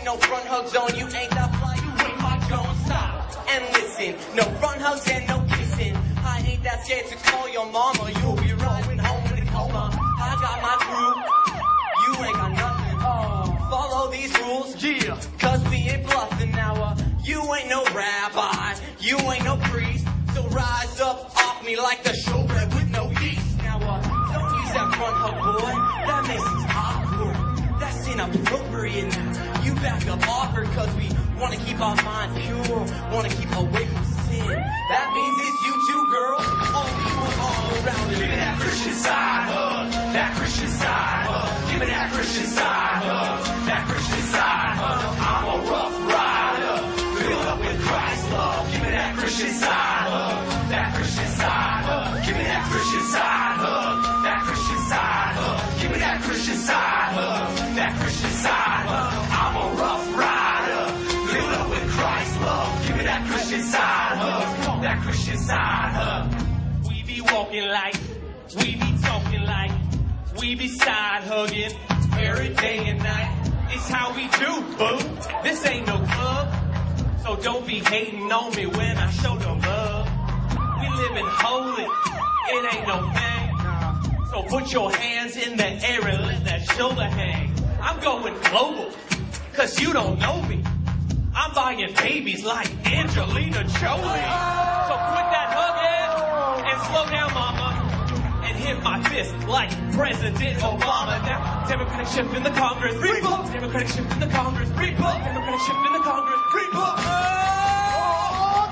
no front hug zone, you ain't that fly, you ain't my Jones style. And listen, no front hugs and no kissing. I ain't that scared to call your mama, you'll be riding home in a coma. I got my crew, you ain't got nothing. Follow these rules, yeah, cause we ain't bluffing now. You ain't no rabbi, you ain't no priest, so rise up off me like the showbread with no yeast. Now don't use that front hug, boy, that makes things awkward. That's inappropriate now. You back up awkward cause we wanna keep our minds pure, wanna keep away from sin. That means it's you too, girl. All people all around. Give me that Christian side hug, that Christian side hug. Give me that Christian side hug, that Christian side hug. I'm a rough rider, filled up with Christ's love. Give me that Christian side hug, that Christian side hug. Give me that Christian side hug, that Christian side hug. Give me that Christian side hug, that Christian side hug. I'm a rough rider, filled up with Christ's love. Give me that Christian side hug, that Christian side hug. We be walking like, we be talking like, we be side hugging every day and night. It's how we do, boo. This ain't no club, so don't be hating on me when I show no love. We living holy, it ain't no thing. So put your hands in the air and let that shoulder hang. I'm going global, cause you don't know me. I'm buying babies like Angelina Jolie. So quit that hugging and slow down, mama, and hit my fist like President Obama. Now, Democratic shift in the Congress, Republic. Democratic shift in the Congress, Republic. Democratic shift in the Congress, Republic.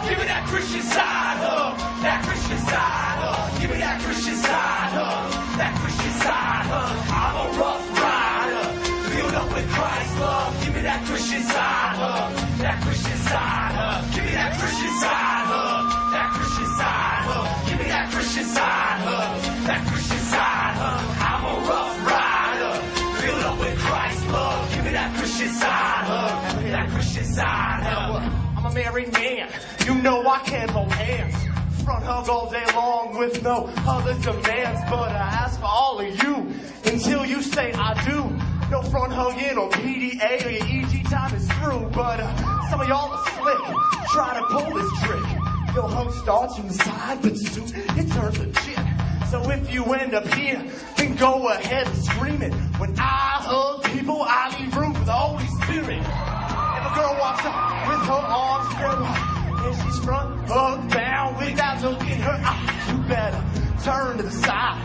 Give me that Christian side hug, that Christian side hug. Give me that Christian side hug, that Christian side hug. I'm a rough rider, filled up with Christ's love. Give me that Christian side hug, that Christian side hug. Give me that Christian side hug, that Christian side hug. Give me that Christian side hug, that Christian side hug. I'm a rough rider, filled up with Christ's love. Give me that Christian side hug, that Christian side hug. I'm a married man, you know I can't hold hands. Front hug all day long with no other demands. But I ask for all of you until you say I do. No front hugging or PDA or your EG time is through. But some of y'all are slick, try to pull this trick. Your hug starts from the side, but soon it turns legit. So if you end up here, then go ahead and scream it. When I hug people, I leave room for the Holy Spirit. If a girl walks up with her arms spread wide, and she's front hug down without looking her eyes, you better turn to the side,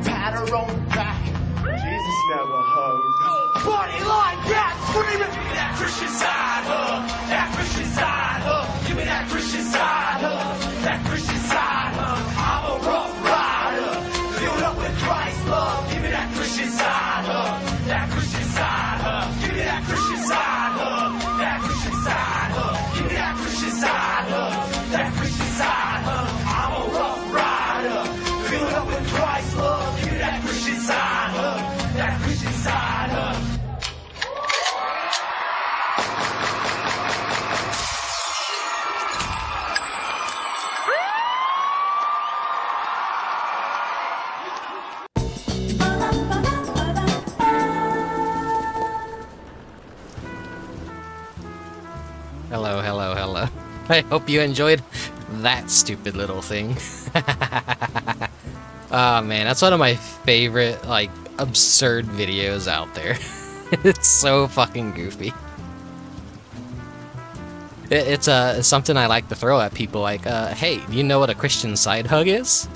pat her on the back. Jesus never hugged nobody like that. Screaming, give me that Christian side hug, that Christian side hug. Give me that Christian side hug, that Christian side hug. I'm a rough rider, filled up with Christ's love. Give me that Christian side hug, that Christian side hug. Give me that Christian side hug, that Christian side hug. Give me that Christian side hug, that Christian side hug. I'm a rough rider, filled up with Christ's love. Give me that Christian side hug, that Christian side hug. Hello, hello, hello. I hope you enjoyed that stupid little thing. Oh man, that's one of my favorite, like, absurd videos out there. It's so fucking goofy. It's something I like to throw at people, like, hey, do you know what a Christian side hug is?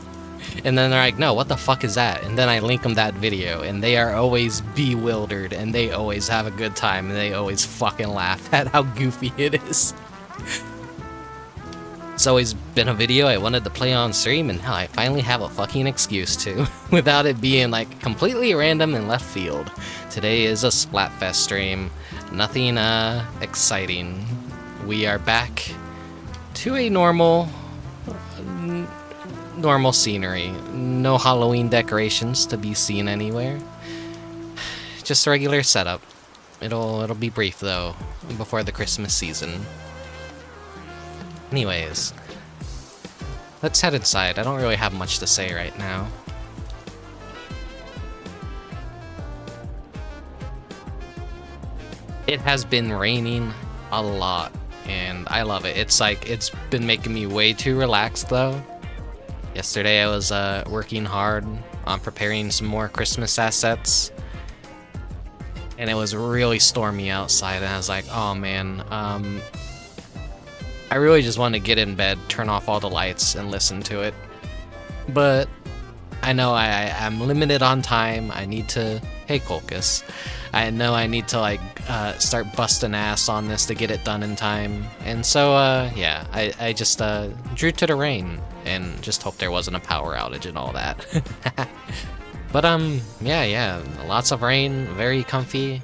And then they're like, no, what the fuck is that? And then I link them that video, and they are always bewildered, and they always have a good time, and they always fucking laugh at how goofy it is. It's always been a video I wanted to play on stream, and now I finally have a fucking excuse to, without it being, like, completely random and left field. Today is a Splatfest stream. Nothing, exciting. We are back to a normal scenery. No Halloween decorations to be seen anywhere. Just a regular setup. It'll be brief though, before the Christmas season. Anyways, let's head inside. I don't really have much to say right now. It has been raining a lot, and I love it. It's like, it's been making me way too relaxed though. Yesterday I was working hard on preparing some more Christmas assets, and it was really stormy outside, and I was like, oh man, I really just want to get in bed, turn off all the lights, and listen to it. But I know I'm limited on time. I need to... Hey, Colchis. I know I need to, like, start busting ass on this to get it done in time. And so, yeah, I just drew to the rain and just hope there wasn't a power outage and all that. But, yeah, lots of rain, very comfy,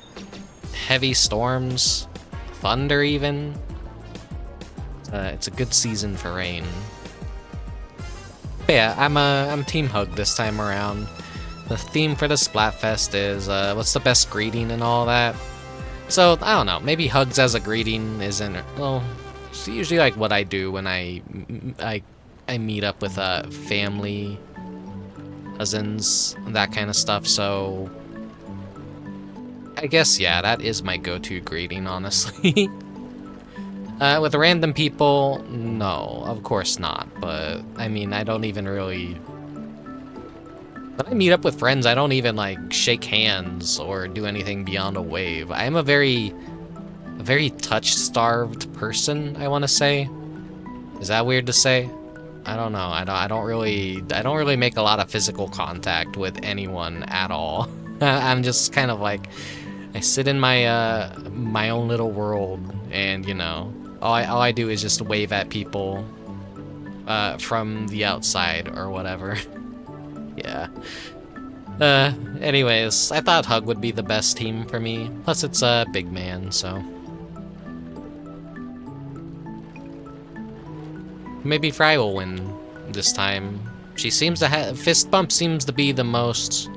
heavy storms, thunder even. It's a good season for rain. But yeah, I'm Team Hug this time around. The theme for the Splatfest is, what's the best greeting and all that. So, I don't know, maybe hugs as a greeting isn't, well, it's usually like what I do when I meet up with family, cousins, that kind of stuff, so I guess, yeah, that is my go-to greeting, honestly. With random people, no, of course not, but, I mean, I don't even really... When I meet up with friends, I don't even, like, shake hands or do anything beyond a wave. I am a very touch-starved person, I want to say. Is that weird to say? I don't know, I don't really make a lot of physical contact with anyone at all. I'm just kind of like, I sit in my, my own little world, and, you know... All I do is just wave at people from the outside or whatever. Yeah. Anyways, I thought Hug would be the best team for me. Plus it's a big man, so. Maybe Frye will win this time. She seems to have... Fistbump seems to be the most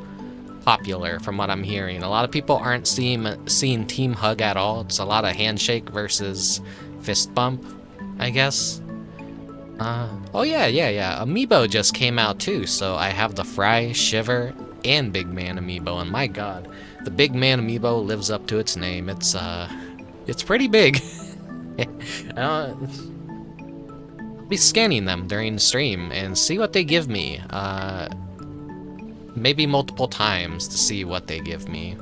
popular from what I'm hearing. A lot of people aren't seeing Team Hug at all. It's a lot of Handshake versus... Fistbump, I guess. Oh yeah. Amiibo just came out too, so I have the Frye, Shiver, and Big Man Amiibo, and my god, the Big Man Amiibo lives up to its name. It's pretty big. I'll be scanning them during the stream and see what they give me. Maybe multiple times to see what they give me.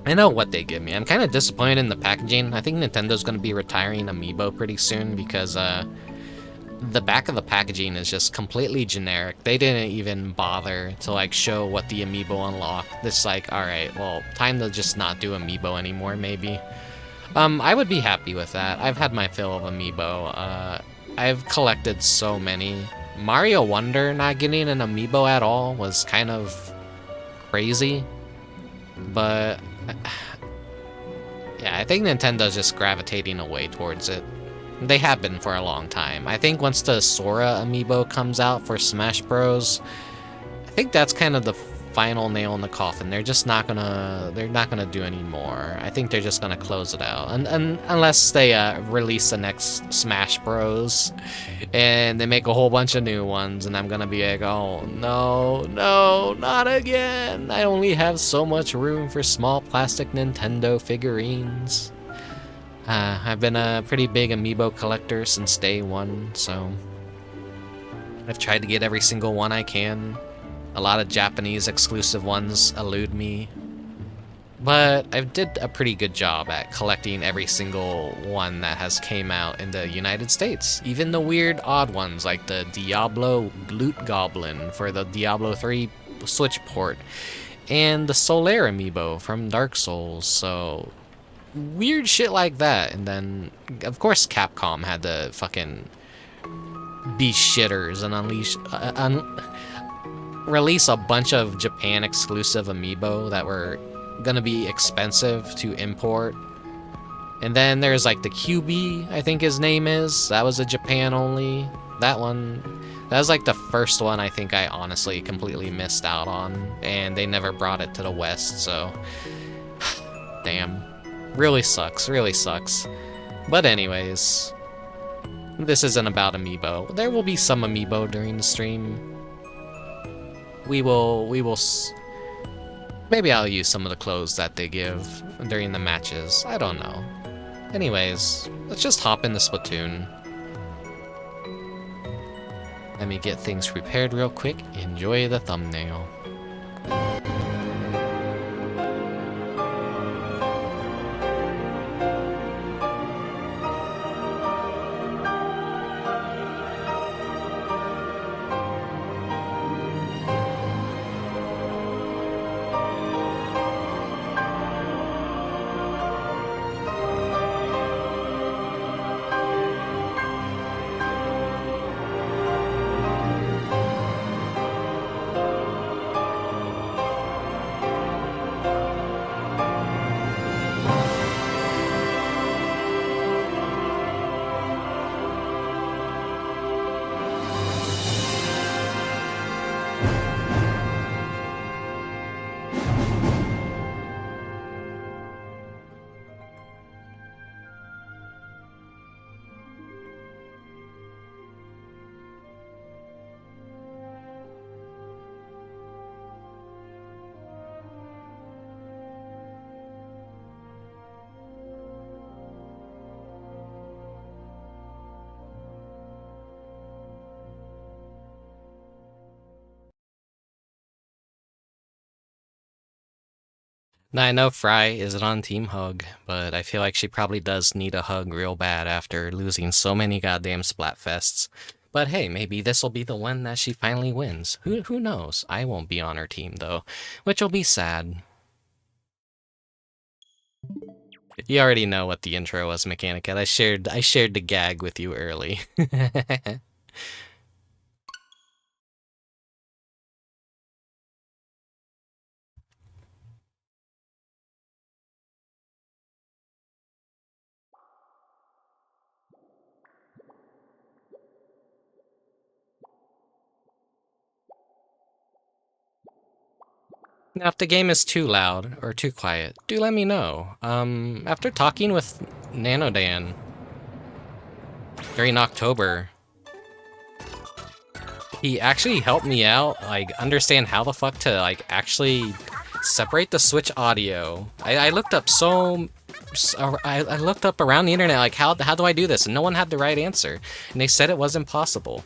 I know what they give me. I'm kind of disappointed in the packaging. I think Nintendo's going to be retiring Amiibo pretty soon because the back of the packaging is just completely generic. They didn't even bother to like show what the Amiibo unlocked. It's like, alright, well, time to just not do Amiibo anymore, maybe. I would be happy with that. I've had my fill of Amiibo. I've collected so many. Mario Wonder not getting an Amiibo at all was kind of crazy. But... yeah, I think Nintendo's just gravitating away towards it. They have been for a long time. I think once the Sora Amiibo comes out for Smash Bros, I think that's kind of the final nail in the coffin. They're just not gonna do any more. I think they're just gonna close it out, unless they release the next Smash Bros, and they make a whole bunch of new ones, and I'm gonna be like, oh no, not again! I only have so much room for small plastic Nintendo figurines. I've been a pretty big Amiibo collector since day one, so I've tried to get every single one I can. A lot of Japanese exclusive ones elude me, but I did a pretty good job at collecting every single one that has came out in the United States. Even the weird odd ones like the Diablo Loot Goblin for the Diablo 3 Switch port, and the Solaire Amiibo from Dark Souls, so weird shit like that. And then, of course, Capcom had to fucking be shitters and release a bunch of Japan exclusive Amiibo that were gonna be expensive to import. And then there's like the QB, I think his name is. That was a Japan only. That was like the first one I think I honestly completely missed out on, and they never brought it to the West, so damn. Really sucks. But anyways, this isn't about Amiibo. There will be some Amiibo during the stream. We will Maybe I'll use some of the clothes that they give during the matches. I don't know. Anyways, let's just hop into Splatoon. Let me get things prepared real quick. Enjoy the thumbnail. Now, I know Frye isn't on Team Hug, but I feel like she probably does need a hug real bad after losing so many goddamn Splatfests. But hey, maybe this will be the one that she finally wins. Who knows? I won't be on her team though, which will be sad. You already know what the intro was, Mechanicat. I shared the gag with you early. Now, if the game is too loud or too quiet, do let me know. After talking with Nanodan during October, he actually helped me out, like, understand how the fuck to, like, actually separate the Switch audio. I looked up I looked up around the internet, like, how do I do this? And no one had the right answer. And they said it wasn't possible.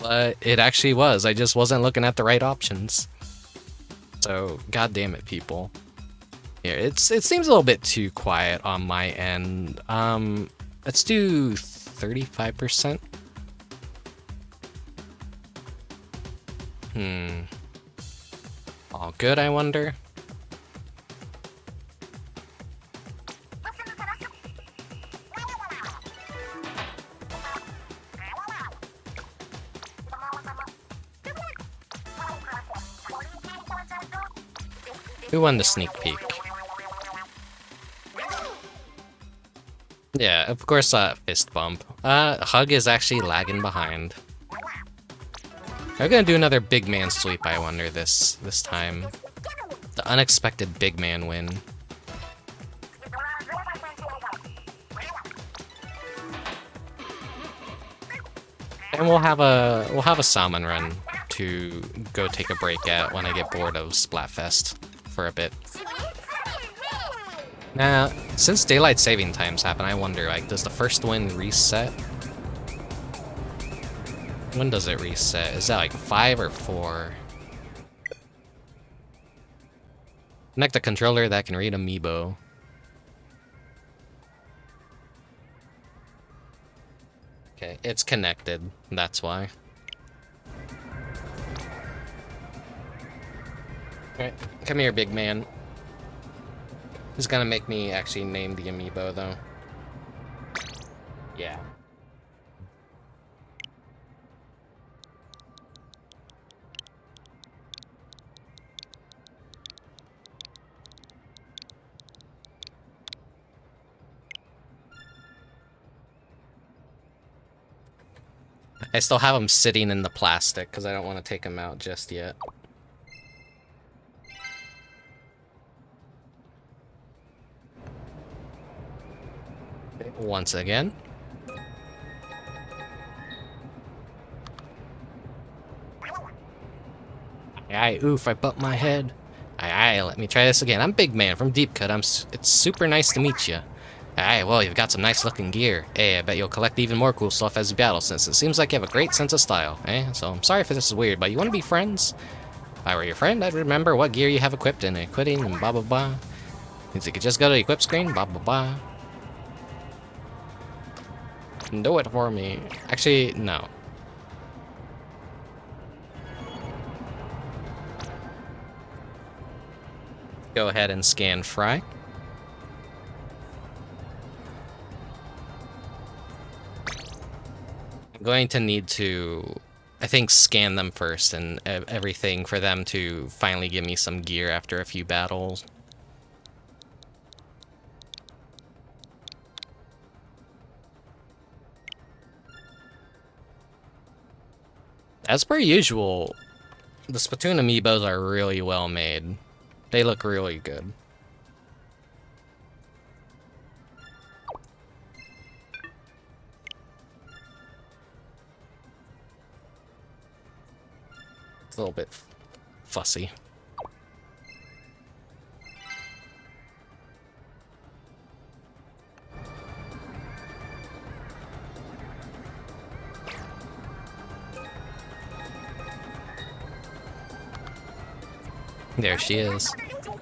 But it actually was. I just wasn't looking at the right options. So, god damn it, people. Here, it seems a little bit too quiet on my end. Let's do 35%. All good, I wonder? Who won the sneak peek? Yeah, of course, Fistbump. Hug is actually lagging behind. They're gonna do another big man sweep, I wonder, this time. The unexpected big man win. And we'll have a Salmon Run to go take a break at when I get bored of Splatfest for a bit. Now, since daylight saving times happen, I wonder, like, does the first win reset? When does it reset? Is that like 5 or 4? Connect a controller that can read Amiibo. Okay, it's connected. That's why. Alright, come here, big man. This is gonna make me actually name the Amiibo, though. Yeah. I still have them sitting in the plastic because I don't want to take them out just yet. Okay, once again. Oof, I bumped my head. Aye, let me try this again. I'm Big Man from Deep Cut. It's super nice to meet you. Aye, well, you've got some nice looking gear. Hey, I bet you'll collect even more cool stuff as you battle, since it seems like you have a great sense of style, eh? So I'm sorry if this is weird, but you want to be friends? If I were your friend, I'd remember what gear you have equipped and equipping and blah blah blah. Means you could just go to the equip screen, blah blah blah. Do it for me. Actually, no. Go ahead and scan Frye. I'm going to need to, I think, scan them first and everything for them to finally give me some gear after a few battles. As per usual, the Splatoon amiibos are really well made. They look really good. It's a little bit fussy. There she is.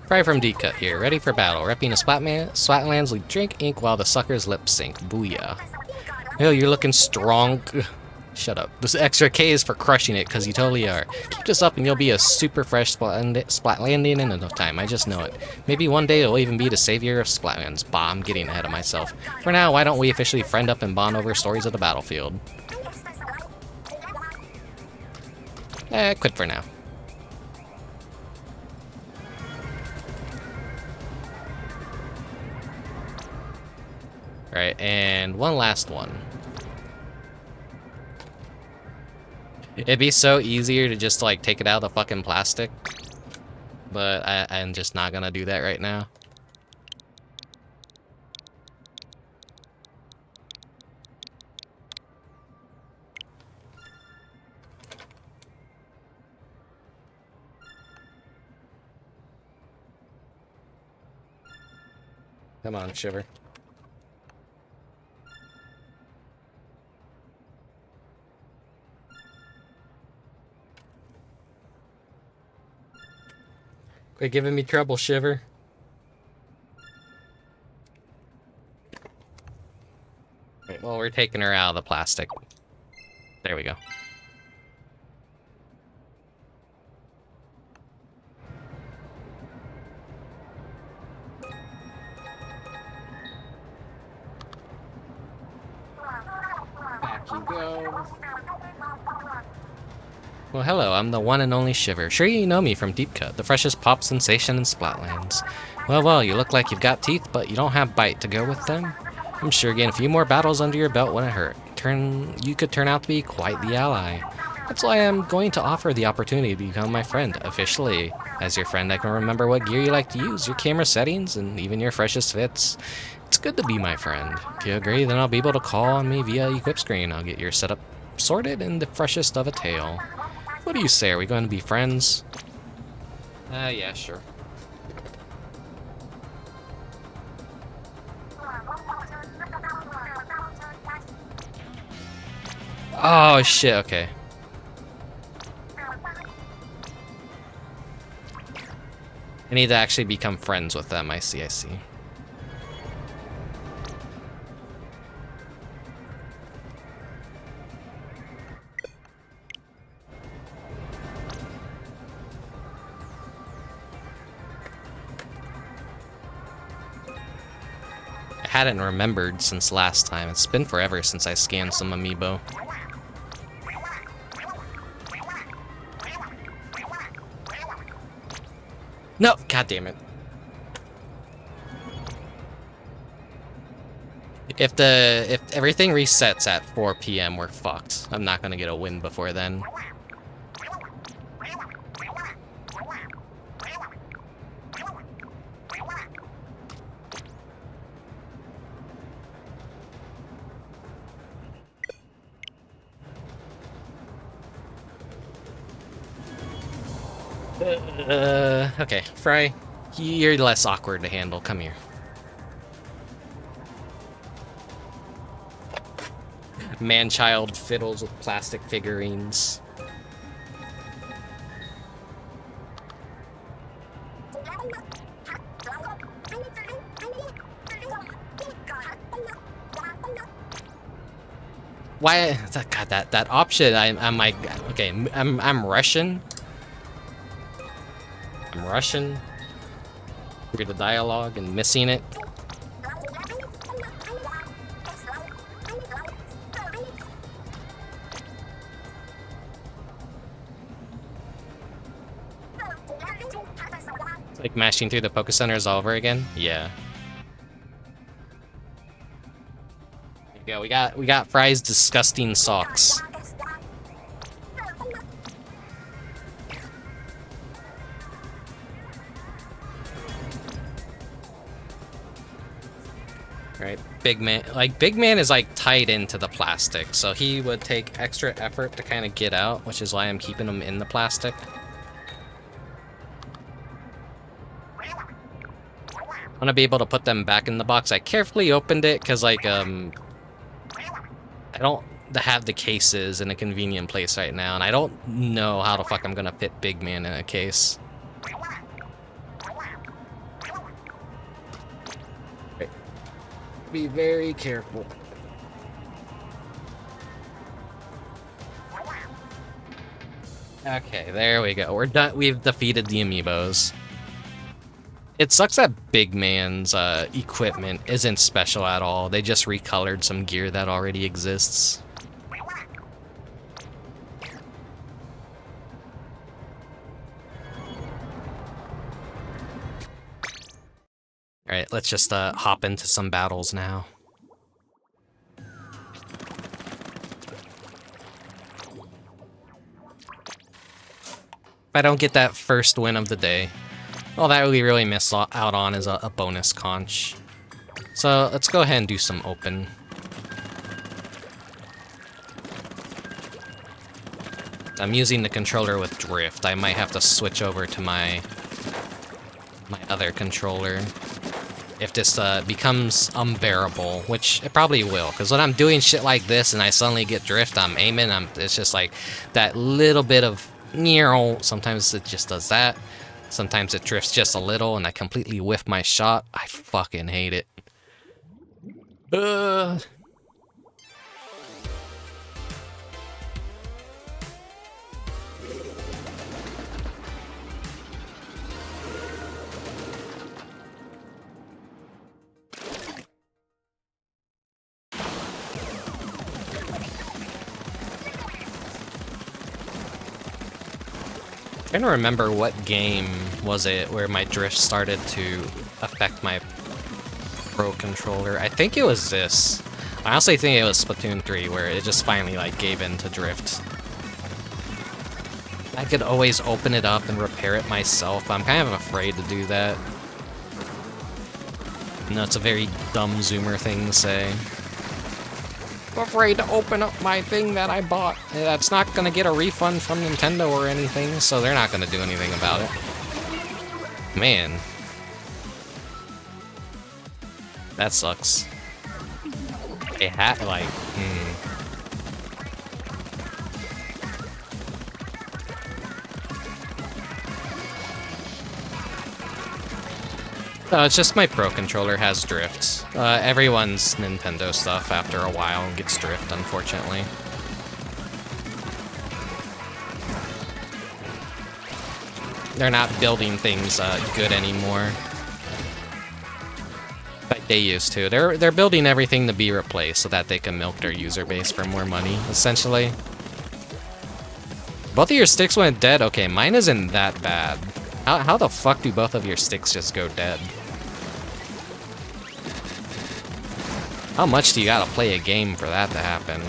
Frye from D-Cut here, ready for battle, repping a Splatlands lead drink ink while the suckers lip sync. Booyah. Yo, you're looking strong. Shut up. This extra K is for crushing it, because you totally are. Keep this up and you'll be a super fresh Splatlandian in enough time, I just know it. Maybe one day you'll even be the savior of Splatlands. Bah, I'm getting ahead of myself. For now, why don't we officially friend up and bond over stories of the battlefield? Quit for now. Alright, and one last one. It'd be so easier to just, like, take it out of the fucking plastic. But I'm just not gonna do that right now. Come on, Shiver. Quit giving me trouble, Shiver. Right, well, we're taking her out of the plastic. There we go. Back you go. Well, hello, I'm the one and only Shiver. Sure you know me from Deep Cut, the freshest pop sensation in Splatlands. Well, you look like you've got teeth, but you don't have bite to go with them. I'm sure getting a few more battles under your belt wouldn't hurt. You could turn out to be quite the ally. That's why I'm going to offer the opportunity to become my friend, officially. As your friend, I can remember what gear you like to use, your camera settings, and even your freshest fits. It's good to be my friend. If you agree, then I'll be able to call on me via equip screen. I'll get your setup sorted and the freshest of a tail. What do you say? Are we going to be friends? Yeah, sure. Oh, shit, okay. I need to actually become friends with them, I see. I hadn't remembered since last time. It's been forever since I scanned some Amiibo. No, god damn it. If everything resets at 4 PM, we're fucked. I'm not gonna get a win before then. Okay, Frye, you're less awkward to handle. Come here. Man-child fiddles with plastic figurines. Why? God, that option. I'm like, okay, I'm Russian. I'm Russian. Through the dialogue and missing it. It's like mashing through the Poke Centers all over again. Yeah. There you go. We got Frye's disgusting socks. Right, Big Man. Like, Big Man is like tied into the plastic, so he would take extra effort to kind of get out, which is why I'm keeping him in the plastic. I want to be able to put them back in the box. I carefully opened it because, like, I don't have the cases in a convenient place right now, and I don't know how the fuck I'm gonna fit Big Man in a case. Right. Be very careful. Okay, there we go. We're done. We've defeated the Amiibos. It sucks that Big Man's equipment isn't special at all. They just recolored some gear that already exists. Alright, let's just hop into some battles now. If I don't get that first win of the day, all that we really miss out on is a bonus conch. So let's go ahead and do some open. I'm using the controller with drift. I might have to switch over to my other controller if this becomes unbearable, which it probably will. Because when I'm doing shit like this and I suddenly get drift, I'm aiming, it's just like that little bit of sometimes it just does that. Sometimes it drifts just a little and I completely whiff my shot. I fucking hate it. I'm trying to remember what game was it where my drift started to affect my Pro controller. I think it was this. I honestly think it was Splatoon 3 where it just finally like gave in to drift. I could always open it up and repair it myself. I'm kind of afraid to do that. No, it's a very dumb Zoomer thing to say. I'm afraid to open up my thing that I bought. That's not gonna get a refund from Nintendo or anything, so they're not gonna do anything about it. Man. That sucks. It had, like, it's just my Pro controller has drifts. Everyone's Nintendo stuff after a while gets drift, unfortunately. They're not building things good anymore. Like they used to. They're building everything to be replaced so that they can milk their user base for more money, essentially. Both of your sticks went dead? Okay, mine isn't that bad. How the fuck do both of your sticks just go dead? How much do you gotta play a game for that to happen?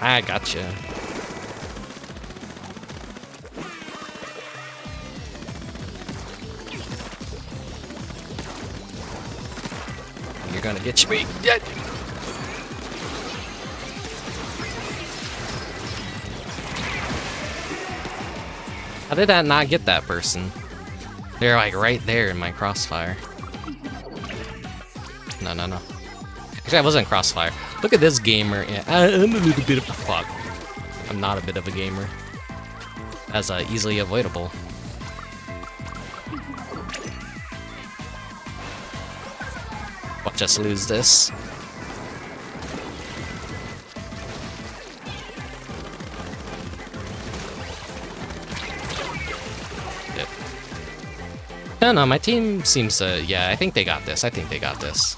I gotcha. You're gonna get me dead. How did that not get that person? They're like right there in my crossfire. No, no, no. Actually, I wasn't crossfire. Look at this gamer. Yeah, I'm a little bit of a fuck. I'm not a bit of a gamer. That's easily avoidable. Watch us lose this. Yep. No, no, my team seems to... Yeah, I think they got this. I think they got this.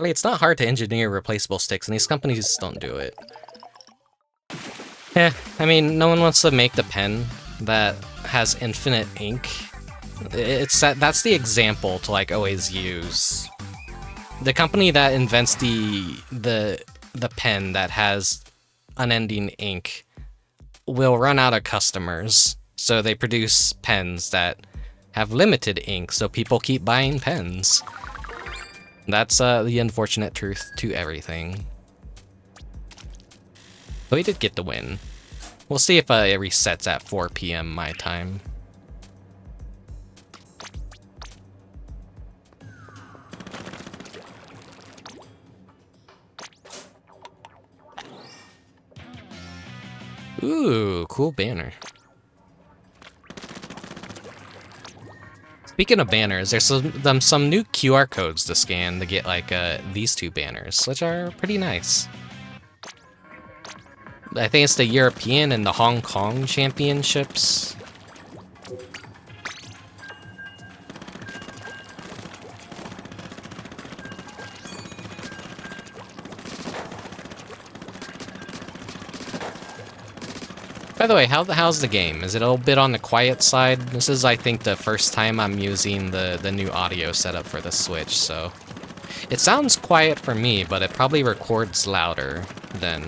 It's not hard to engineer replaceable sticks, and these companies don't do it. Yeah, I mean, no one wants to make the pen that has infinite ink. That's the example to like always use. The company that invents the pen that has unending ink will run out of customers, so they produce pens that have limited ink, so people keep buying pens. That's the unfortunate truth to everything. But we did get the win. We'll see if it resets at 4 PM my time. Ooh, cool banner. Speaking of banners, there's some new QR codes to scan to get like these two banners, which are pretty nice. I think it's the European and the Hong Kong championships. By the way, how's the game? Is it a little bit on the quiet side? This is, I think, the first time I'm using the new audio setup for the Switch, so... It sounds quiet for me, but it probably records louder than...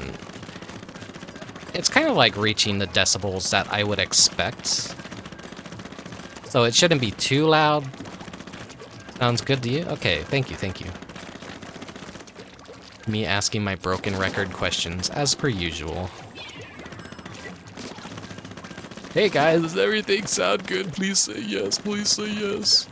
It's kind of like reaching the decibels that I would expect. So it shouldn't be too loud. Sounds good to you? Okay, thank you, thank you. Me asking my broken record questions, as per usual. Hey guys, does everything sound good? Please say yes, please say yes.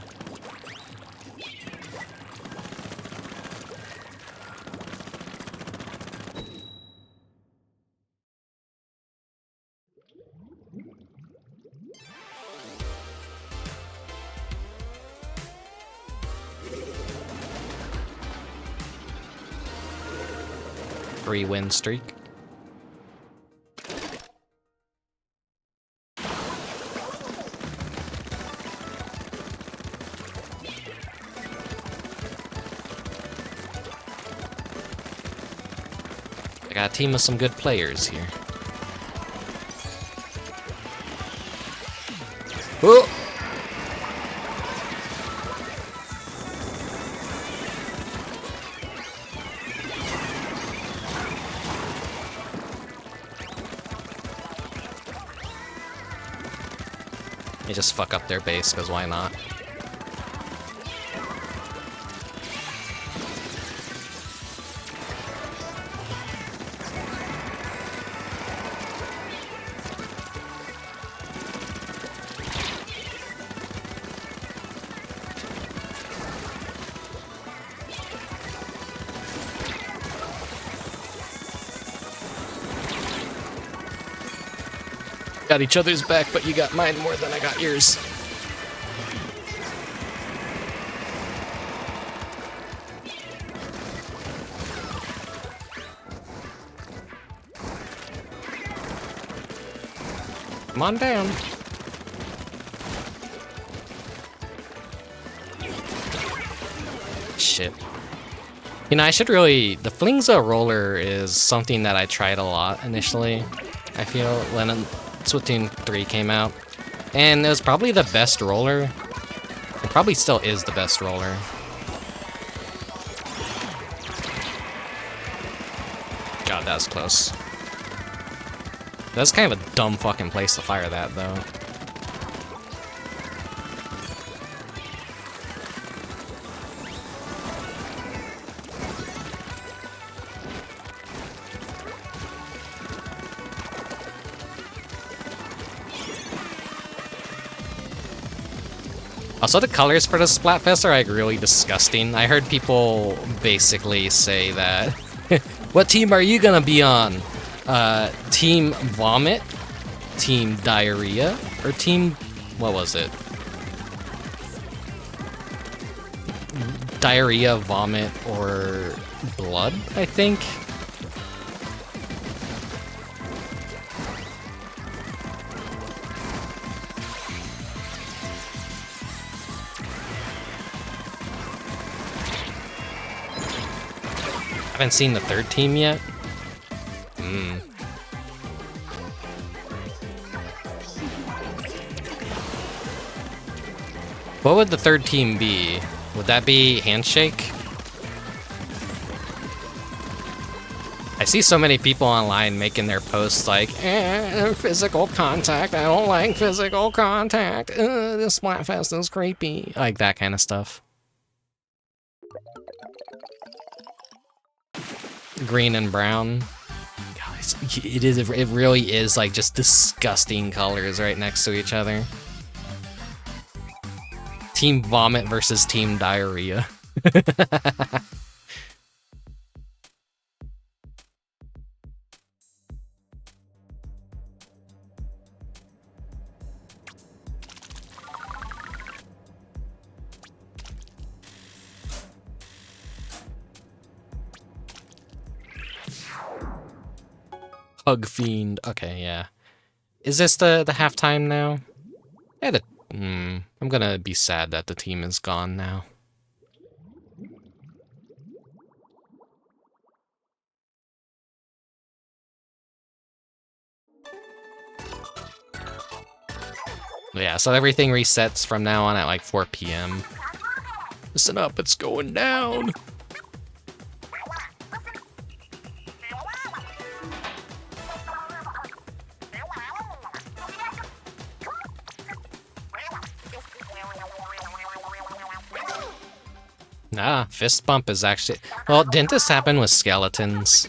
Three-win streak. I got a team of some good players here. Oh! They just fuck up their base, because why not? Got each other's back, but you got mine more than I got yours. Come on down. Shit. You know, I should really... The Flingza roller is something that I tried a lot initially. I feel Splatoon 3 came out. And it was probably the best roller. It probably still is the best roller. God, that was close. That's kind of a dumb fucking place to fire that, though. Also, the colors for the Splatfest are like really disgusting. I heard people basically say that, what team are you gonna be on? Team Vomit? Team Diarrhea? Or Team... what was it? Diarrhea, Vomit, or Blood, I think? Haven't seen the third team yet. What would the third team be? Would that be Handshake? I see so many people online making their posts like, physical contact, I don't like physical contact, this Splatfest is creepy. Like that kind of stuff. Green and brown. Guys, it really is like just disgusting colors right next to each other. Team Vomit versus Team Diarrhea. Hug Fiend. Okay, yeah. Is this the halftime now? Yeah, I'm gonna be sad that the team is gone now. Yeah, so everything resets from now on at like 4 p.m. Listen up, it's going down! Ah, Fistbump is actually... Well, didn't this happen with skeletons?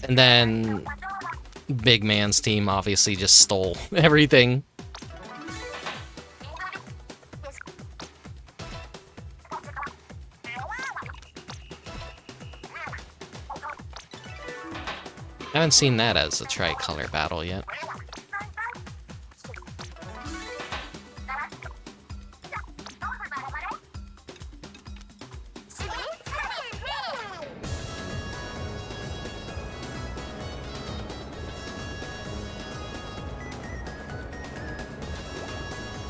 And then... Big Man's team obviously just stole everything. I haven't seen that as a tri-color battle yet.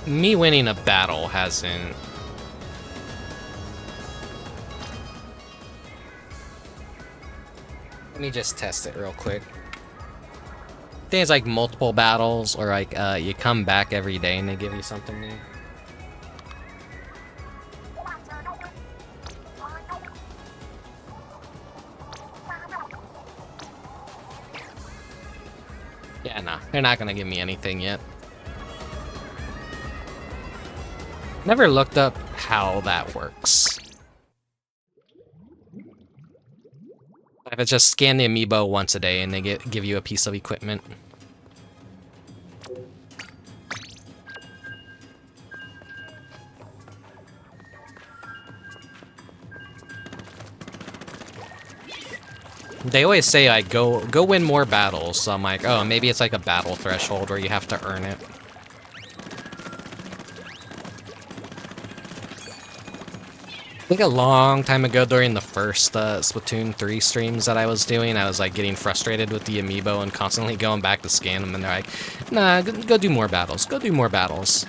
Me winning a battle hasn't... Let me just test it real quick. I think it's like multiple battles, or like you come back every day and they give you something new. Yeah, nah, they're not gonna give me anything yet. Never looked up how that works. If it's just scan the Amiibo once a day and they give you a piece of equipment. They always say like go win more battles, so I'm like, oh, maybe it's like a battle threshold where you have to earn it. I think a long time ago during the first Splatoon 3 streams that I was doing, I was like getting frustrated with the Amiibo and constantly going back to scan them, and they're like, nah, go do more battles, go do more battles.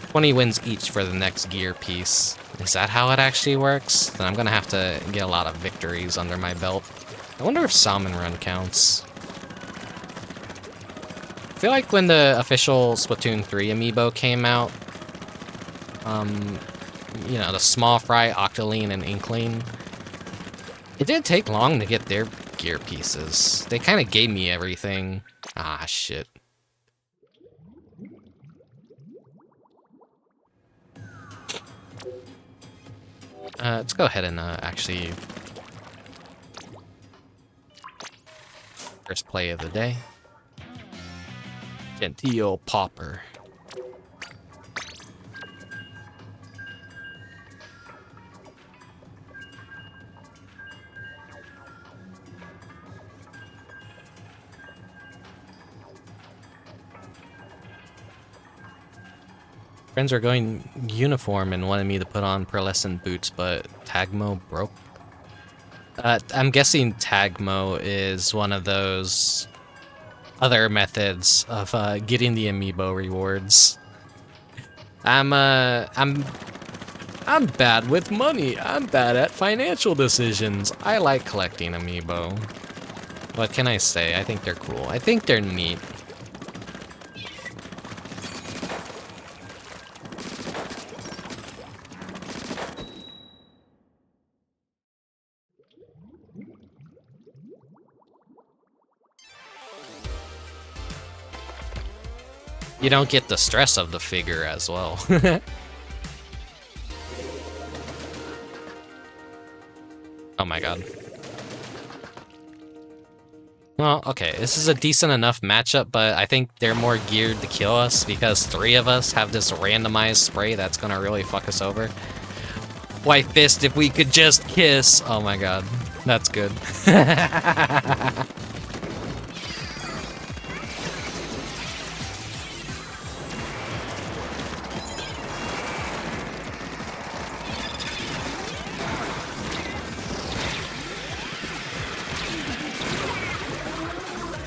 20 wins each for the next gear piece. Is that how it actually works? Then I'm gonna have to get a lot of victories under my belt. I wonder if Salmon Run counts. I feel like when the official Splatoon 3 amiibo came out, you know, the small Frye, Octoline, and Inkling, it didn't take long to get their gear pieces. They kind of gave me everything. Ah, shit. Let's go ahead and actually... First play of the day. Genteel Popper. Friends are going uniform and wanted me to put on pearlescent boots, but Tagmo broke. I'm guessing Tagmo is one of those other methods of getting the amiibo rewards. I'm bad with money. I'm bad at financial decisions. I like collecting amiibo. What can I say? I think they're cool. I think they're neat. You don't get the stress of the figure as well. Oh my god. Well, okay, this is a decent enough matchup, but I think they're more geared to kill us because 3 of us have this randomized spray that's gonna really fuck us over. White Fist, if we could just kiss. Oh my god, that's good.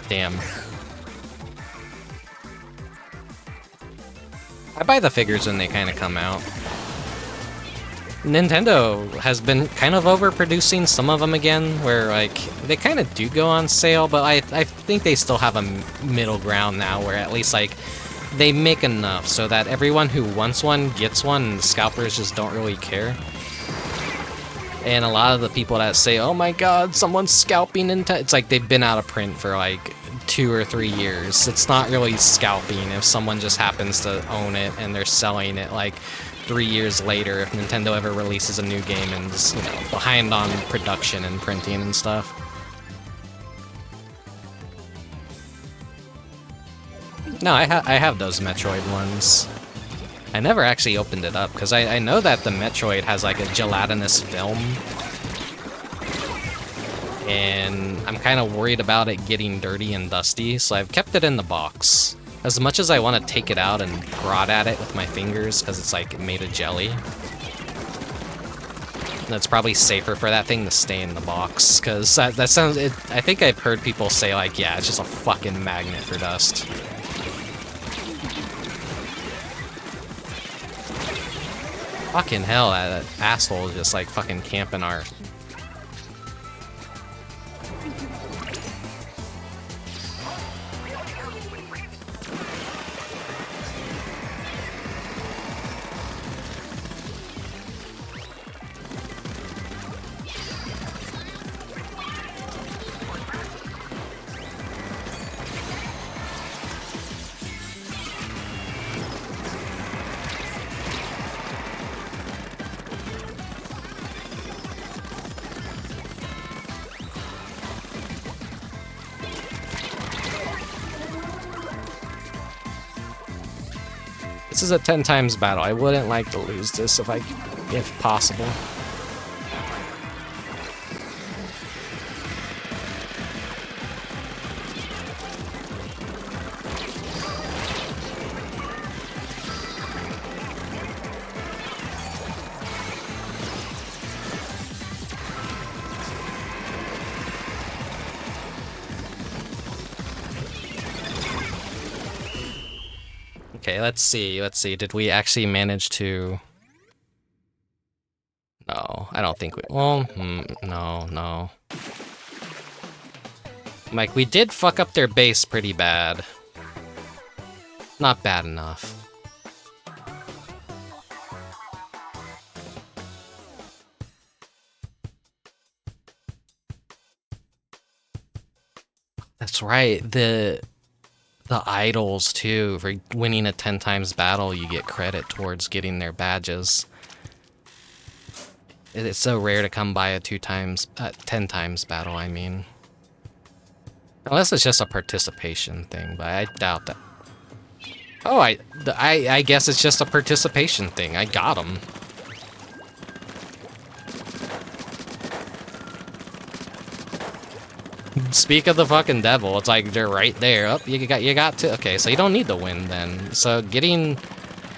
Damn. I buy the figures when they kind of come out. Nintendo has been kind of overproducing some of them again, where like they kind of do go on sale, but I think they still have a middle ground now where at least like they make enough so that everyone who wants one gets one and the scalpers just don't really care. And a lot of the people that say, oh my god, someone's scalping Nintendo, it's like they've been out of print for like 2 or 3 years. It's not really scalping if someone just happens to own it and they're selling it like 3 years later if Nintendo ever releases a new game and is, you know, behind on production and printing and stuff. No, I have those Metroid ones. I never actually opened it up, because I know that the Metroid has like a gelatinous film. And I'm kind of worried about it getting dirty and dusty, so I've kept it in the box. As much as I want to take it out and prod at it with my fingers, because it's like made of jelly. That's probably safer for that thing to stay in the box, because that sounds... I think I've heard people say like, yeah, it's just a fucking magnet for dust. Fucking hell, that asshole is just like fucking camping our... This is a 10 times battle. I wouldn't like to lose this if possible. Okay, let's see. Did we actually manage to... No, I don't think we... Well, no. Like, we did fuck up their base pretty bad. Not bad enough. That's right. The idols too. For winning a 10 times battle, you get credit towards getting their badges. It's so rare to come by a 10 times battle, I mean. Unless it's just a participation thing, but I doubt that. Oh, I guess it's just a participation thing. I got them. Speak of the fucking devil, it's like they're right there. Oh, you got to. Okay, so you don't need to win then. So getting,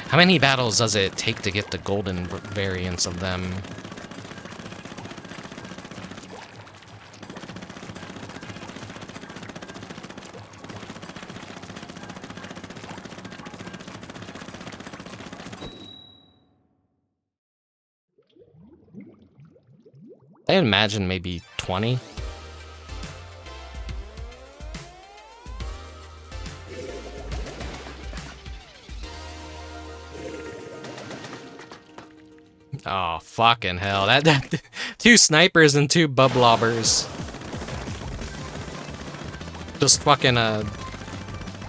how many battles does it take to get the golden variants of them? I imagine maybe 20. Oh, fucking hell. That 2 snipers and 2 bublobbers. Just fucking,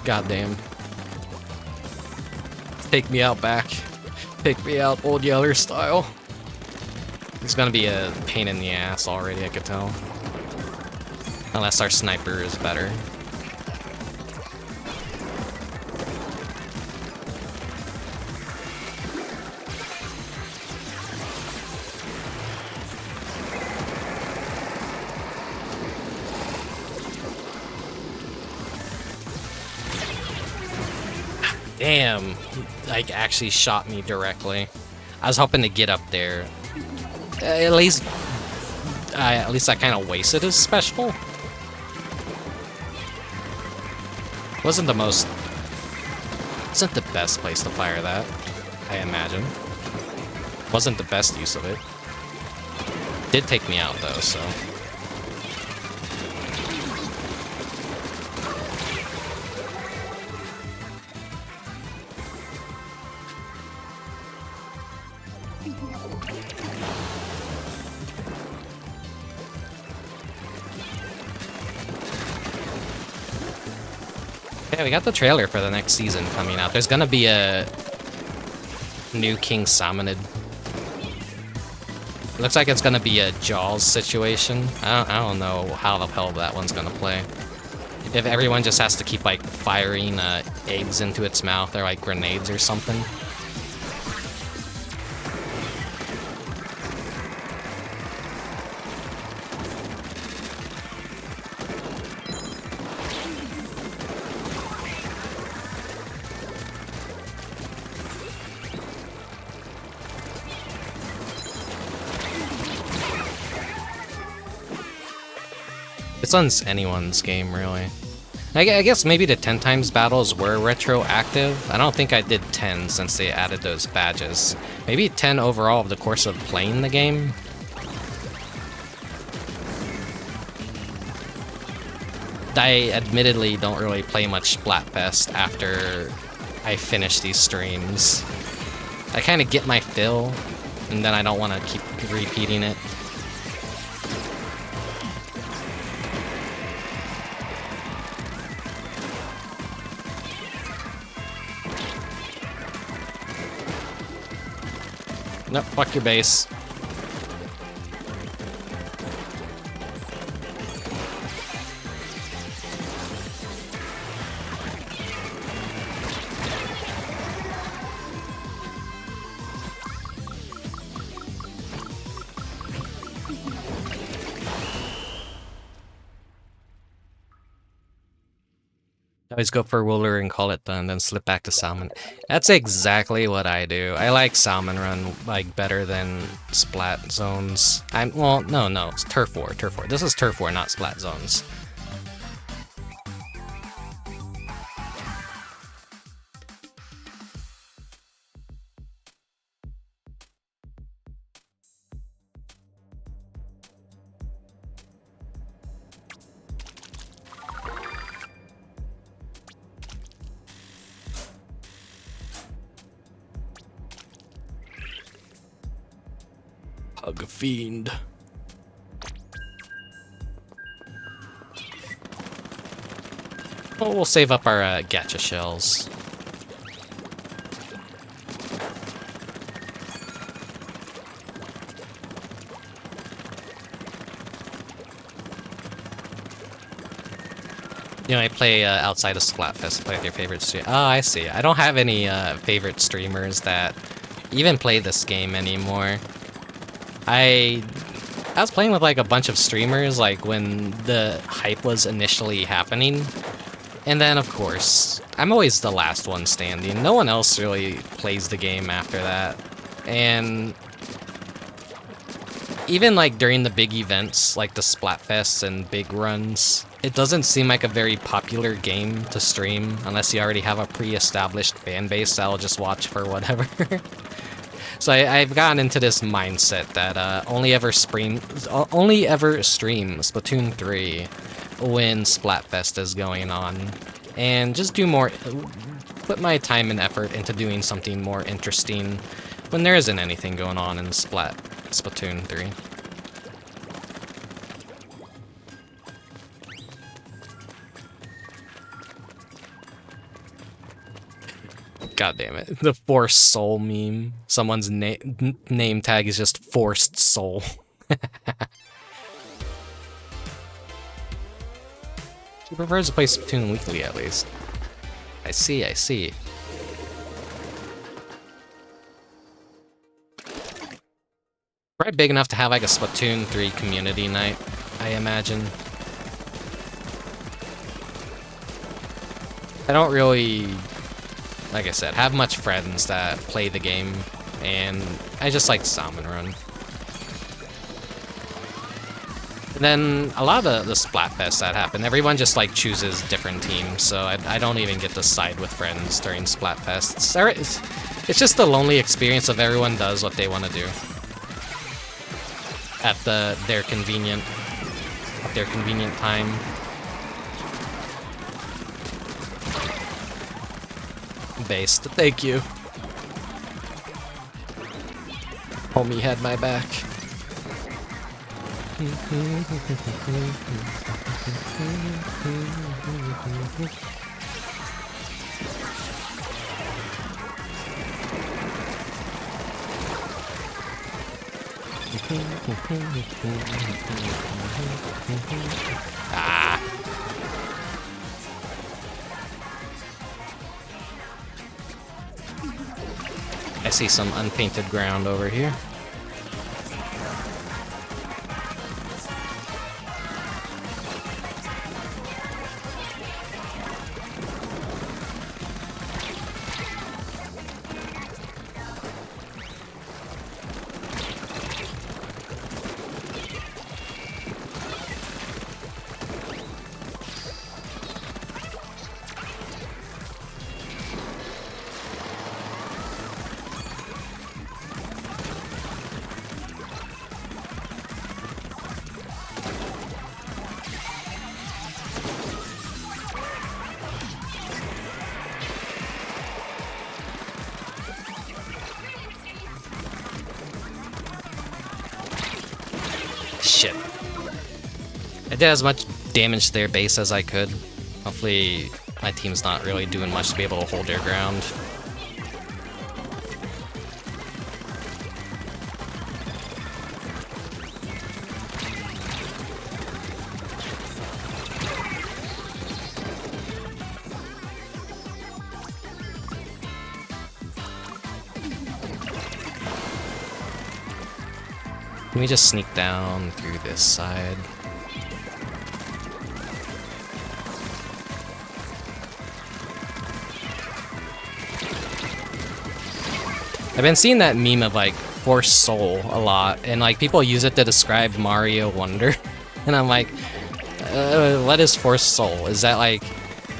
goddamn. Take me out back. Take me out Old Yeller style. It's gonna be a pain in the ass already, I could tell. Unless our sniper is better. Damn, like actually shot me directly. I was hoping to get up there. At least I kind of wasted his special. Wasn't the best place to fire that, I imagine. Wasn't the best use of it. Did take me out though, so. Yeah, we got the trailer for the next season coming out. There's gonna be a new King Salmonid. Looks like it's gonna be a Jaws situation. I don't know how the hell that one's gonna play. If everyone just has to keep like firing eggs into its mouth or like grenades or something. This one's anyone's game, really. I guess maybe the 10 times battles were retroactive. I don't think I did 10 since they added those badges. Maybe 10 overall over the course of playing the game. I admittedly don't really play much Splatfest after I finish these streams. I kind of get my fill, and then I don't want to keep repeating it. Nope, fuck your base. Always go for Ruler and call it done, then slip back to Salmon. That's exactly what I do. I like Salmon Run like better than Splat Zones. Well, no, it's Turf War. This is Turf War, not Splat Zones. Hug fiend. Well, we'll save up our gacha shells. You know, I play outside of Splatfest. Play with your favorite streamer. Oh, I see. I don't have any favorite streamers that even play this game anymore. I was playing with like a bunch of streamers like when the hype was initially happening. And then, of course, I'm always the last one standing. No one else really plays the game after that. And even like during the big events, like the Splatfests and big runs, it doesn't seem like a very popular game to stream unless you already have a pre-established fan base that'll just watch for whatever. So I've gotten into this mindset that only ever stream Splatoon 3 when Splatfest is going on, and just do more, put my time and effort into doing something more interesting when there isn't anything going on in Splatoon 3. God damn it. The Forced Soul meme. Someone's name tag is just Forced Soul. She prefers to play Splatoon weekly, at least. I see, I see. Probably big enough to have like a Splatoon 3 community night, I imagine. I don't really, like I said, have much friends that play the game, and I just like Salmon Run. And then a lot of the Splatfests that happen, everyone just like chooses different teams, so I don't even get to side with friends during Splatfests. It's just the lonely experience of everyone does what they want to do at their convenient time. Based. Thank you. Homie had my back. Ah. I see some unpainted ground over here. Shit. I did as much damage to their base as I could. Hopefully my team's not really doing much to be able to hold their ground. Can we just sneak down through this side? I've been seeing that meme of like Forced Soul a lot, and like people use it to describe Mario Wonder, and I'm like, what is Forced Soul? Is that like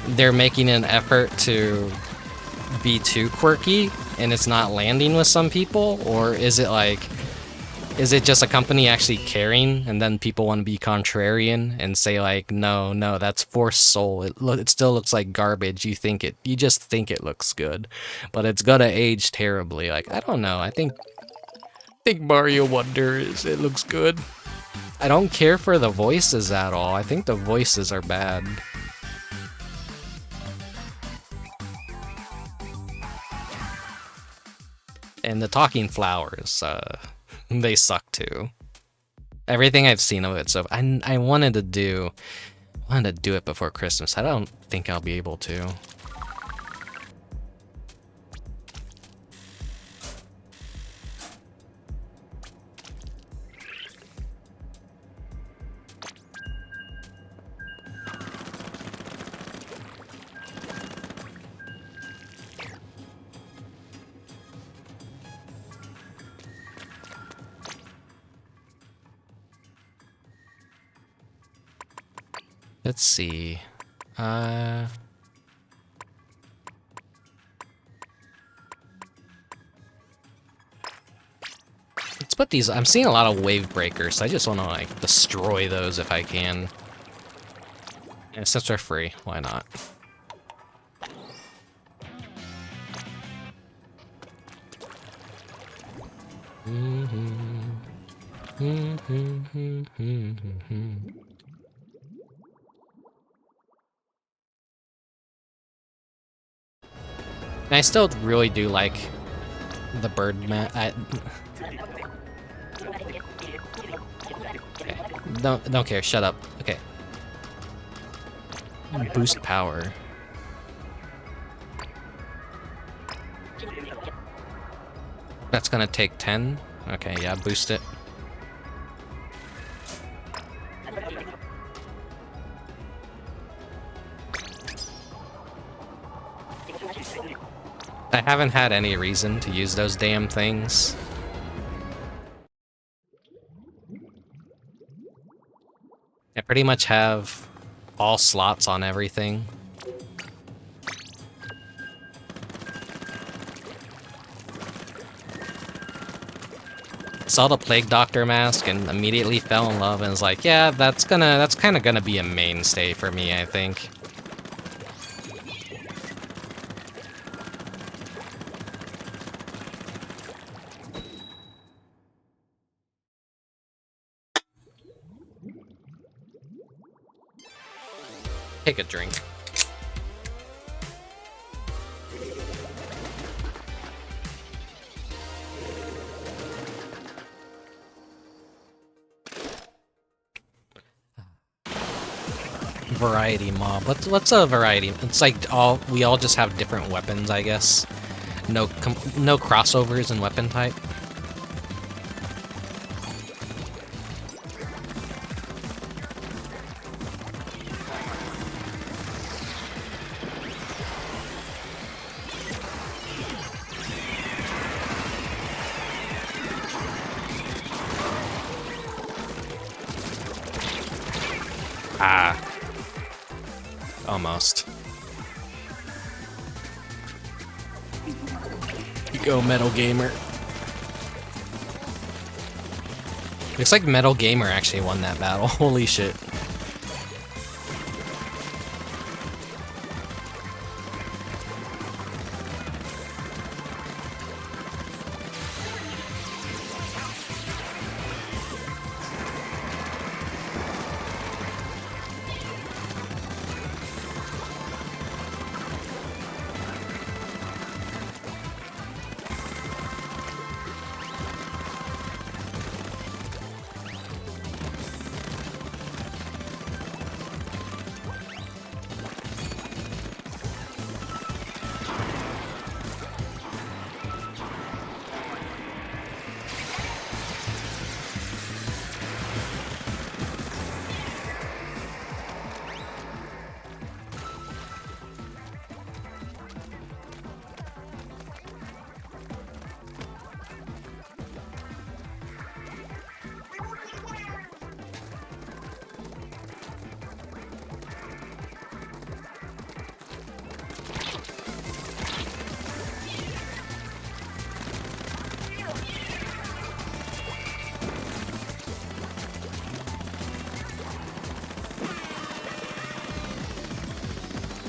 they're making an effort to be too quirky and it's not landing with some people, or is it like, is it just a company actually caring, and then people want to be contrarian and say like, no, that's Forced Soul. It still looks like garbage. You just think it looks good, but it's gonna age terribly. Like, I don't know. I think think Mario Wonder is. It looks good. I don't care for the voices at all. I think the voices are bad. And the talking flowers, they suck too. Everything I've seen of it, so I wanted to do it before Christmas. I don't think I'll be able to. Let's see. Let's put these. I'm seeing a lot of wave breakers, so I just want to like destroy those if I can. And since they're free, why not? I still really do like the bird okay. Don't care. Shut up. Okay. Boost power. That's gonna take 10. Okay, yeah, boost it. I haven't had any reason to use those damn things. I pretty much have all slots on everything. Saw the Plague Doctor mask and immediately fell in love and was like, yeah, that's kind of gonna be a mainstay for me, I think. Take a drink. Variety mob. What's a variety? It's like we all just have different weapons, I guess. No crossovers in weapon type. Almost. Go Metal Gamer. Looks like Metal Gamer actually won that battle. Holy shit.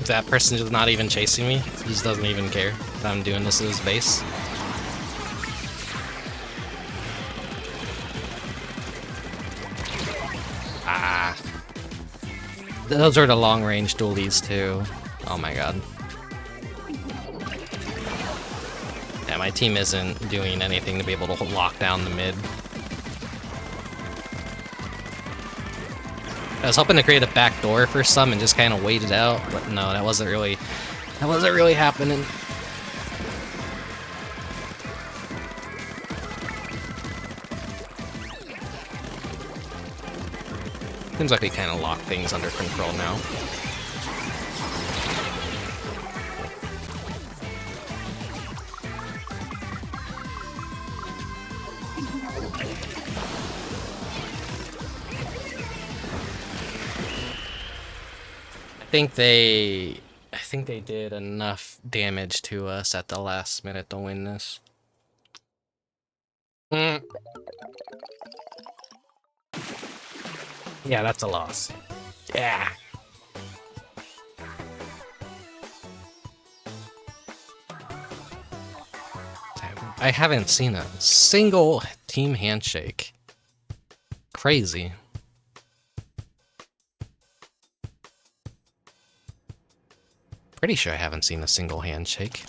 That person is not even chasing me. He just doesn't even care that I'm doing this at his base. Those are the long-range dualies too. Oh my god. Yeah, my team isn't doing anything to be able to lock down the mid. I was hoping to create a back door for some and just kind of wait it out, but no, that wasn't really happening. Seems like we kind of lock things under control now. I think they did enough damage to us at the last minute to win this. Yeah, that's a loss. Yeah. I haven't seen a single team handshake. Crazy. Pretty sure I haven't seen a single handshake.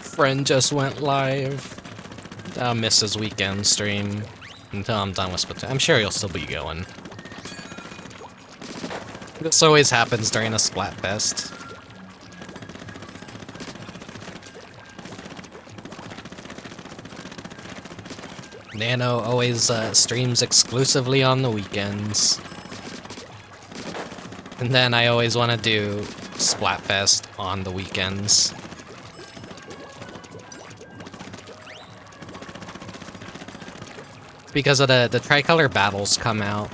Friend just went live. I'll miss his weekend stream until I'm done with Splatoon. I'm sure he'll still be going. This always happens during a Splatfest. Nano always streams exclusively on the weekends. And then I always want to do Splatfest on the weekends. Because of the tricolor battles come out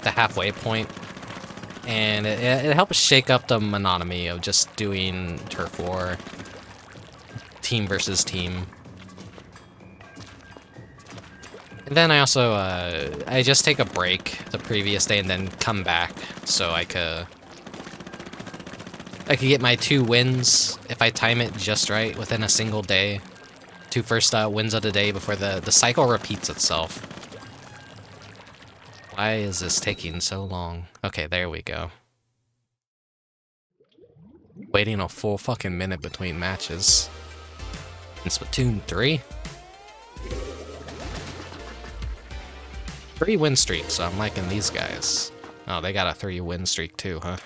the halfway point, and it helps shake up the monotony of just doing turf war, team versus team. And then I also I just take a break the previous day and then come back so I could get my 2 wins if I time it just right within a single day. 2 first wins of the day before the cycle repeats itself. Why is this taking so long? Okay, there we go. Waiting a full fucking minute between matches. In Splatoon 3? 3 win streaks, so I'm liking these guys. Oh, they got a 3 win streak too, huh?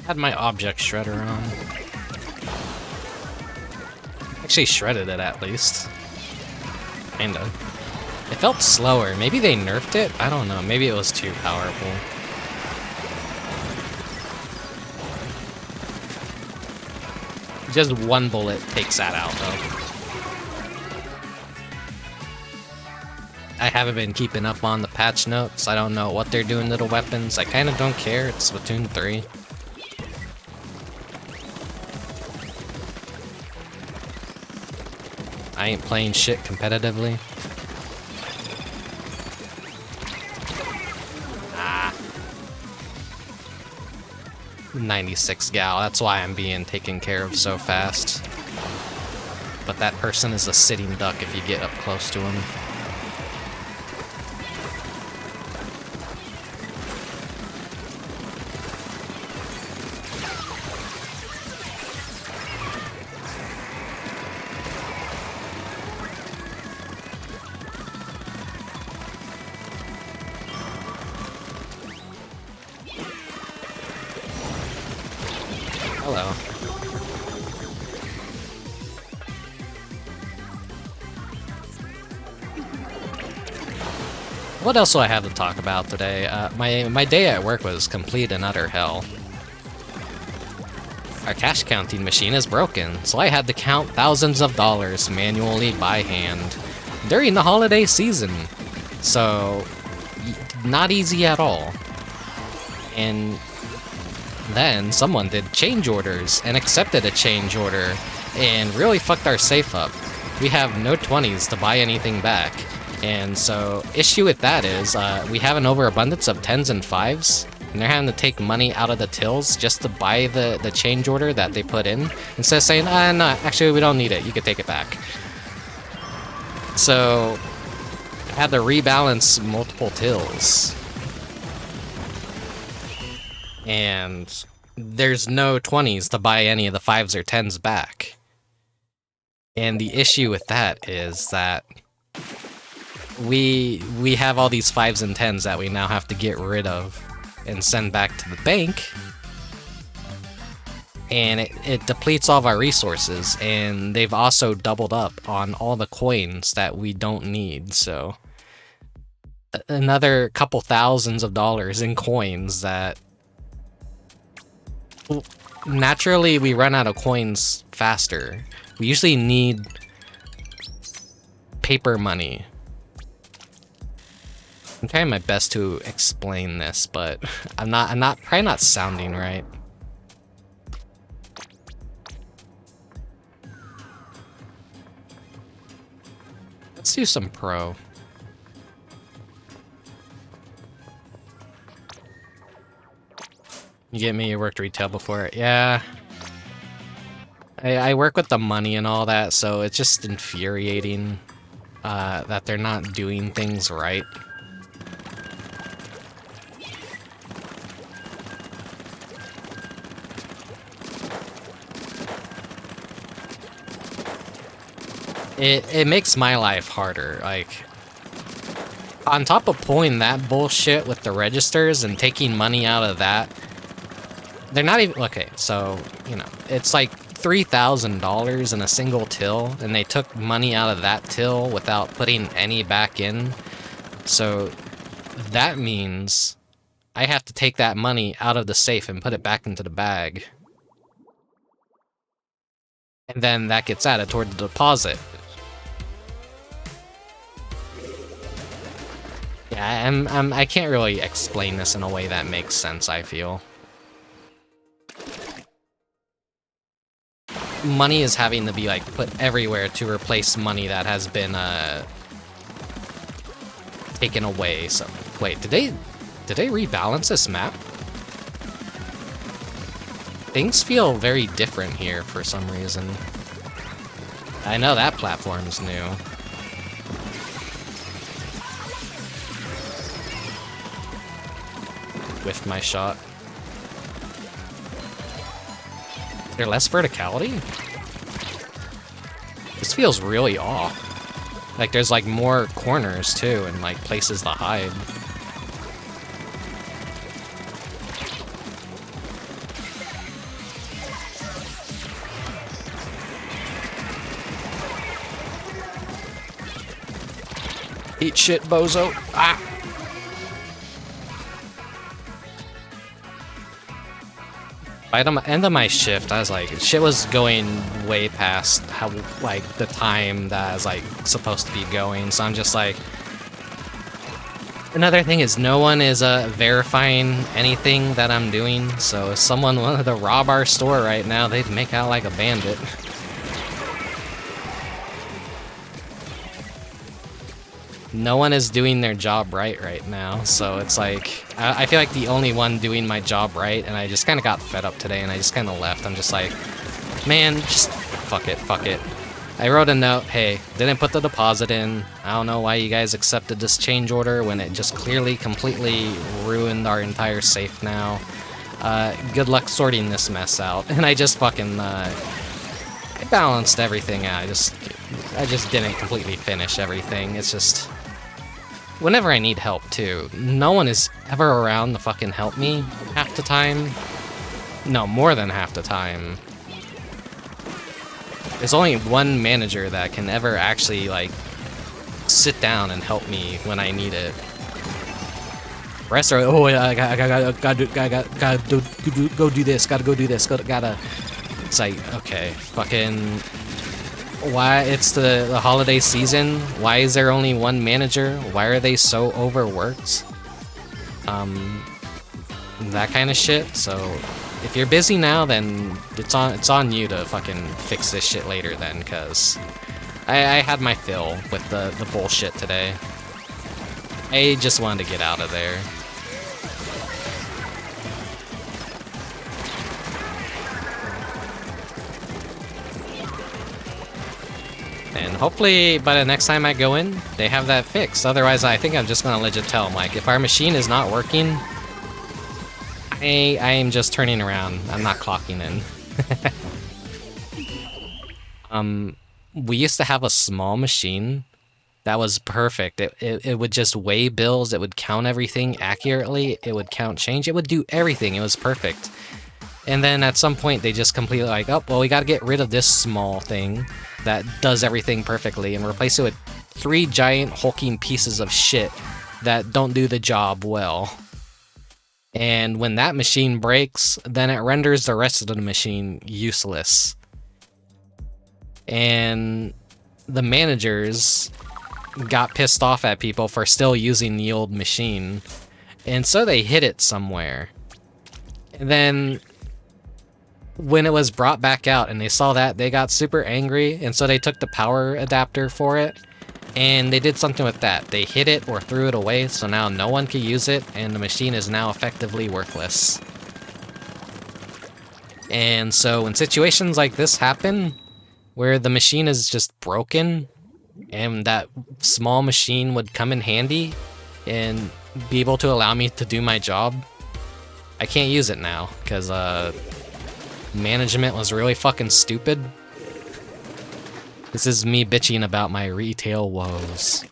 Had my object shredder on. Actually shredded it at least. Kinda. It felt slower. Maybe they nerfed it? I don't know. Maybe it was too powerful. Just 1 bullet takes that out though. I haven't been keeping up on the patch notes. I don't know what they're doing to the weapons. I kinda don't care. It's Splatoon 3. I ain't playing shit competitively. Ah. 96 gal, that's why I'm being taken care of so fast. But that person is a sitting duck if you get up close to him. Hello. What else do I have to talk about today? My day at work was complete and utter hell. Our cash counting machine is broken, so I had to count thousands of dollars manually by hand during the holiday season. So, not easy at all. And then someone did change orders and accepted a change order and really fucked our safe up. We have no 20s to buy anything back. And so, issue with that is, we have an overabundance of 10s and 5s, and they're having to take money out of the tills just to buy the change order that they put in, instead of saying, no, actually we don't need it, you can take it back. So, I had to rebalance multiple tills. And there's no 20s to buy any of the 5s or 10s back. And the issue with that is that we have all these 5s and 10s that we now have to get rid of and send back to the bank, and it depletes all of our resources, and they've also doubled up on all the coins that we don't need, so another couple thousands of dollars in coins that naturally we run out of coins faster. We usually need paper money. I'm trying my best to explain this, but I'm probably not sounding right. Let's do some pro. You get me? You worked retail before? Yeah. I work with the money and all that, so it's just infuriating that they're not doing things right. It makes my life harder, like, on top of pulling that bullshit with the registers and taking money out of that, they're not even, okay, so, you know, it's like $3,000 in a single till, and they took money out of that till without putting any back in, so that means I have to take that money out of the safe and put it back into the bag. And then that gets added toward the deposit. Yeah, I can't really explain this in a way that makes sense, I feel. Money is having to be, like, put everywhere to replace money that has been, taken away, so... Wait, did they rebalance this map? Things feel very different here for some reason. I know that platform's new. Whiffed my shot. Is there less verticality? This feels really off. Like there's like more corners too and like places to hide. Eat shit, bozo. Ah! By the end of my shift, I was like, shit was going way past how, like, the time that I was, like, supposed to be going, so I'm just like... Another thing is no one is verifying anything that I'm doing, so if someone wanted to rob our store right now, they'd make out like a bandit. No one is doing their job right now, so it's like, I feel like the only one doing my job right, and I just kind of got fed up today, and I just kind of left. I'm just like, man, just fuck it. I wrote a note, hey, didn't put the deposit in. I don't know why you guys accepted this change order when it just clearly, completely ruined our entire safe now. Good luck sorting this mess out. And I just fucking, I balanced everything out. I just didn't completely finish everything. It's just... Whenever I need help, too, no one is ever around to fucking help me half the time. No, more than half the time. There's only one manager that can ever actually, like, sit down and help me when I need it. Rest are, oh, I gotta go do this, gotta go do this, gotta. It's like, okay, fucking. Why? It's the holiday season. Why is there only one manager? Why are they so overworked? That kind of shit. So, if you're busy now, then it's on you to fucking fix this shit later then, cause I had my fill with the bullshit today. I just wanted to get out of there. And hopefully by the next time I go in, they have that fixed. Otherwise, I think I'm just gonna legit tell them, like, if our machine is not working, I am just turning around. I'm not clocking in. We used to have a small machine that was perfect. It would just weigh bills, it would count everything accurately, it would count change, it would do everything, it was perfect. And then at some point they just completely like, oh, well, we gotta get rid of this small thing that does everything perfectly and replace it with 3 giant hulking pieces of shit that don't do the job well. And when that machine breaks, then it renders the rest of the machine useless. And the managers got pissed off at people for still using the old machine, and so they hid it somewhere. And then when it was brought back out and they saw that, they got super angry, and so they took the power adapter for it and they did something with that. They hid it or threw it away, so now no one can use it and the machine is now effectively worthless. And so when situations like this happen, where the machine is just broken and that small machine would come in handy and be able to allow me to do my job, I can't use it now because management was really fucking stupid. This is me bitching about my retail woes.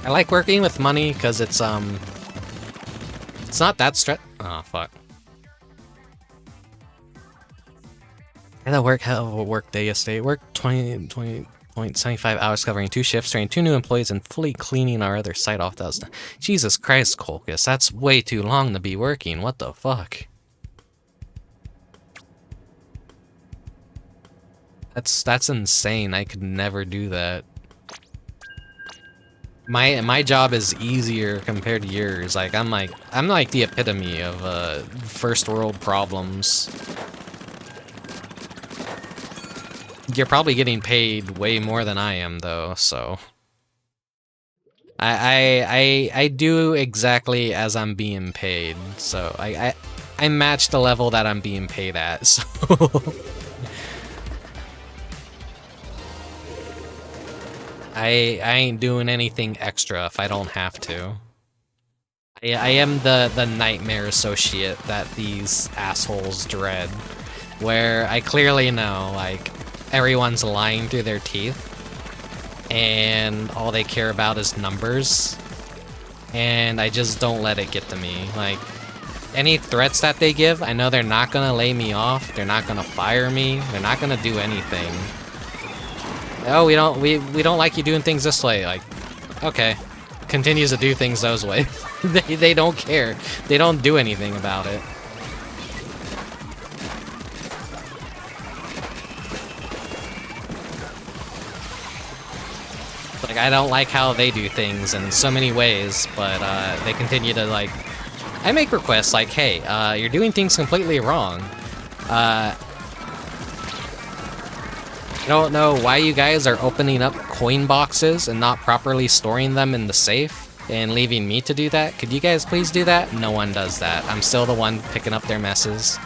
I like working with money because it's not that oh fuck. I had to work hell of a work day yesterday. Worked 20.75 hours covering 2 shifts, trained 2 new employees, and fully cleaning our other site off. That was Jesus Christ, Colcus. That's way too long to be working. What the fuck? That's insane. I could never do that. My job is easier compared to yours. Like I'm like the epitome of first world problems. You're probably getting paid way more than I am though, so I do exactly as I'm being paid. So I match the level that I'm being paid at. So I ain't doing anything extra if I don't have to. I am the nightmare associate that these assholes dread, where I clearly know, like, everyone's lying through their teeth, and all they care about is numbers, and I just don't let it get to me. Like, any threats that they give, I know they're not gonna lay me off, they're not gonna fire me, they're not gonna do anything. Oh, we don't like you doing things this way. Like, okay, continues to do things those ways. they don't care. They don't do anything about it. Like, I don't like how they do things in so many ways, but they continue to, like, I make requests like, hey, you're doing things completely wrong. I don't know why you guys are opening up coin boxes and not properly storing them in the safe and leaving me to do that. Could you guys please do that? No one does that. I'm still the one picking up their messes.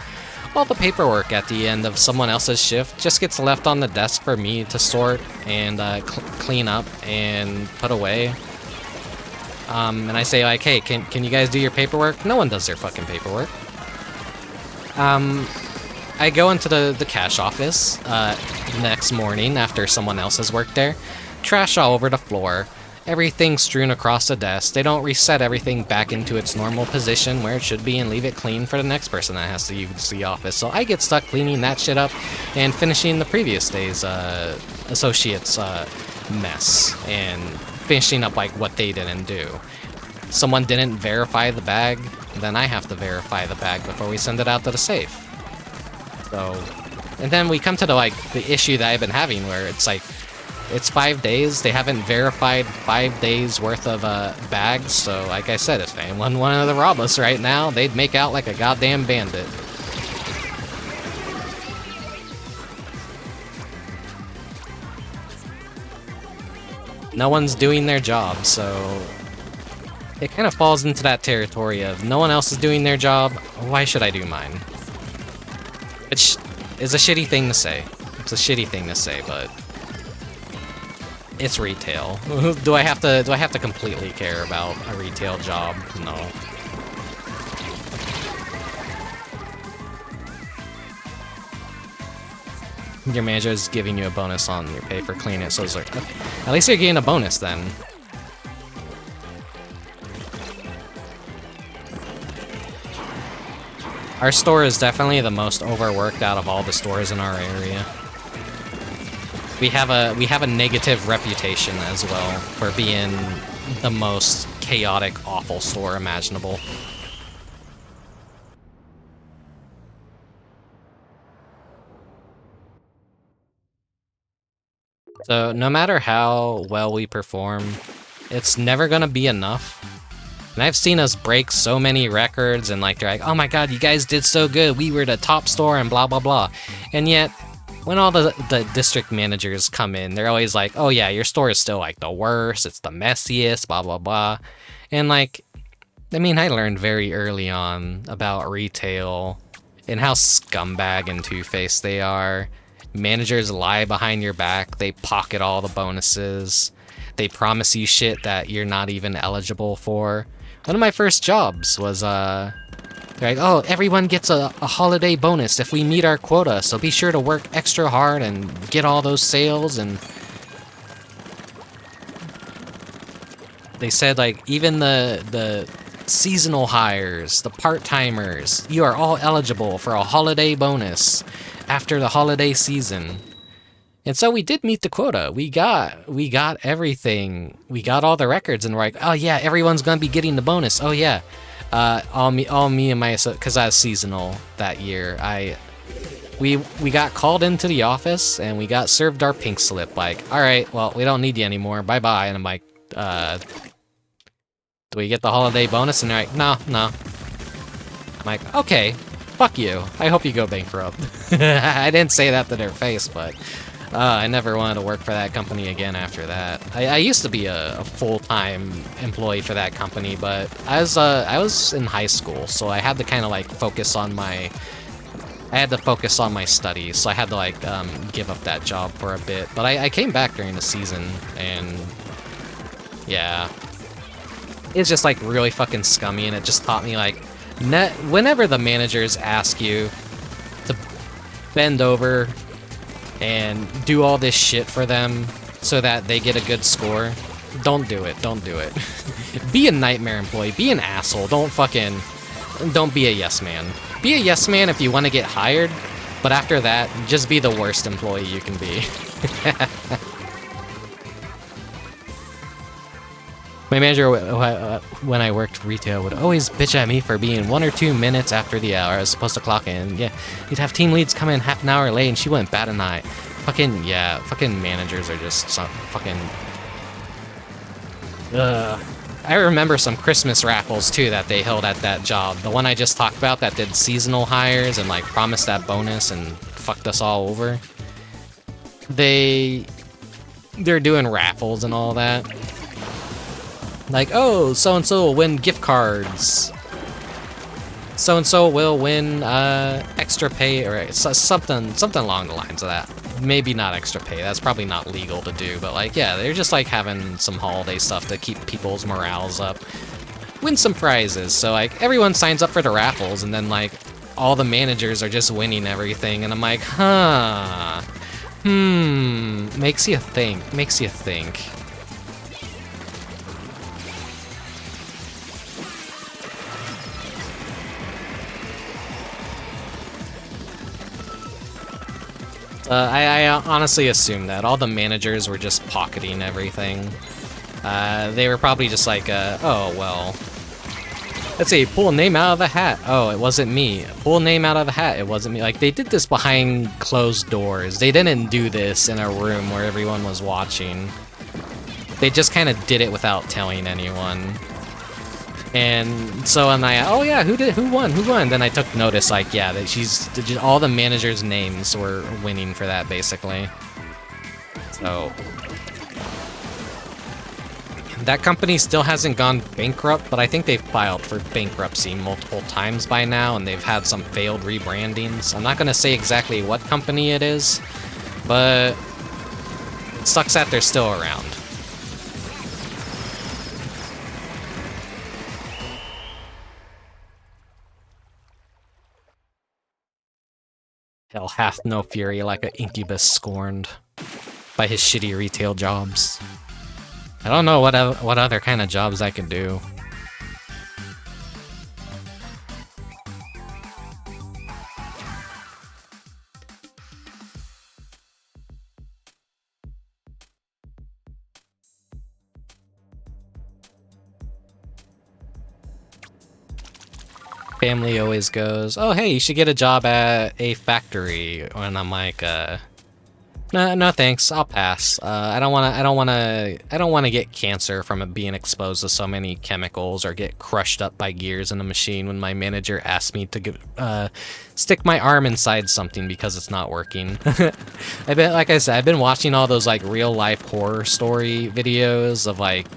All the paperwork at the end of someone else's shift just gets left on the desk for me to sort and clean up and put away. And I say, like, hey, can you guys do your paperwork? No one does their fucking paperwork. I go into the cash office the next morning after someone else has worked there, trash all over the floor, everything strewn across the desk. They don't reset everything back into its normal position where it should be and leave it clean for the next person that has to use the office. So I get stuck cleaning that shit up and finishing the previous day's associates mess and finishing up like what they didn't do. Someone didn't verify the bag, then I have to verify the bag before we send it out to the safe. So, and then we come to the issue that I've been having where it's like, it's 5 days, they haven't verified 5 days worth of bags, so like I said, if anyone wanted to rob us right now, they'd make out like a goddamn bandit. No one's doing their job, so it kind of falls into that territory of no one else is doing their job, why should I do mine? Which is a shitty thing to say. It's a shitty thing to say, but it's retail. Do I have to completely care about a retail job? No. Your manager is giving you a bonus on your pay for cleaning it, so it's like, okay. At least you're getting a bonus then. Our store is definitely the most overworked out of all the stores in our area. We have a negative reputation as well for being the most chaotic, awful store imaginable. So no matter how well we perform, it's never gonna be enough. And I've seen us break so many records and like they're like, oh my god, you guys did so good, we were the top store and blah blah blah. And yet, when all the district managers come in, they're always like, oh yeah, your store is still like the worst, it's the messiest, blah blah blah. And like, I mean, I learned very early on about retail and how scumbag and two-faced they are. Managers lie behind your back, they pocket all the bonuses, they promise you shit that you're not even eligible for. One of my first jobs was, they're like, oh, everyone gets a holiday bonus if we meet our quota, so be sure to work extra hard and get all those sales. And they said, like, even the seasonal hires, the part-timers, you are all eligible for a holiday bonus after the holiday season. And so we did meet the quota. We got everything. We got all the records, and we're like, oh yeah, everyone's gonna be getting the bonus. Oh yeah. All me and my, because I was seasonal that year, we got called into the office and we got served our pink slip. Like, all right, well, we don't need you anymore. Bye bye. And I'm like, do we get the holiday bonus? And they're like, no. I'm like, okay, fuck you. I hope you go bankrupt. I didn't say that to their face, but I never wanted to work for that company again after that. I used to be a full-time employee for that company, but I was in high school, so I had to kind of like focus on my studies, so I had to like give up that job for a bit. But I came back during the season, and yeah, it's just like really fucking scummy, and it just taught me like, whenever the managers ask you to bend over and do all this shit for them so that they get a good score, don't do it. Be a nightmare employee, be an asshole, don't be a yes man. Be a yes man if you want to get hired, but after that, just be the worst employee you can be. My manager, when I worked retail, would always bitch at me for being 1 or 2 minutes after the hour I was supposed to clock in. Yeah, you'd have team leads come in half an hour late and she wouldn't bat an eye. Fucking managers are just some fucking... I remember some Christmas raffles, too, that they held at that job. The one I just talked about that did seasonal hires and, like, promised that bonus and fucked us all over. They're doing raffles and all that. Like, oh, so-and-so will win gift cards. So-and-so will win extra pay, or something along the lines of that. Maybe not extra pay, that's probably not legal to do, but like, yeah, they're just like having some holiday stuff to keep people's morales up. Win some prizes, so like, everyone signs up for the raffles, and then like, all the managers are just winning everything, and I'm like, huh, makes you think, makes you think. I honestly assume that all the managers were just pocketing everything. They were probably just like, oh, well, let's see, pull a name out of the hat. Oh, it wasn't me. Pull a name out of the hat. It wasn't me. Like, they did this behind closed doors. They didn't do this in a room where everyone was watching. They just kind of did it without telling anyone. And so, and oh yeah, who won? Then I took notice, like, yeah, that all the managers' names were winning for that, basically. So, that company still hasn't gone bankrupt, but I think they've filed for bankruptcy multiple times by now, and they've had some failed rebrandings. I'm not gonna say exactly what company it is, but it sucks that they're still around. Hell hath no fury like an incubus scorned by his shitty retail jobs. I don't know what other kind of jobs I could do. Family always goes, oh hey, you should get a job at a factory, and I'm like, no thanks, I'll pass. I don't wanna get cancer from it being exposed to so many chemicals, or get crushed up by gears in a machine when my manager asked me to stick my arm inside something because it's not working. Like I said, I've been watching all those like real life horror story videos of like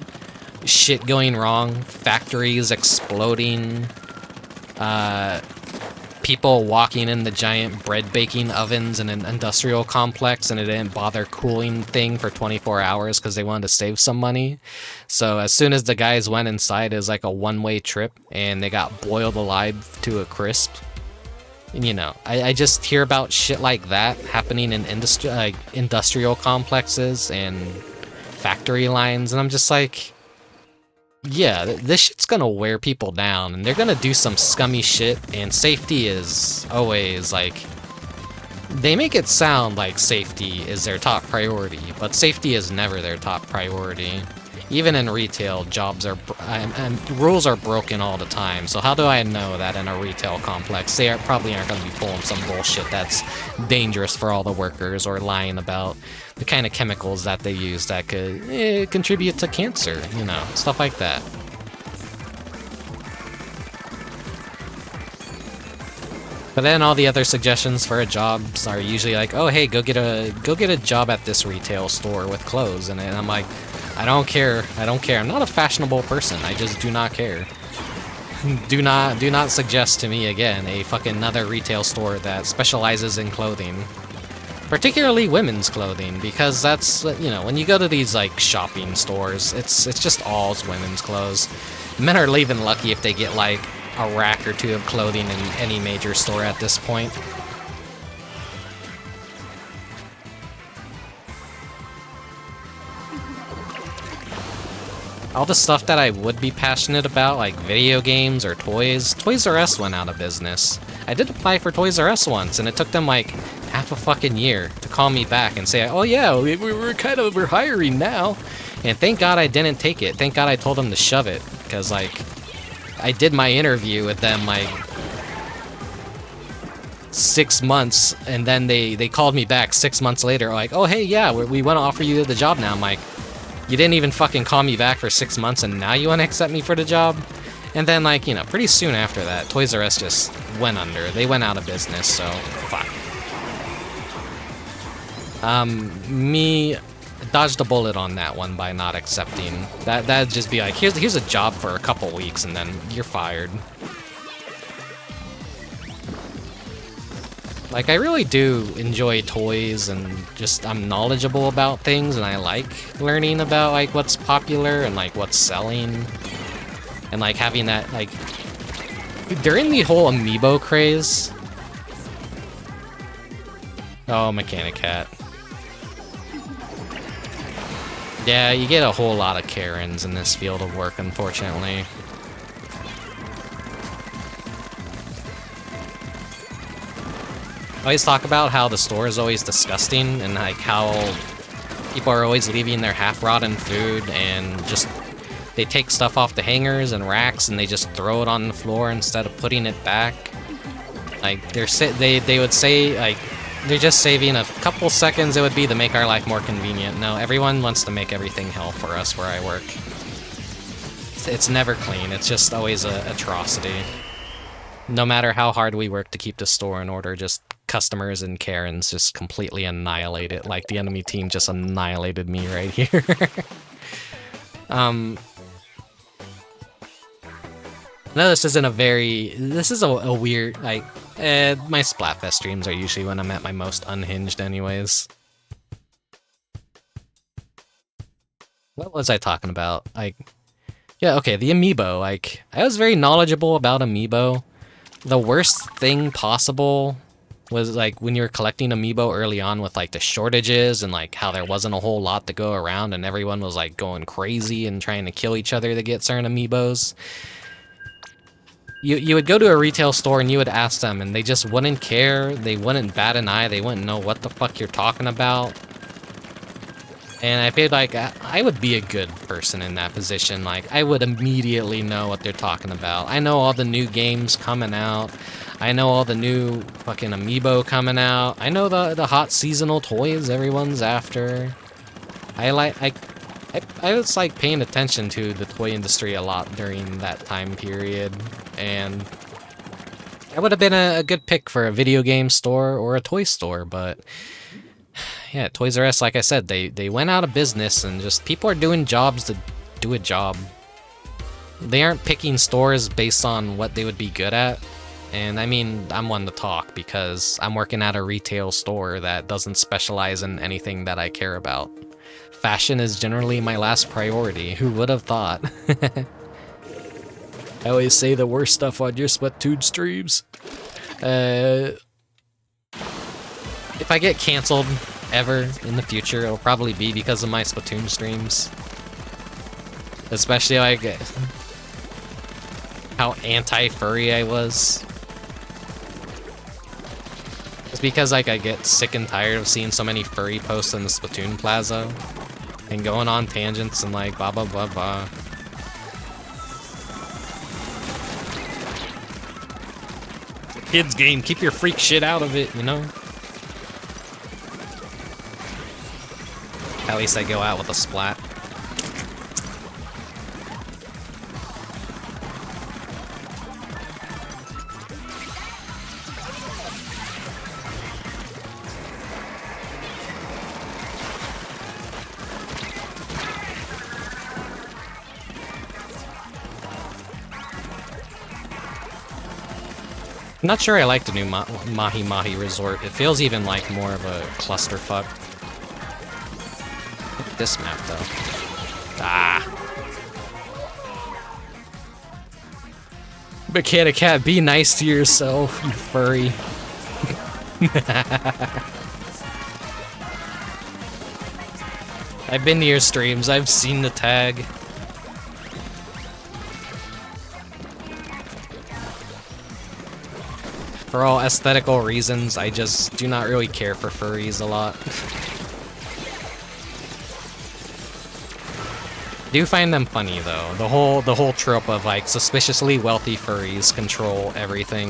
shit going wrong, factories exploding, people walking in the giant bread baking ovens in an industrial complex, and it didn't bother cooling thing for 24 hours because they wanted to save some money. So as soon as the guys went inside, it was like a one-way trip, and they got boiled alive to a crisp. And, you know, I just hear about shit like that happening in industrial complexes and factory lines, and I'm just like, yeah, this shit's gonna wear people down, and they're gonna do some scummy shit, and safety is always, like, they make it sound like safety is their top priority, but safety is never their top priority. Even in retail, jobs are, and rules are broken all the time, so how do I know that in a retail complex they probably aren't gonna be pulling some bullshit that's dangerous for all the workers, or lying about the kind of chemicals that they use that could contribute to cancer, you know, stuff like that. But then all the other suggestions for a jobs are usually like, oh hey, go get a job at this retail store with clothes, and I'm like, I don't care. I'm not a fashionable person. I just do not care. Do not suggest to me again a fucking another retail store that specializes in clothing. Particularly women's clothing, because that's, you know, when you go to these like shopping stores, it's just all women's clothes. Men are even lucky if they get like a rack or two of clothing in any major store at this point. All the stuff that I would be passionate about, like video games or toys, Toys R Us went out of business. I did apply for Toys R Us once, and it took them like half a fucking year to call me back and say, oh yeah, we're hiring now. And thank God I didn't take it. Thank God I told them to shove it, because like, I did my interview with them like 6 months, and then they called me back 6 months later, like, oh hey, yeah, we want to offer you the job now. I'm like, you didn't even fucking call me back for 6 months, and now you want to accept me for the job? And then, like, you know, pretty soon after that, Toys R Us just went under. They went out of business, so fuck. Me dodged a bullet on that one by not accepting. That'd just be like, here's a job for a couple weeks, and then you're fired. Like, I really do enjoy toys, and just I'm knowledgeable about things, and I like learning about like what's popular and like what's selling, and like having that like during the whole Amiibo craze. Oh, Mechanic Cat. Yeah, you get a whole lot of Karens in this field of work, unfortunately. I always talk about how the store is always disgusting and like how people are always leaving their half-rotten food and just they take stuff off the hangers and racks and they just throw it on the floor instead of putting it back. Like they would say like they're just saving a couple seconds. It would be to make our life more convenient. No, everyone wants to make everything hell for us where I work. It's never clean. It's just always an atrocity. No matter how hard we work to keep the store in order, just customers and Karens just completely annihilate it. Like the enemy team just annihilated me right here. No, this isn't a very... This is a weird... Like, my Splatfest streams are usually when I'm at my most unhinged anyways. What was I talking about? Like... Yeah, okay, the Amiibo. Like, I was very knowledgeable about Amiibo. The worst thing possible was, like, when you were collecting Amiibo early on with, like, the shortages and, like, how there wasn't a whole lot to go around and everyone was, like, going crazy and trying to kill each other to get certain Amiibos. You would go to a retail store and you would ask them and they just wouldn't care, they wouldn't bat an eye, they wouldn't know what the fuck you're talking about. And I feel like I would be a good person in that position. Like, I would immediately know what they're talking about. I know all the new games coming out. I know all the new fucking Amiibo coming out. I know the hot seasonal toys everyone's after. I was like paying attention to the toy industry a lot during that time period, and that would have been a good pick for a video game store or a toy store, but yeah, Toys R Us, like I said, they went out of business and just people are doing jobs to do a job. They aren't picking stores based on what they would be good at. And I mean, I'm one to talk because I'm working at a retail store that doesn't specialize in anything that I care about. Fashion is generally my last priority. Who would have thought? I always say the worst stuff on your Splatoon streams. If I get canceled ever in the future, it'll probably be because of my Splatoon streams. Especially like how anti-furry I was. It's because like I get sick and tired of seeing so many furry posts in the Splatoon plaza and going on tangents and like blah blah blah blah. Kids game, keep your freak shit out of it, you know? At least I go out with a splat. I'm not sure I like the new Mahi Mahi Resort. It feels even like more of a clusterfuck. Look at this map, though. Ah. Mechanic Cat, be nice to yourself, you furry. I've been to your streams. I've seen the tag. For all aesthetical reasons, I just do not really care for furries a lot. Do find them funny though. The whole trope of like suspiciously wealthy furries control everything.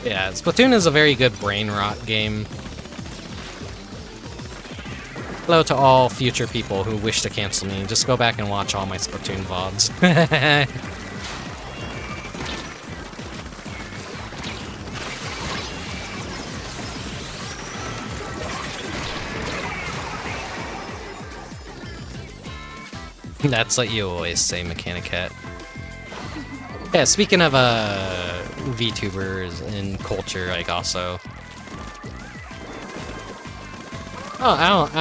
Yeah, Splatoon is a very good brain rot game. Hello to all future people who wish to cancel me. Just go back and watch all my Splatoon VODs. That's what you always say, Mechanic Cat. Yeah, speaking of VTubers and culture, like also. Oh, I don't.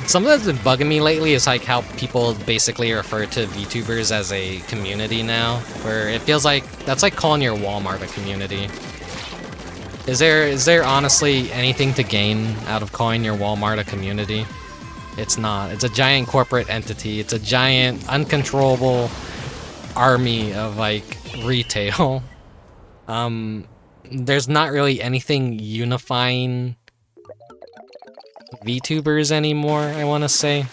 Something that's been bugging me lately is like how people basically refer to VTubers as a community now, where it feels like that's like calling your Walmart a community. Is there honestly anything to gain out of calling your Walmart a community? It's not. It's a giant corporate entity. It's a giant uncontrollable army of like retail. There's not really anything unifying VTubers anymore, I want to say.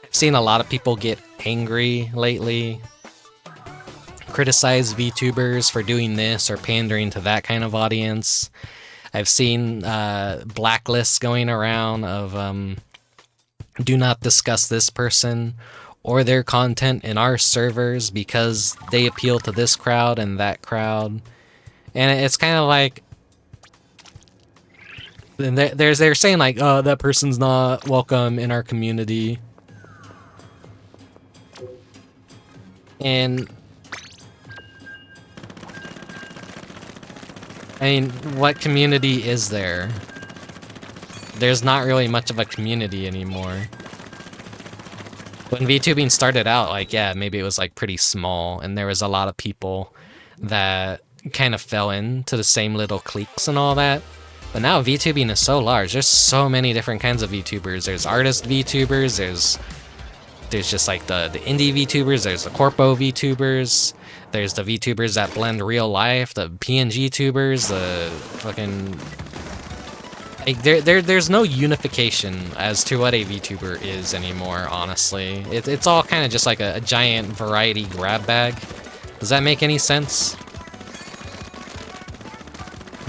I've seen a lot of people get angry lately, criticize VTubers for doing this or pandering to that kind of audience. I've seen blacklists going around of do not discuss this person or their content in our servers because they appeal to this crowd and that crowd. And it's kind of like, they're saying like, oh, that person's not welcome in our community. And I mean, what community is there? There's not really much of a community anymore. When VTubing started out, like, yeah, maybe it was like pretty small, and there was a lot of people that kind of fell into the same little cliques and all that. But now VTubing is so large. There's so many different kinds of VTubers. There's artist VTubers. There's just like the indie VTubers. There's the corpo VTubers. There's the VTubers that blend real life. The PNG tubers. The fucking like there's no unification as to what a VTuber is anymore. Honestly, it's all kind of just like a giant variety grab bag. Does that make any sense?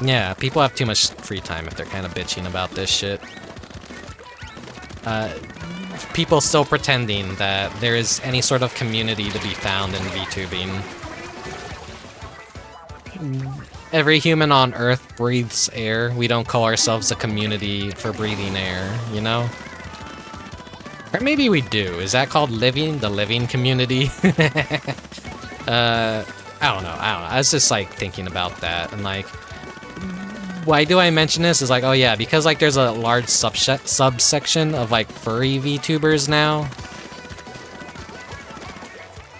Yeah, people have too much free time if they're kind of bitching about this shit. People still pretending that there is any sort of community to be found in VTubing. Every human on Earth breathes air. We don't call ourselves a community for breathing air, you know? Or maybe we do. Is that called living? The living community? I don't know. I was just like thinking about that and like, why do I mention this? Is like, oh yeah, because like there's a large subsection of like furry VTubers now.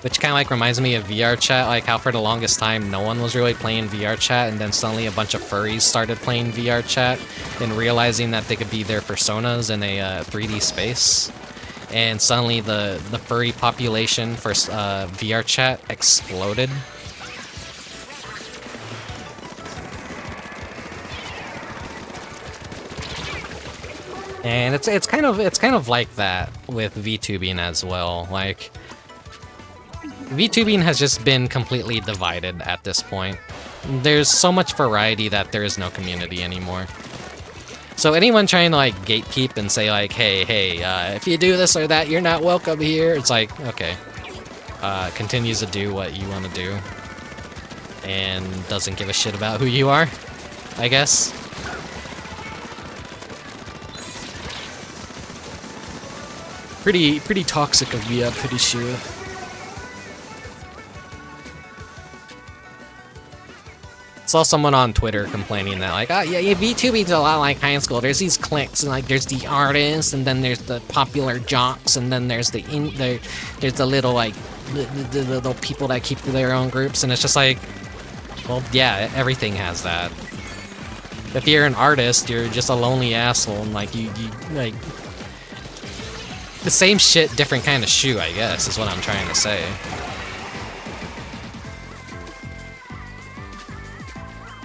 Which kind of like reminds me of VR chat, like how for the longest time no one was really playing VR chat, and then suddenly a bunch of furries started playing VR chat and realizing that they could be their personas in a 3D space. And suddenly the furry population for VR chat exploded. And it's kind of like that with VTubing as well. Like VTubing has just been completely divided at this point. There's so much variety that there is no community anymore. So anyone trying to like gatekeep and say like, hey, if you do this or that, you're not welcome here. It's like, okay, continues to do what you want to do, and doesn't give a shit about who you are, I guess. Pretty toxic of me, I'm pretty sure. Saw someone on Twitter complaining that like, oh yeah, VTubing's a lot like high school. There's these cliques, and like there's the artists, and then there's the popular jocks, and then there's the little like the little people that keep their own groups, and it's just like, well, yeah, everything has that. If you're an artist, you're just a lonely asshole, and like you like the same shit, different kind of shoe, I guess, is what I'm trying to say.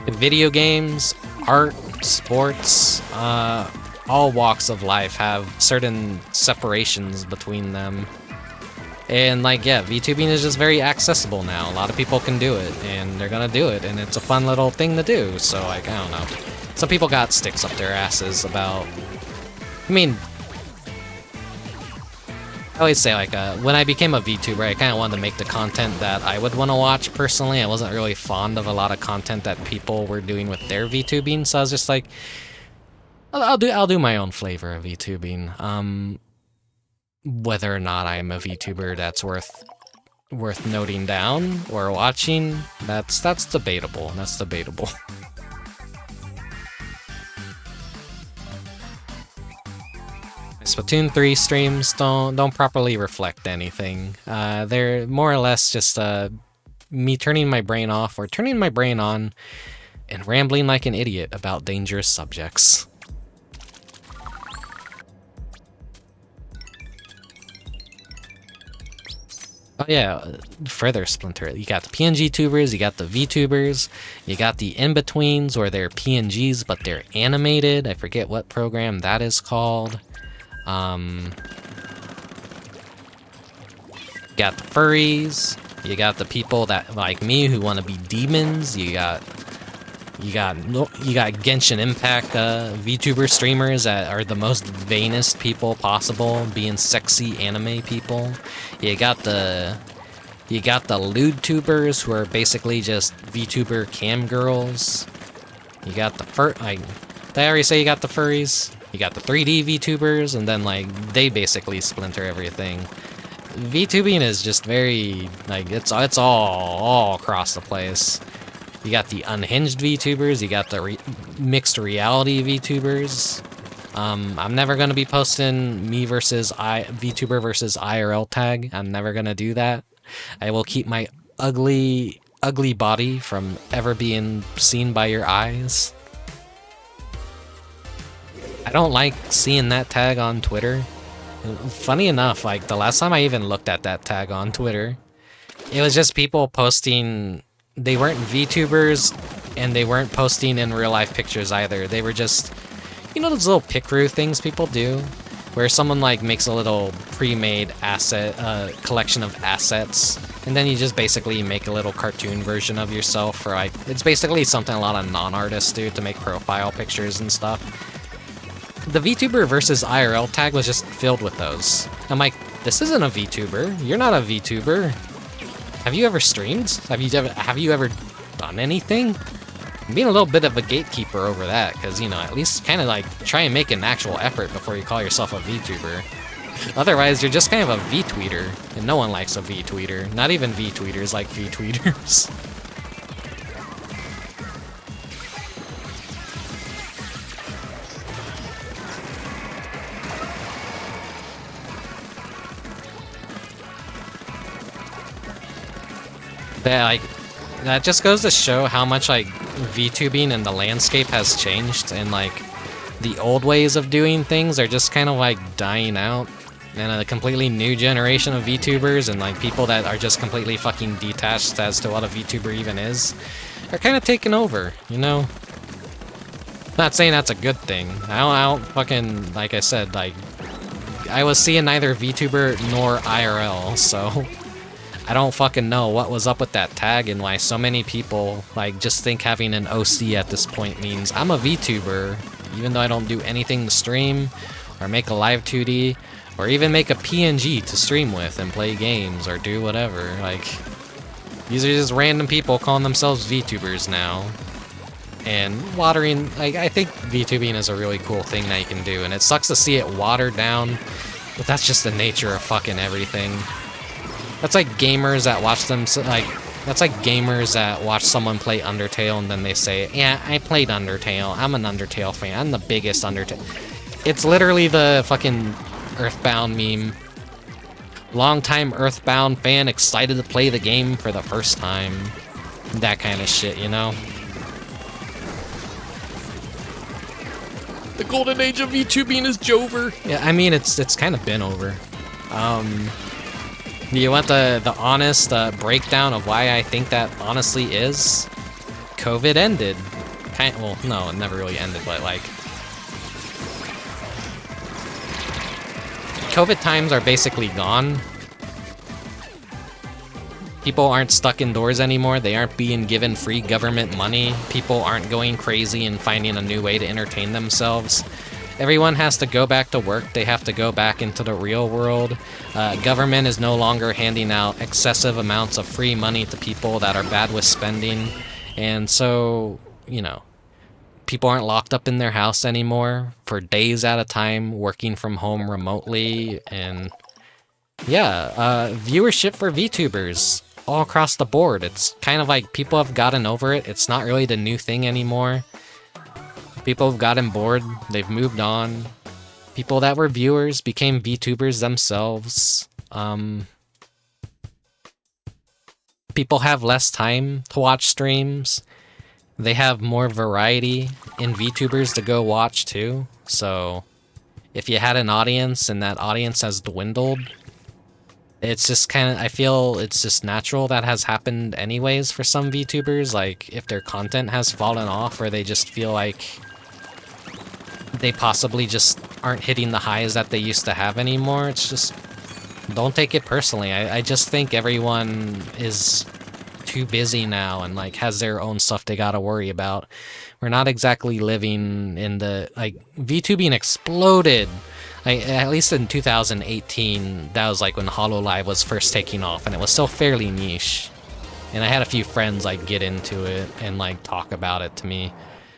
Video games, art, sports, all walks of life have certain separations between them. And like, yeah, VTubing is just very accessible now. A lot of people can do it, and they're gonna do it, and it's a fun little thing to do. So like, I don't know. Some people got sticks up their asses about... I mean, I always say, like, when I became a VTuber, I kind of wanted to make the content that I would want to watch personally. I wasn't really fond of a lot of content that people were doing with their VTubing, so I was just like, I'll do my own flavor of VTubing. Whether or not I'm a VTuber that's worth noting down or watching, that's debatable. That's debatable. Splatoon 3 streams don't properly reflect anything. They're more or less just me turning my brain off or turning my brain on and rambling like an idiot about dangerous subjects. Oh yeah, further splinter. You got the PNG tubers, you got the VTubers, you got the in-betweens where they're PNGs but they're animated. I forget what program that is called. You got the furries, you got the people that like me who want to be demons, you got Genshin Impact VTuber streamers that are the most vainest people possible, being sexy anime people. You got the lewd tubers who are basically just VTuber cam girls. You got the did I already say you got the furries? You got the 3D VTubers, and then like they basically splinter everything. VTubing is just very like it's all across the place. You got the unhinged VTubers, you got the mixed reality VTubers. I'm never gonna be posting me versus VTuber versus IRL tag. I'm never gonna do that. I will keep my ugly body from ever being seen by your eyes. I don't like seeing that tag on Twitter. Funny enough, like the last time I even looked at that tag on Twitter, it was just people posting. They weren't VTubers, and they weren't posting in real life pictures either. They were just, you know, those little pickaroo things people do, where someone like makes a little pre-made asset collection of assets, and then you just basically make a little cartoon version of yourself. For like, it's basically something a lot of non-artists do to make profile pictures and stuff. The VTuber versus IRL tag was just filled with those. I'm like, this isn't a VTuber. You're not a VTuber. Have you ever streamed? Have you ever done anything? I'm being a little bit of a gatekeeper over that, because, you know, at least kind of like try and make an actual effort before you call yourself a VTuber. Otherwise, you're just kind of a V-tweeter, and no one likes a V-tweeter. Not even V-tweeters like V-tweeters. That just goes to show how much like VTubing and the landscape has changed, and like the old ways of doing things are just kind of like dying out, and a completely new generation of VTubers and like people that are just completely fucking detached as to what a VTuber even is are kind of taking over, you know? Not saying that's a good thing. I don't fucking, like I said, like I was seeing neither VTuber nor IRL, so I don't fucking know what was up with that tag and why so many people like just think having an OC at this point means I'm a VTuber, even though I don't do anything to stream or make a live 2D or even make a PNG to stream with and play games or do whatever. Like, these are just random people calling themselves VTubers now. And watering, like, I think VTubing is a really cool thing that you can do, and it sucks to see it watered down, but that's just the nature of fucking everything. That's like gamers that watch them, like, that's like gamers that watch someone play Undertale and then they say, yeah, I played Undertale, I'm an Undertale fan, I'm the biggest Undertale. It's literally the fucking Earthbound meme. Longtime Earthbound fan excited to play the game for the first time. That kind of shit, you know? The golden age of VTubing is Jover. Yeah, I mean, it's kind of been over. You want the honest breakdown of why I think that honestly is? COVID ended. Well, no, it never really ended, but like, COVID times are basically gone. People aren't stuck indoors anymore. They aren't being given free government money. People aren't going crazy and finding a new way to entertain themselves. Everyone has to go back to work. They have to go back into the real world. Government is no longer handing out excessive amounts of free money to people that are bad with spending. And so, you know, people aren't locked up in their house anymore for days at a time, working from home remotely, and yeah, viewership for VTubers all across the board. It's kind of like people have gotten over it. It's not really the new thing anymore. People have gotten bored. They've moved on. People that were viewers became VTubers themselves. People have less time to watch streams. They have more variety in VTubers to go watch too. So if you had an audience and that audience has dwindled, it's just kind of, I feel it's just natural that has happened anyways for some VTubers. Like if their content has fallen off or they just feel like they possibly just aren't hitting the highs that they used to have anymore, it's just, don't take it personally. I just think everyone is too busy now and like has their own stuff they gotta worry about. We're not exactly living in the, like, VTubing exploded. Like, at least in 2018, that was like when HoloLive was first taking off, and it was still fairly niche. And I had a few friends like get into it and like talk about it to me.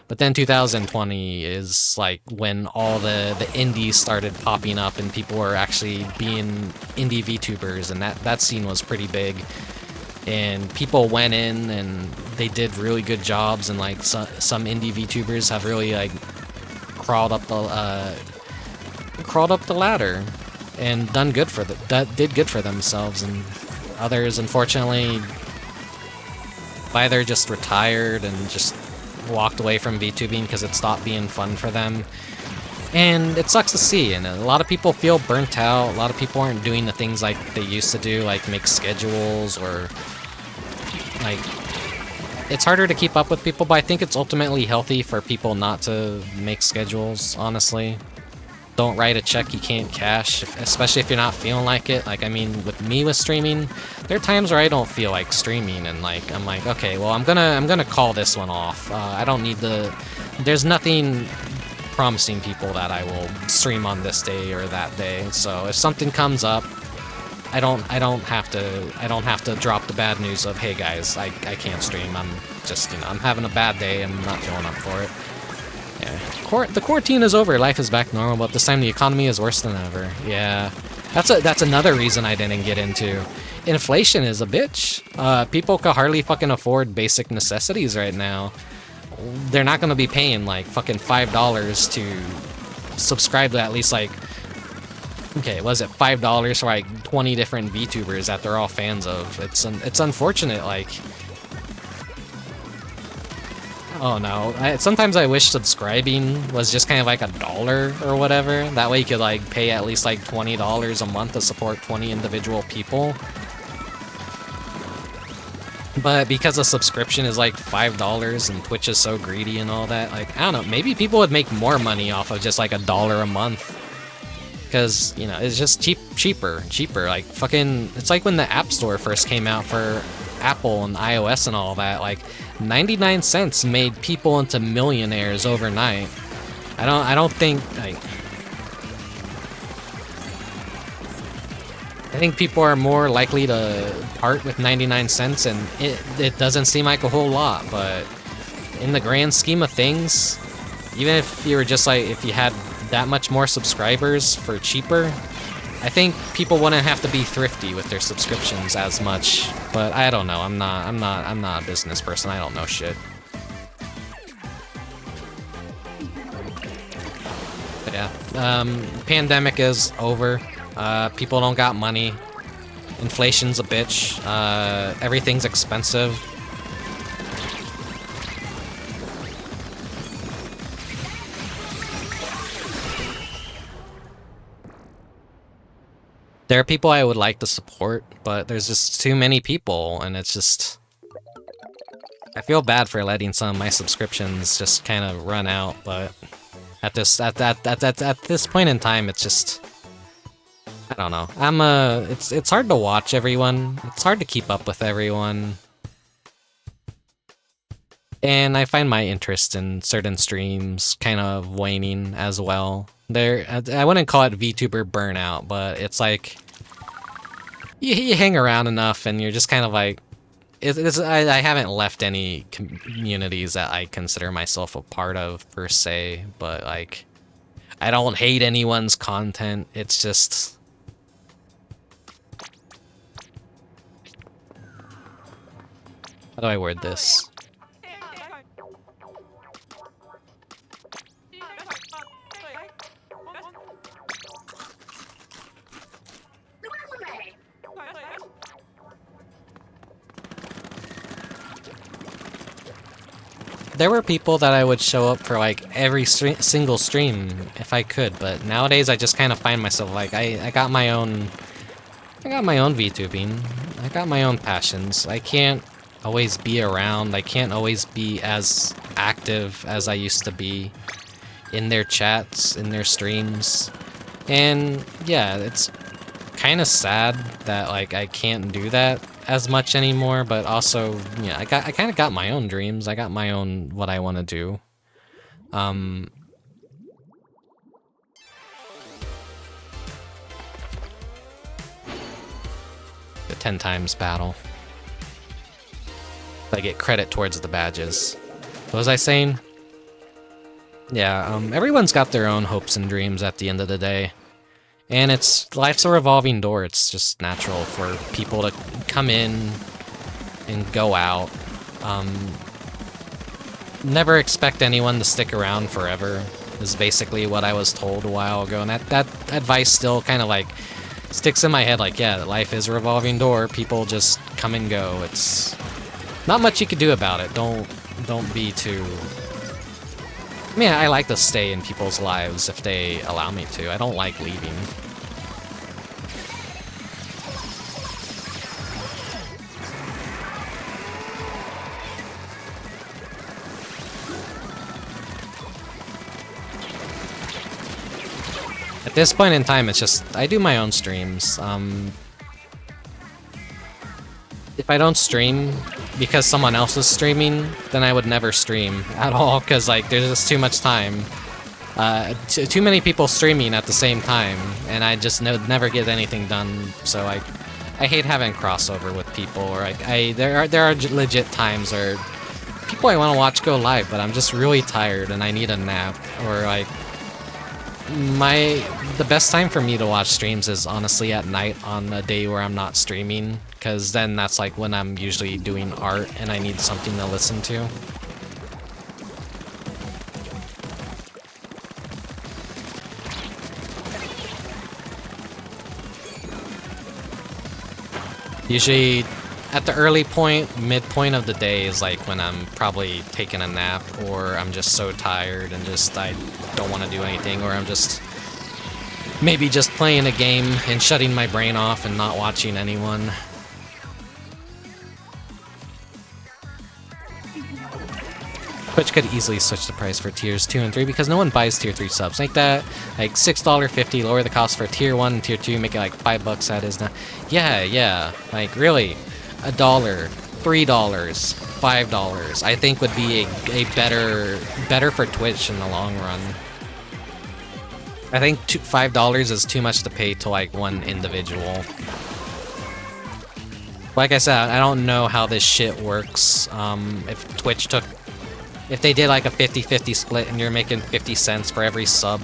But then 2020 is like when all the indies started popping up and people were actually being indie VTubers, and that scene was pretty big. And people went in and they did really good jobs, and like some indie VTubers have really like crawled up the ladder and done good for did good for themselves, and others unfortunately either just retired and just walked away from VTubing because it stopped being fun for them. And it sucks to see, and a lot of people feel burnt out. A lot of people aren't doing the things like they used to do, like make schedules, or like, it's harder to keep up with people, but I think it's ultimately healthy for people not to make schedules, honestly. Don't write a check you can't cash, especially if you're not feeling like it. Like, I mean, with me with streaming, there are times where I don't feel like streaming, and like, I'm like, okay, well, I'm gonna call this one off. I don't need there's nothing promising people that I will stream on this day or that day. So if something comes up, I don't have to drop the bad news of, hey guys, I can't stream. I'm just, I'm having a bad day. I'm not feeling up for it. Yeah. The quarantine is over. Life is back normal, but this time the economy is worse than ever. Yeah. That's another reason I didn't get into. Inflation is a bitch. People can hardly fucking afford basic necessities right now. They're not gonna be paying like fucking $5 to subscribe to at least like, okay, was it $5 for like 20 different VTubers that they're all fans of? It's unfortunate, like, oh no. Sometimes I wish subscribing was just kind of like $1 or whatever. That way you could like pay at least like $20 a month to support 20 individual people. But because a subscription is like $5 and Twitch is so greedy and all that, like, I don't know, maybe people would make more money off of just like $1 a month. Because, it's just cheaper. Like, fucking, it's like when the App Store first came out for Apple and iOS and all that, like, 99 cents made people into millionaires overnight. I don't think, like, I think people are more likely to part with 99 cents, and it doesn't seem like a whole lot, but in the grand scheme of things, even if you were just like, if you had that much more subscribers for cheaper, I think people wouldn't have to be thrifty with their subscriptions as much. But I don't know. I'm not a business person. I don't know shit. But yeah, pandemic is over. People don't got money. Inflation's a bitch. Everything's expensive. There are people I would like to support, but there's just too many people, and it's just, I feel bad for letting some of my subscriptions just kind of run out, but at this point in time, it's just, I don't know. It's hard to watch everyone. It's hard to keep up with everyone. And I find my interest in certain streams kind of waning as well. I wouldn't call it VTuber burnout, but it's like, you hang around enough and you're just kind of like, I haven't left any communities that I consider myself a part of per se, but like I don't hate anyone's content. It's just how do I word this? There were people that I would show up for like every single stream if I could, but nowadays I just kind of find myself like I got my own VTubing. I got my own passions. I can't always be around. I can't always be as active as I used to be in their chats, in their streams. And yeah, it's kind of sad that like I can't do that as much anymore, but also, yeah, I kind of got my own dreams. I got my own what I want to do. The 10 times battle. I get credit towards the badges. What was I saying? Yeah, everyone's got their own hopes and dreams at the end of the day. And life's a revolving door. It's just natural for people to come in and go out. Never expect anyone to stick around forever is basically what I was told a while ago. And that advice still kind of like sticks in my head. Like, yeah, life is a revolving door. People just come and go. It's not much you could do about it. Don't be too... I mean, I like to stay in people's lives if they allow me to. I don't like leaving. At this point in time, it's just, I do my own streams. If I don't stream because someone else is streaming, then I would never stream at all, because like there's just too much time. Too many people streaming at the same time, and I just never get anything done. So I hate having crossover with people, or like there are legit times where people I want to watch go live, but I'm just really tired and I need a nap, or like the best time for me to watch streams is honestly at night on a day where I'm not streaming, because then that's like when I'm usually doing art and I need something to listen to. Usually at the early point, midpoint of the day is like when I'm probably taking a nap, or I'm just so tired and just I don't want to do anything, or I'm just maybe just playing a game and shutting my brain off and not watching anyone. Twitch could easily switch the price for tiers 2 and 3 because no one buys tier 3 subs. Like that, like $6.50, lower the cost for tier 1 and tier 2, make it like $5 that is now. Yeah, like really, $1, $3, $5, I think would be a better for Twitch in the long run. I think $5 is too much to pay to like one individual. Like I said, I don't know how this shit works. If they did like a 50-50 split and you're making 50 cents for every sub,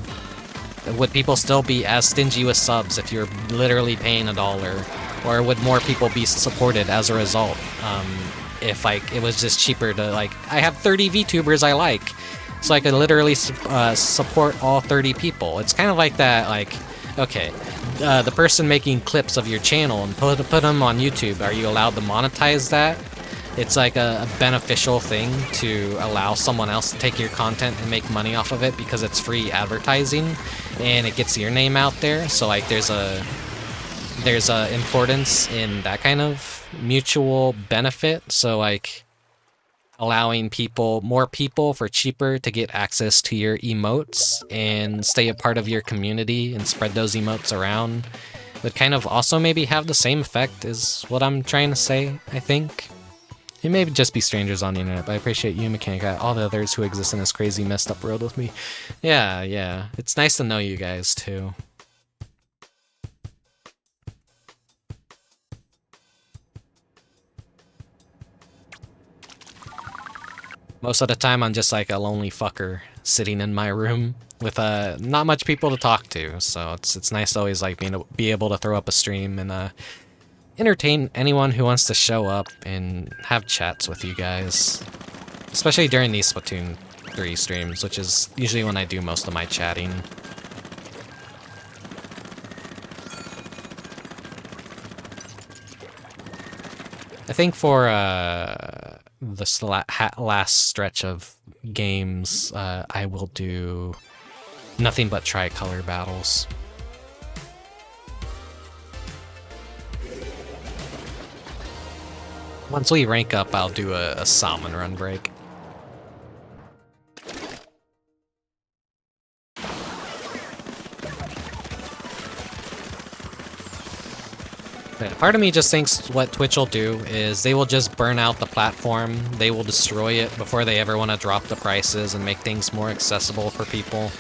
would people still be as stingy with subs if you're literally paying $1? Or would more people be supported as a result? If like it was just cheaper to like, I have 30 VTubers I like, so I could literally support all 30 people. It's kind of like that, like, okay, the person making clips of your channel and put them on YouTube, are you allowed to monetize that? It's like a beneficial thing to allow someone else to take your content and make money off of it because it's free advertising and it gets your name out there. So like there's a importance in that kind of mutual benefit. So like allowing more people for cheaper to get access to your emotes and stay a part of your community and spread those emotes around would kind of also maybe have the same effect is what I'm trying to say, I think. It may just be strangers on the internet, but I appreciate you, Mechanica, all the others who exist in this crazy, messed up world with me. Yeah. It's nice to know you guys, too. Most of the time, I'm just like a lonely fucker sitting in my room with not much people to talk to. So it's nice to always like be able to throw up a stream and entertain anyone who wants to show up and have chats with you guys, especially during these Splatoon 3 streams, which is usually when I do most of my chatting. I think for this last stretch of games, I will do nothing but tricolor battles. Once we rank up, I'll do a Salmon Run Break. Part of me just thinks what Twitch will do is they will just burn out the platform, they will destroy it before they ever want to drop the prices and make things more accessible for people.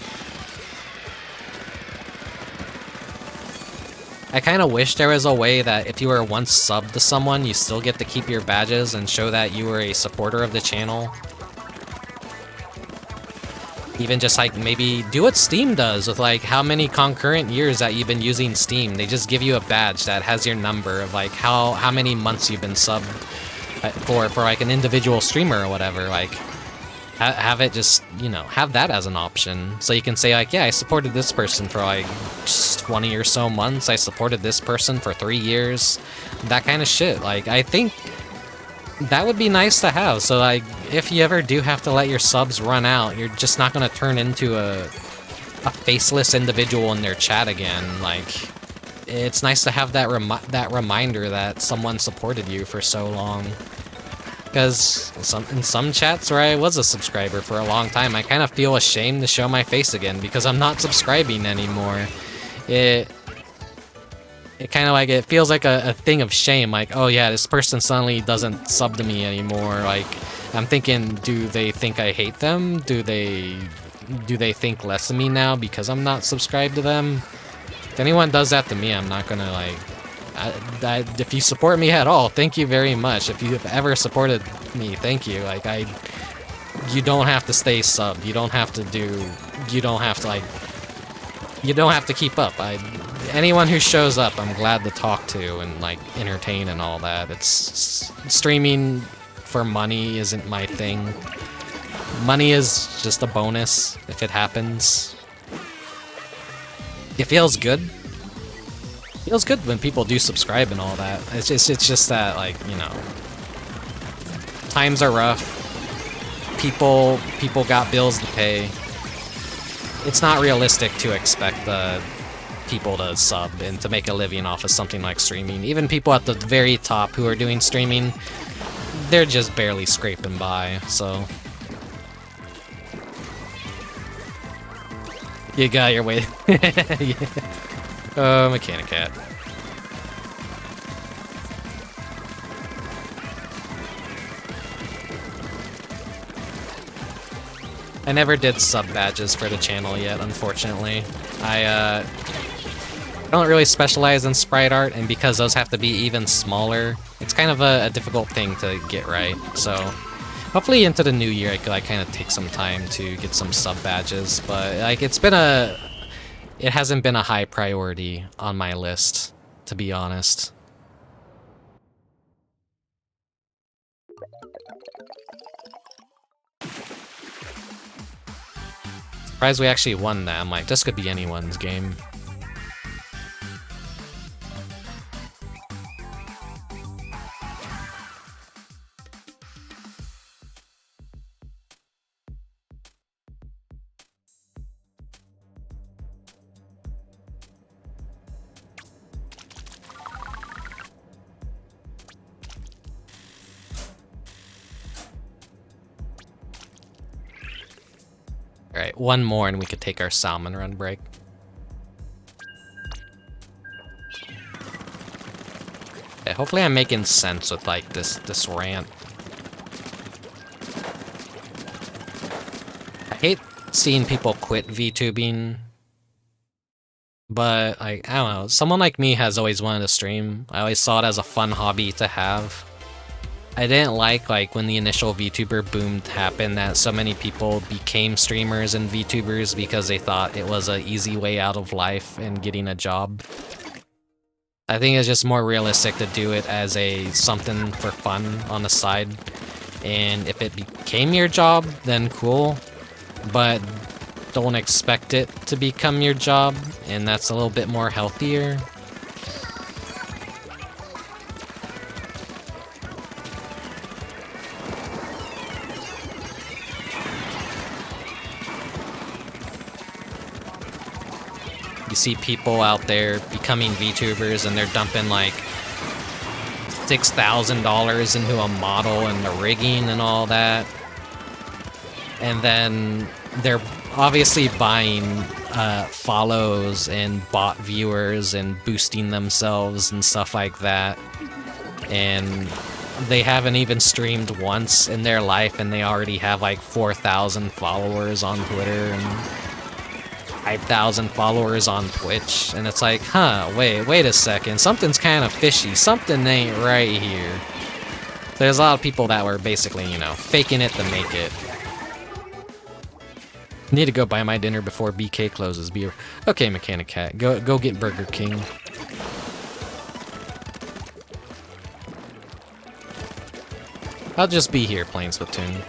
I kind of wish there was a way that if you were once subbed to someone, you still get to keep your badges and show that you were a supporter of the channel. Even just like maybe do what Steam does with like how many concurrent years that you've been using Steam. They just give you a badge that has your number of like how many months you've been subbed for like an individual streamer or whatever. Like have it just, you know, have that as an option. So you can say like, yeah, I supported this person for like 20 or so months. I supported this person for 3 years. That kind of shit. Like I think that would be nice to have, so like, if you ever do have to let your subs run out, you're just not gonna turn into a faceless individual in their chat again. Like, it's nice to have that reminder that someone supported you for so long. Because in some chats where I was a subscriber for a long time, I kind of feel ashamed to show my face again because I'm not subscribing anymore. It kind of like, it feels like a thing of shame, like, oh yeah, this person suddenly doesn't sub to me anymore. Like, I'm thinking, do they think I hate them? Do they think less of me now because I'm not subscribed to them? If anyone does that to me, I'm not gonna like, if you support me at all, thank you very much. If you've ever supported me, thank you. Like, you don't have to stay subbed. You don't have to keep up. Anyone who shows up, I'm glad to talk to and like entertain and all that. It's streaming for money isn't my thing. Money is just a bonus if it happens. It feels good. It feels good when people do subscribe and all that. It's just that, like, you know, times are rough. People got bills to pay. It's not realistic to expect people to sub and to make a living off of something like streaming. Even people at the very top who are doing streaming, they're just barely scraping by, so. You got your way. Yeah. Oh, Mechanic Cat. I never did sub badges for the channel yet, unfortunately. I don't really specialize in sprite art, and because those have to be even smaller, it's kind of a difficult thing to get right. So hopefully into the new year I could like kind of take some time to get some sub badges, but like it hasn't been a high priority on my list, to be honest. Surprised we actually won that. I'm like, this could be anyone's game. Alright, one more and we could take our Salmon Run Break. Okay, hopefully I'm making sense with like this rant. I hate seeing people quit VTubing, but like, I don't know, someone like me has always wanted to stream. I always saw it as a fun hobby to have. I didn't like when the initial VTuber boom happened that so many people became streamers and VTubers because they thought it was an easy way out of life and getting a job. I think it's just more realistic to do it as a something for fun on the side. And if it became your job, then cool. But don't expect it to become your job, and that's a little bit more healthier. You see people out there becoming VTubers and they're dumping like $6,000 into a model and the rigging and all that. And then they're obviously buying follows and bot viewers and boosting themselves and stuff like that. And they haven't even streamed once in their life and they already have like 4,000 followers on Twitter and 5,000 followers on Twitch, and it's like, huh, wait a second, something's kind of fishy, something ain't right here. There's a lot of people that were basically, you know, faking it to make it. Need to go buy my dinner before BK closes. Okay, Mechanic Cat, go get Burger King. I'll just be here playing Splatoon.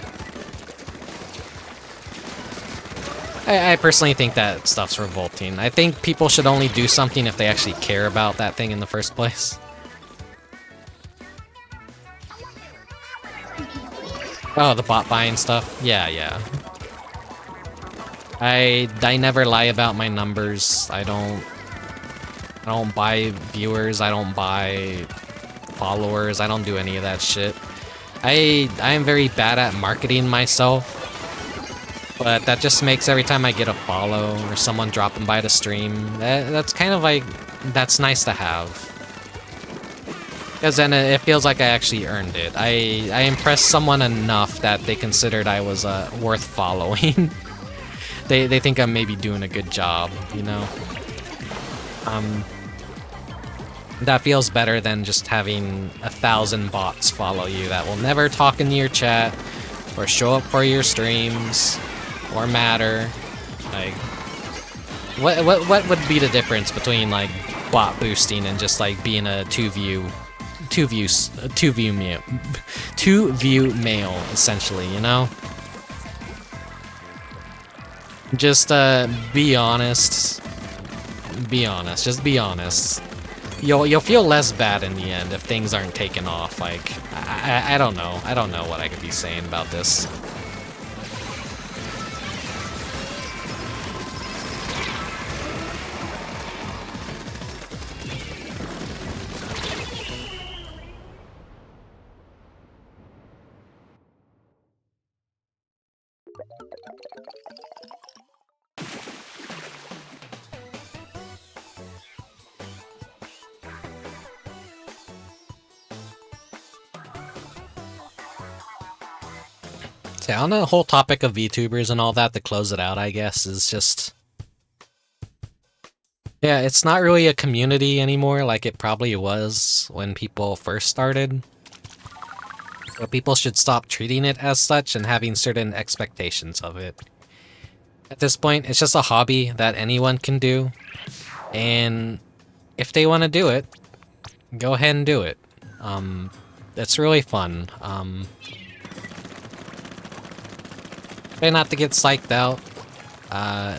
I personally think that stuff's revolting. I think people should only do something if they actually care about that thing in the first place. Oh, the bot buying stuff? Yeah. I never lie about my numbers. I don't buy viewers, I don't buy followers, I don't do any of that shit. I am very bad at marketing myself. But that just makes every time I get a follow or someone dropping by the stream, that's kind of like, that's nice to have. Because then it feels like I actually earned it. I impressed someone enough that they considered I was worth following. They think I'm maybe doing a good job, you know? That feels better than just having 1,000 bots follow you that will never talk into your chat or show up for your streams. Or matter. Like, what would be the difference between like bot boosting and just like being a two view male essentially, you know? Just be honest. Be honest. Just be honest. You'll feel less bad in the end if things aren't taken off. Like I don't know. I don't know what I could be saying about this. Yeah, on the whole topic of VTubers and all that, to close it out, I guess, is just... Yeah, it's not really a community anymore like it probably was when people first started. So people should stop treating it as such and having certain expectations of it. At this point, it's just a hobby that anyone can do. And if they want to do it, go ahead and do it. It's really fun. Try not to get psyched out.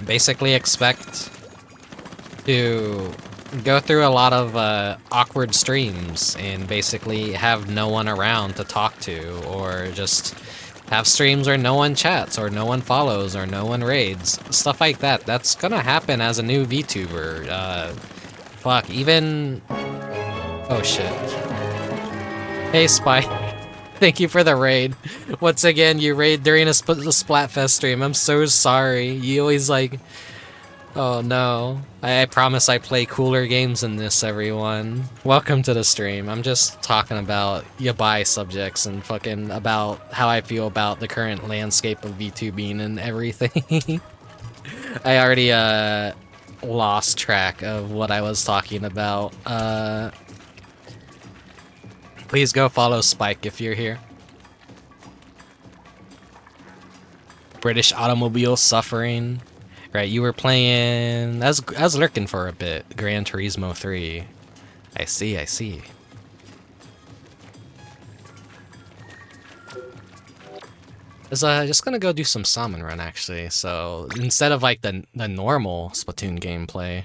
Basically expect to go through a lot of awkward streams and basically have no one around to talk to, or just have streams where no one chats or no one follows or no one raids. Stuff like that. That's gonna happen as a new VTuber. Fuck, even... Oh shit. Hey Spy. Thank you for the raid. Once again, you raid during a Splatfest stream. I'm so sorry. You always like... Oh no. I promise I play cooler games than this, everyone. Welcome to the stream. I'm just talking about yabai subjects and fucking about how I feel about the current landscape of VTubing and everything. I already lost track of what I was talking about. Please go follow Spike if you're here. British automobile suffering. Right, you were playing... I was lurking for a bit. Gran Turismo 3. I see, I see. I was just gonna go do some Salmon Run, actually. So, instead of like the normal Splatoon gameplay,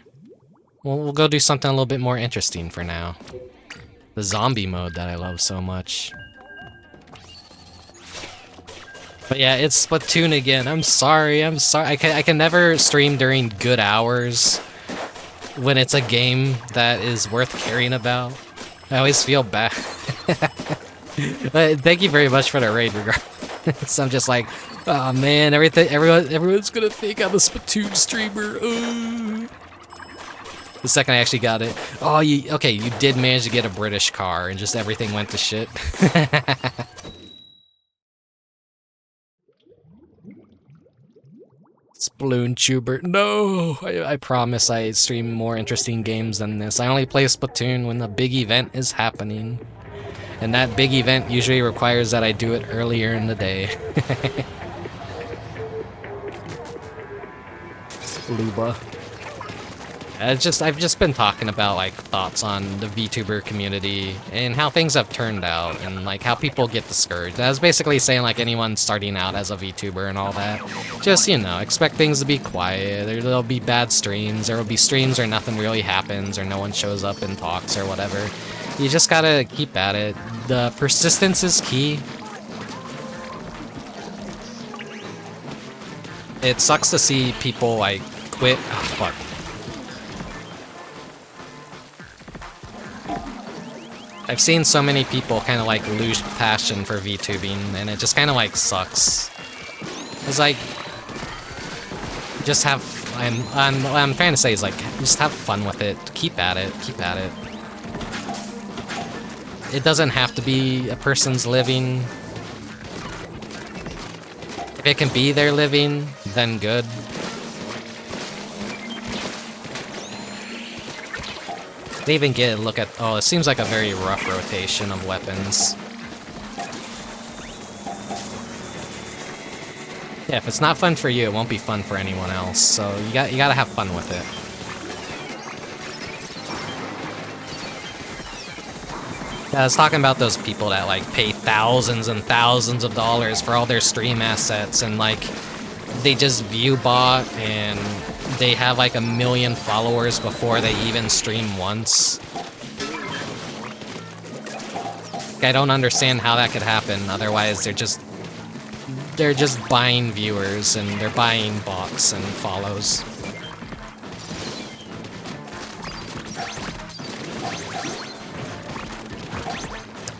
we'll go do something a little bit more interesting for now. The zombie mode that I love so much. But yeah, it's Splatoon again. I'm sorry. I can never stream during good hours when it's a game that is worth caring about. I always feel bad. But thank you very much for the raid, regardless. I'm just like, oh man, everyone's gonna think I'm a Splatoon streamer. The second I actually got it. Oh, okay, you did manage to get a British car, and just everything went to shit. Splatoon. No! I promise I stream more interesting games than this. I only play Splatoon when the big event is happening. And that big event usually requires that I do it earlier in the day. Luba. I've just been talking about like thoughts on the VTuber community and how things have turned out and like how people get discouraged. I was basically saying like anyone starting out as a VTuber and all that, just, you know, expect things to be quiet. There'll be bad streams. There will be streams where nothing really happens or no one shows up and talks or whatever. You just gotta keep at it. The persistence is key. It sucks to see people like quit. Oh, fuck. I've seen so many people kind of like lose passion for VTubing, and it just kind of like sucks. It's like, just have. What I'm trying to say is like, just have fun with it. Keep at it. Keep at it. It doesn't have to be a person's living. If it can be their living, then good. They even get a look at... Oh, it seems like a very rough rotation of weapons. Yeah, if it's not fun for you, it won't be fun for anyone else. So you gotta have fun with it. Yeah, I was talking about those people that like pay thousands and thousands of dollars for all their stream assets, and like they just view bot and they have like 1 million followers before they even stream once. I don't understand how that could happen. Otherwise, they're just buying viewers and they're buying bots and follows.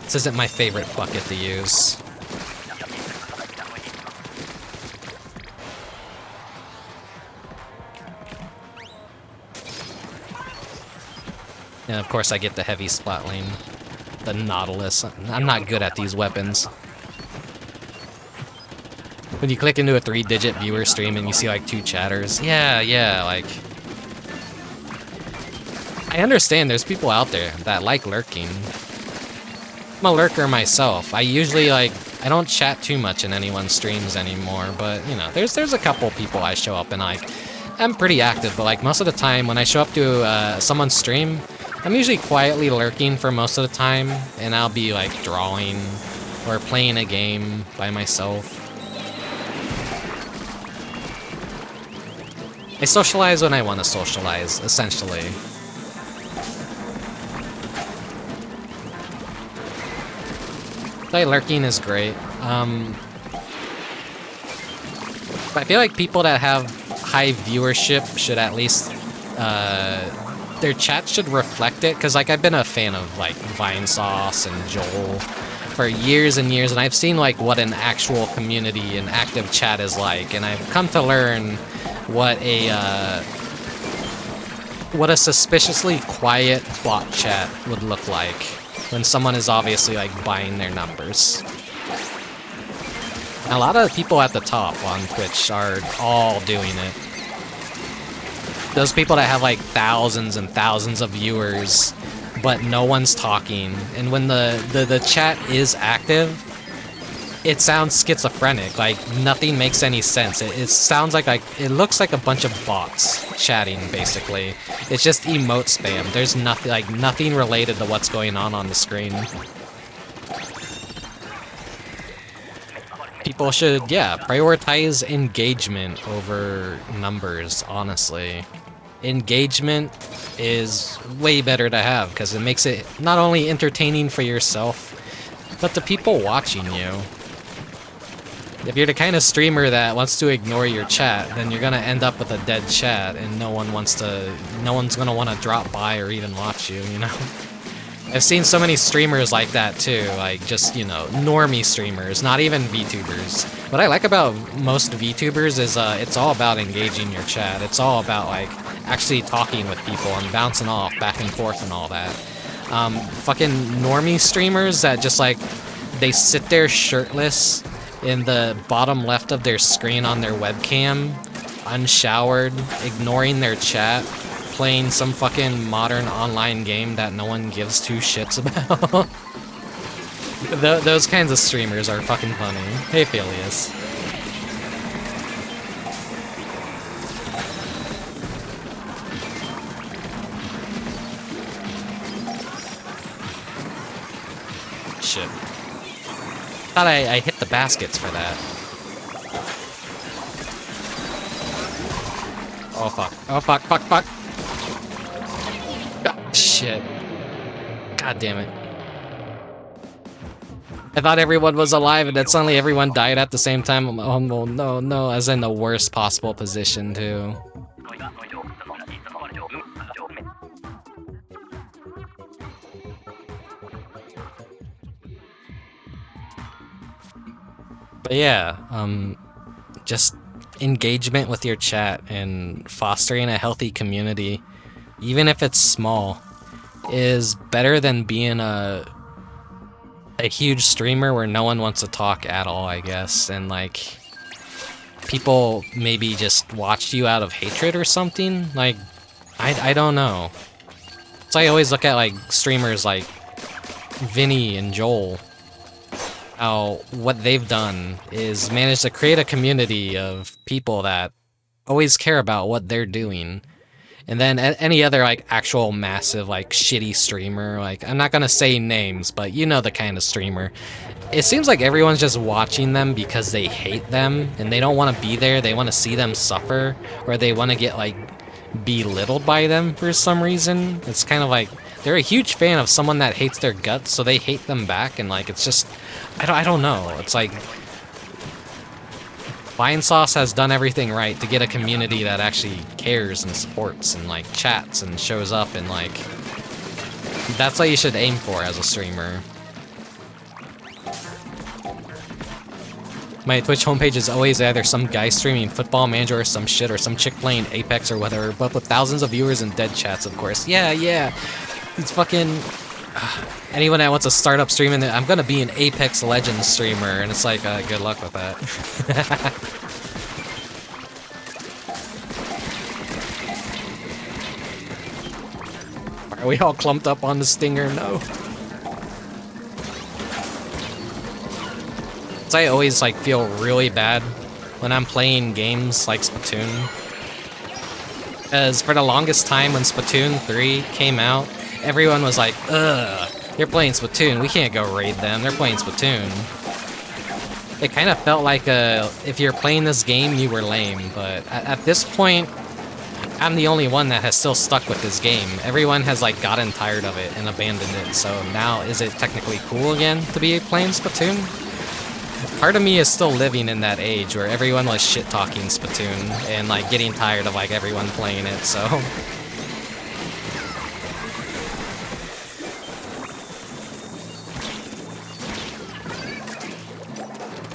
This isn't my favorite bucket to use. And of course I get the heavy splat lane. The Nautilus. I'm not good at these weapons. When you click into a 3-digit viewer stream and you see like 2 chatters. Yeah, like... I understand there's people out there that like lurking. I'm a lurker myself. I usually like... I don't chat too much in anyone's streams anymore, but you know, there's a couple people I show up and like... I'm pretty active, but like most of the time when I show up to someone's stream, I'm usually quietly lurking for most of the time, and I'll be like drawing or playing a game by myself. I socialize when I want to socialize, essentially. Like, lurking is great. But I feel like people that have high viewership should at least, their chat should reflect it, because like I've been a fan of like Vinesauce and Joel for years and years, and I've seen like what an actual community and active chat is like, and I've come to learn what a suspiciously quiet bot chat would look like when someone is obviously like buying their numbers. And a lot of people at the top on Twitch are all doing it. Those people that have like thousands and thousands of viewers but no one's talking. And when the chat is active, it sounds schizophrenic. Like nothing makes any sense. It sounds like it looks like a bunch of bots chatting. Basically, it's just emote spam. There's nothing related to what's going on the screen. People should, yeah, prioritize engagement over numbers, honestly. Engagement is way better to have because it makes it not only entertaining for yourself, but the people watching you. If you're the kind of streamer that wants to ignore your chat, then you're gonna end up with a dead chat and no one's gonna want to drop by or even watch you, you know? I've seen so many streamers like that too, like just, you know, normie streamers, not even VTubers. What I like about most VTubers is it's all about engaging your chat. It's all about like actually talking with people and bouncing off back and forth and all that. Fucking normie streamers that just like, they sit there shirtless in the bottom left of their screen on their webcam, unshowered, ignoring their chat, playing some fucking modern online game that no one gives two shits about. Those kinds of streamers are fucking funny. Hey, Phileas. Shit. Thought I hit the baskets for that. Oh fuck. Oh fuck, fuck, fuck. Ah, shit. God damn it. I thought everyone was alive and then suddenly everyone died at the same time. Oh no, no, no. I was in the worst possible position too. But yeah, just engagement with your chat and fostering a healthy community, even if it's small, is better than being a huge streamer where no one wants to talk at all, I guess, and like people maybe just watch you out of hatred or something. Like, I don't know. So I always look at like streamers like Vinny and Joel. How what they've done is managed to create a community of people that always care about what they're doing. And then any other like actual massive like shitty streamer, like I'm not gonna say names, but you know the kind of streamer. It seems like everyone's just watching them because they hate them and they don't want to be there. They want to see them suffer, or they want to get like belittled by them for some reason. It's kind of like they're a huge fan of someone that hates their guts, so they hate them back, and like it's just I don't know. It's like Vinesauce has done everything right to get a community that actually cares and supports and like chats and shows up, and like that's what you should aim for as a streamer. My Twitch homepage is always either some guy streaming Football Manager or some shit, or some chick playing Apex or whatever, but with thousands of viewers and dead chats, of course. Yeah. It's fucking... anyone that wants to start up streaming, I'm gonna be an Apex Legends streamer, and it's like, good luck with that. Are we all clumped up on the stinger? No. So I always like feel really bad when I'm playing games like Splatoon. Because for the longest time when Splatoon 3 came out, everyone was like, ugh, they're playing Splatoon, we can't go raid them, they're playing Splatoon. It kind of felt like if you're playing this game, you were lame, but at this point, I'm the only one that has still stuck with this game. Everyone has like gotten tired of it and abandoned it, so now is it technically cool again to be playing Splatoon? Part of me is still living in that age where everyone was shit-talking Splatoon and like getting tired of like everyone playing it, so...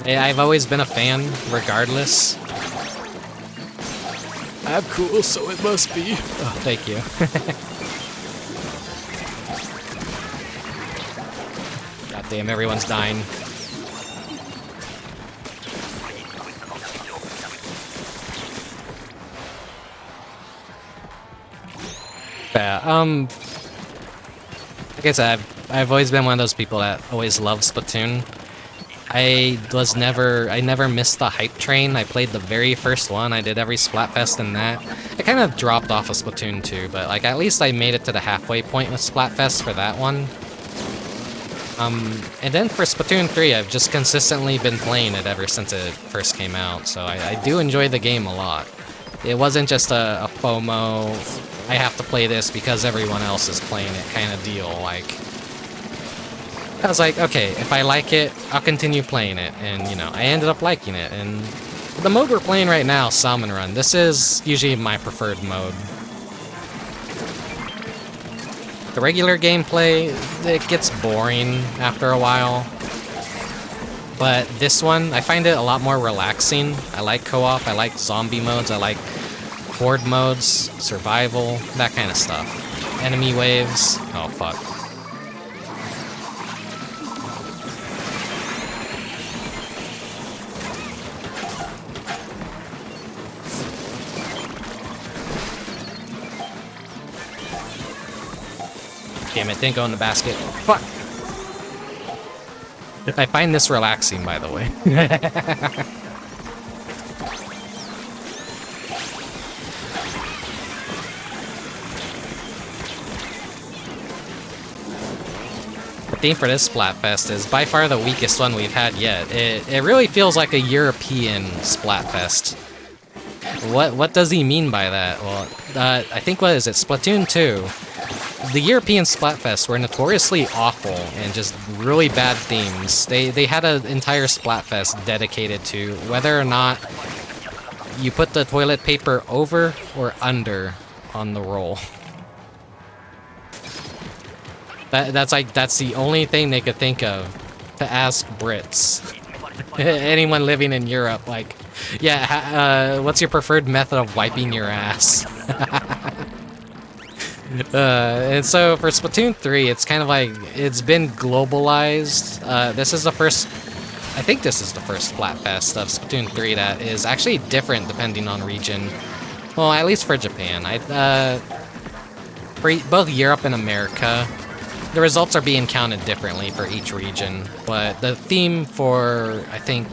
Yeah, I've always been a fan, regardless. I'm cool, so it must be. Oh, thank you. God damn, everyone's dying. Yeah, Like I said, I've always been one of those people that always loved Splatoon. I never missed the hype train. I played the very first one. I did every Splatfest in that. I kind of dropped off of Splatoon 2, but like at least I made it to the halfway point with Splatfest for that one. And then for Splatoon 3, I've just consistently been playing it ever since it first came out, so I do enjoy the game a lot. It wasn't just a FOMO, I have to play this because everyone else is playing it kind of deal. Like, I was like, okay, if I like it, I'll continue playing it, and you know, I ended up liking it. And the mode we're playing right now, Salmon Run, this is usually my preferred mode. The regular gameplay, it gets boring after a while. But this one, I find it a lot more relaxing. I like co-op, I like zombie modes, I like horde modes, survival, that kind of stuff. Enemy waves, oh fuck. Damn it, didn't go in the basket. Fuck! I find this relaxing, by the way. The theme for this Splatfest is by far the weakest one we've had yet. It really feels like a European Splatfest. What does he mean by that? Well, I think, what is it, Splatoon 2? The European Splatfests were notoriously awful and just really bad themes. They had an entire Splatfest dedicated to whether or not you put the toilet paper over or under on the roll. That's the only thing they could think of to ask Brits. Anyone living in Europe, like, yeah, what's your preferred method of wiping your ass? And so for Splatoon 3, it's kind of like, it's been globalized. This is the first, I think this is the first Splatfest of Splatoon 3 that is actually different depending on region. Well, at least for Japan. For both Europe and America, the results are being counted differently for each region. But the theme for, I think,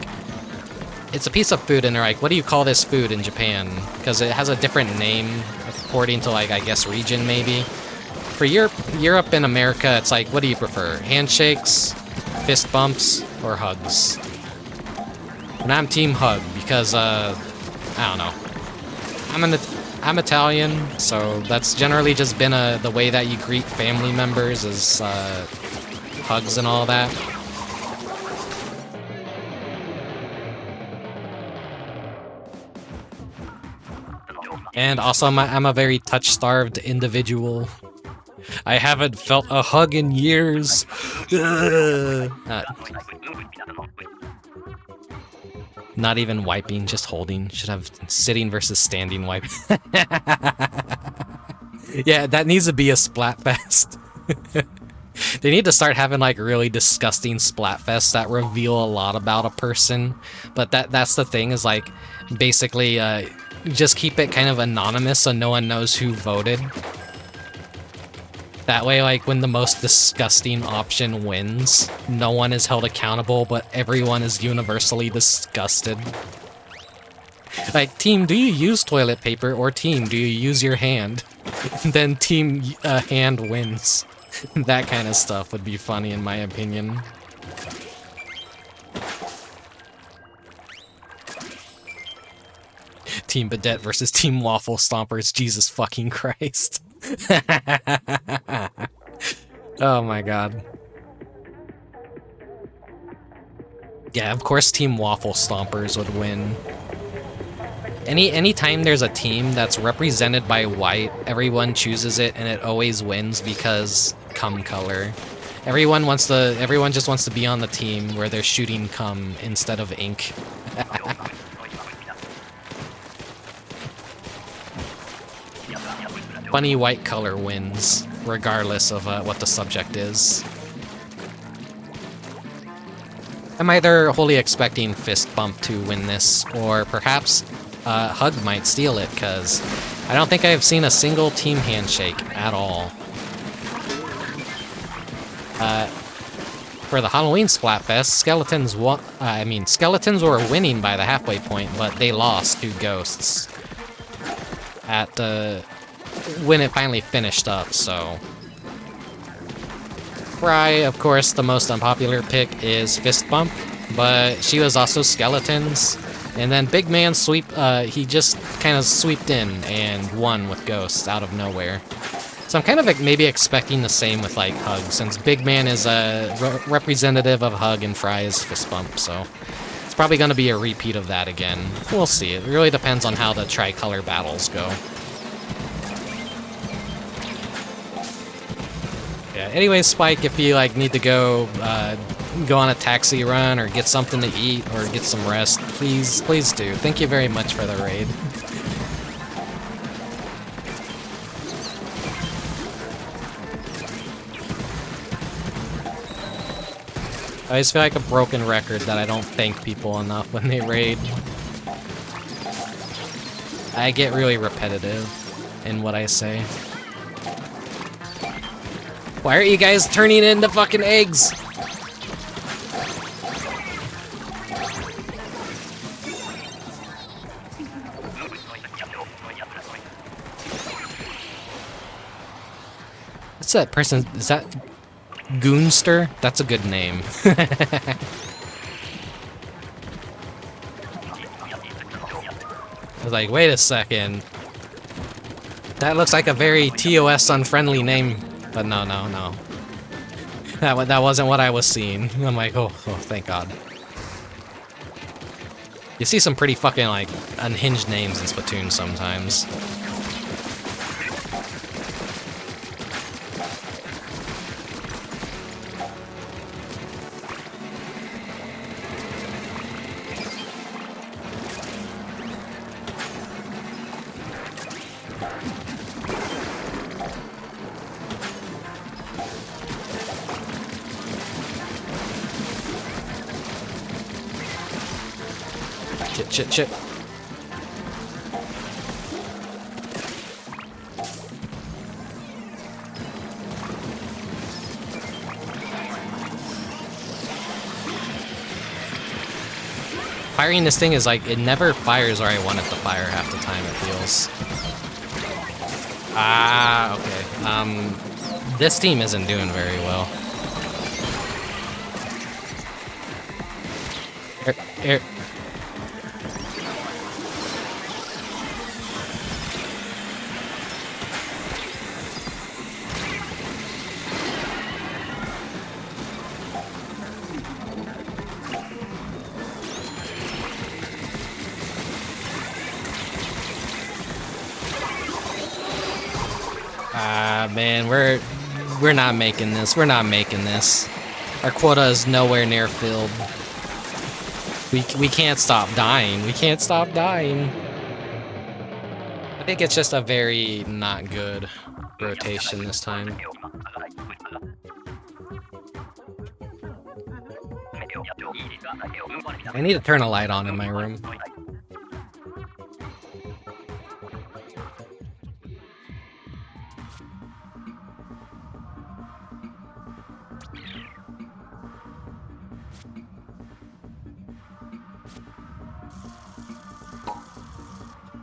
it's a piece of food, and they're like, what do you call this food in Japan? Because it has a different name according to, like, I guess, region, maybe. For Europe and America, it's like, what do you prefer? Handshakes, fist bumps, or hugs? And I'm team hug, because, I don't know. I'm Italian, so that's generally just been the way that you greet family members, is hugs and all that. And also, I'm a very touch-starved individual. I haven't felt a hug in years. Not even wiping, just holding. Should have sitting versus standing wipe. Yeah, that needs to be a Splatfest. They need to start having, like, really disgusting Splatfests that reveal a lot about a person. But that's the thing, is, like, basically, just keep it kind of anonymous so no one knows who voted. That way, like, when the most disgusting option wins, no one is held accountable, but everyone is universally disgusted. Like, team, do you use toilet paper, or team, do you use your hand? Then team hand wins. That kind of stuff would be funny, in my opinion. Team Bidet versus Team Waffle Stompers. Jesus fucking Christ. Oh my god. Yeah, of course Team Waffle Stompers would win. Anytime there's a team that's represented by white, everyone chooses it and it always wins because cum color. Everyone just wants to be on the team where they're shooting cum instead of ink. Funny white color wins, regardless of what the subject is. I'm either wholly expecting Fistbump to win this, or perhaps Hug might steal it, because I don't think I've seen a single team handshake at all. For the Halloween Splatfest, skeletons were winning by the halfway point, but they lost to ghosts at when it finally finished up, so. Frye, of course, the most unpopular pick is Fistbump, but she was also skeletons. And then Big Man he just kind of sweeped in and won with ghosts out of nowhere. So I'm kind of maybe expecting the same with like Hug, since Big Man is a representative of Hug and Frye is Fistbump, so it's probably going to be a repeat of that again. We'll see. It really depends on how the tricolor battles go. Yeah. Anyway, Spike, if you like need to go on a taxi run or get something to eat or get some rest, please do. Thank you very much for the raid. I always feel like a broken record that I don't thank people enough when they raid. I get really repetitive in what I say. Why aren't you guys turning into fucking eggs? What's that person? Is that Goonster? That's a good name. I was like, wait a second. That looks like a very TOS unfriendly name. But no. That wasn't what I was seeing. I'm like, oh, thank God. You see some pretty fucking, like, unhinged names in Splatoon sometimes. Shit. Firing this thing is like, it never fires where I want it to fire half the time, it feels. Ah, okay. This team isn't doing very well. Here. Man, we're not making this. We're not making this. Our quota is nowhere near filled. We can't stop dying. We can't stop dying. I think it's just a very not good rotation this time. I need to turn a light on in my room.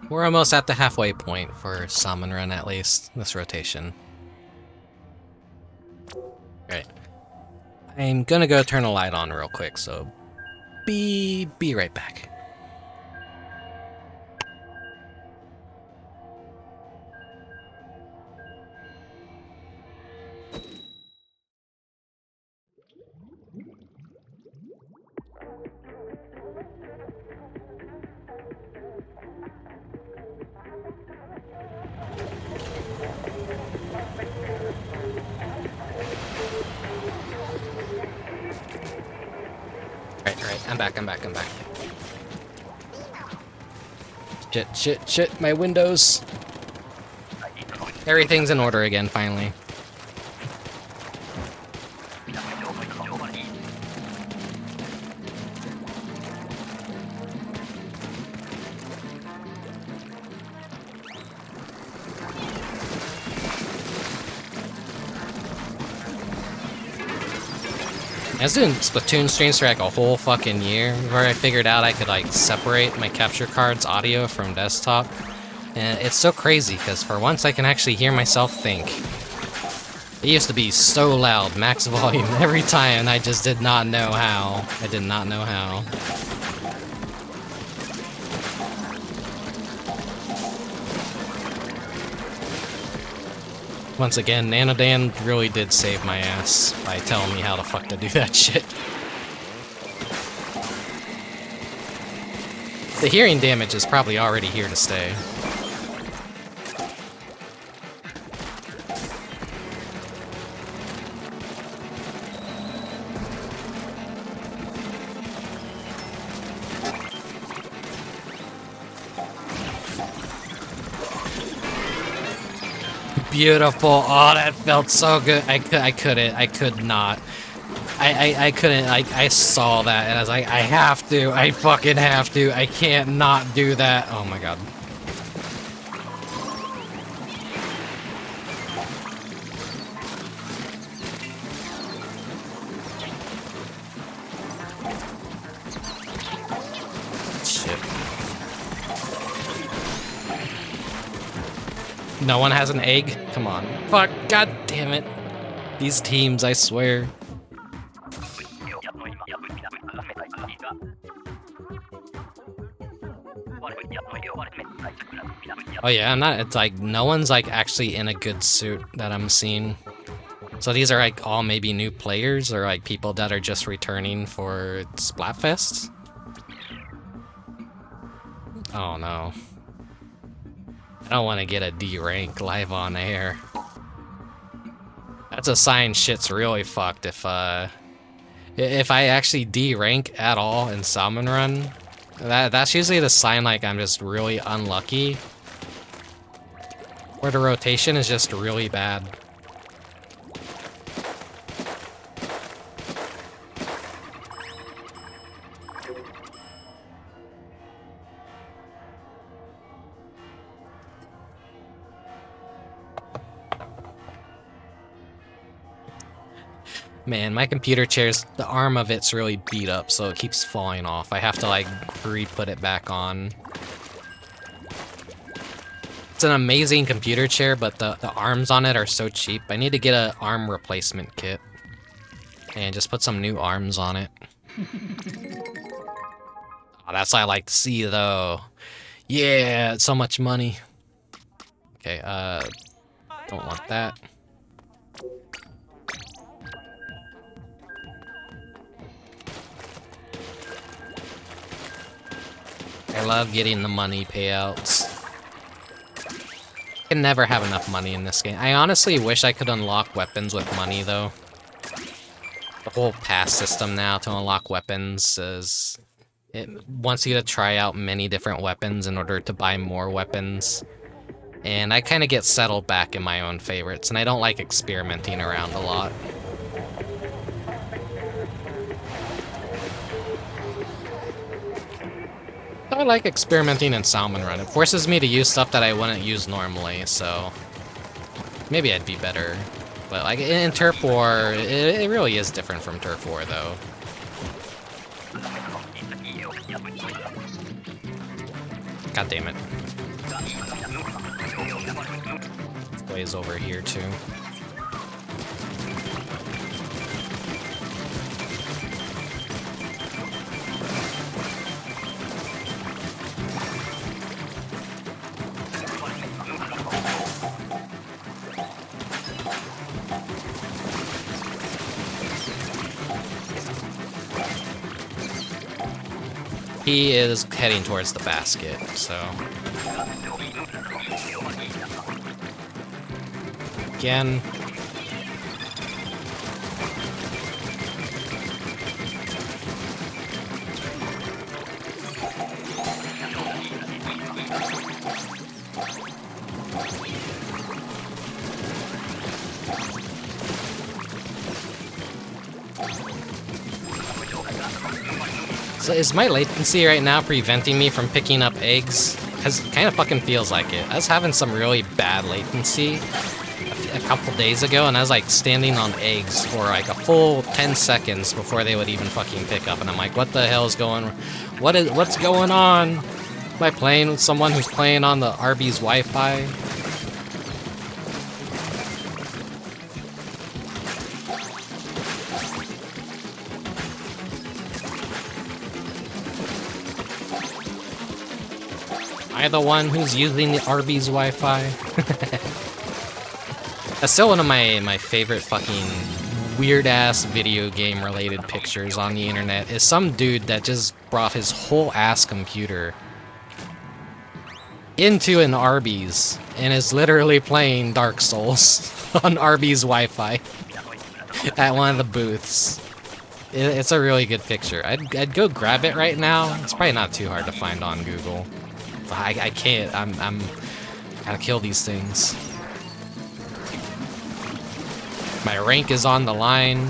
We're almost at the halfway point for Salmon Run, at least, this rotation. Alright. I'm gonna go turn a light on real quick, so be right back. Right. I'm back. Shit, my windows. Everything's in order again, finally. I was doing Splatoon streams for like a whole fucking year where I figured out I could like separate my capture card's audio from desktop. And it's so crazy because for once I can actually hear myself think. It used to be so loud, max volume every time, and I just did not know how. I did not know how. Once again, Nanodan really did save my ass by telling me how the fuck to do that shit. The hearing damage is probably already here to stay. Beautiful. Oh, that felt so good. I could not. I couldn't, like, I saw that and I was like, I have to. I fucking have to. I can't not do that. Oh my god. No one has an egg? Come on. Fuck, god damn it. These teams, I swear. Oh yeah, it's like, no one's like actually in a good suit that I'm seeing. So these are like all maybe new players or like people that are just returning for Splatfest? Oh no. I don't want to get a D rank live on air. That's a sign shit's really fucked if I actually D rank at all in Salmon Run. That's usually the sign like I'm just really unlucky. Where the rotation is just really bad. Man, my computer chair's, the arm of it's really beat up, so it keeps falling off. I have to, like, re-put it back on. It's an amazing computer chair, but the arms on it are so cheap. I need to get an arm replacement kit. And just put some new arms on it. Oh, that's what I like to see, though. Yeah, it's so much money. Okay, don't want that. I love getting the money payouts. I can never have enough money in this game. I honestly wish I could unlock weapons with money, though. The whole pass system now to unlock weapons is... it wants you to try out many different weapons in order to buy more weapons. And I kind of get settled back in my own favorites, and I don't like experimenting around a lot. I like experimenting in Salmon Run. It forces me to use stuff that I wouldn't use normally, so maybe I'd be better. But like in Turf War, it really is different from Turf War, though. God damn it. Ways over here too. He is heading towards the basket, so... Again. So is my latency right now preventing me from picking up eggs? Because it kind of fucking feels like it. I was having some really bad latency. a couple days ago, and I was like standing on eggs for like a full 10 seconds before they would even fucking pick up, and I'm like, what the hell is going? What's going on? Am I playing with someone who's playing on the Arby's Wi-Fi? Am I the one who's using the Arby's Wi-Fi? That's still one of my favorite fucking weird-ass video game-related pictures on the internet, is some dude that just brought his whole ass computer into an Arby's and is literally playing Dark Souls on Arby's Wi-Fi at one of the booths. It's a really good picture. I'd go grab it right now. It's probably not too hard to find on Google. But I can't. I'm gotta kill these things. My rank is on the line.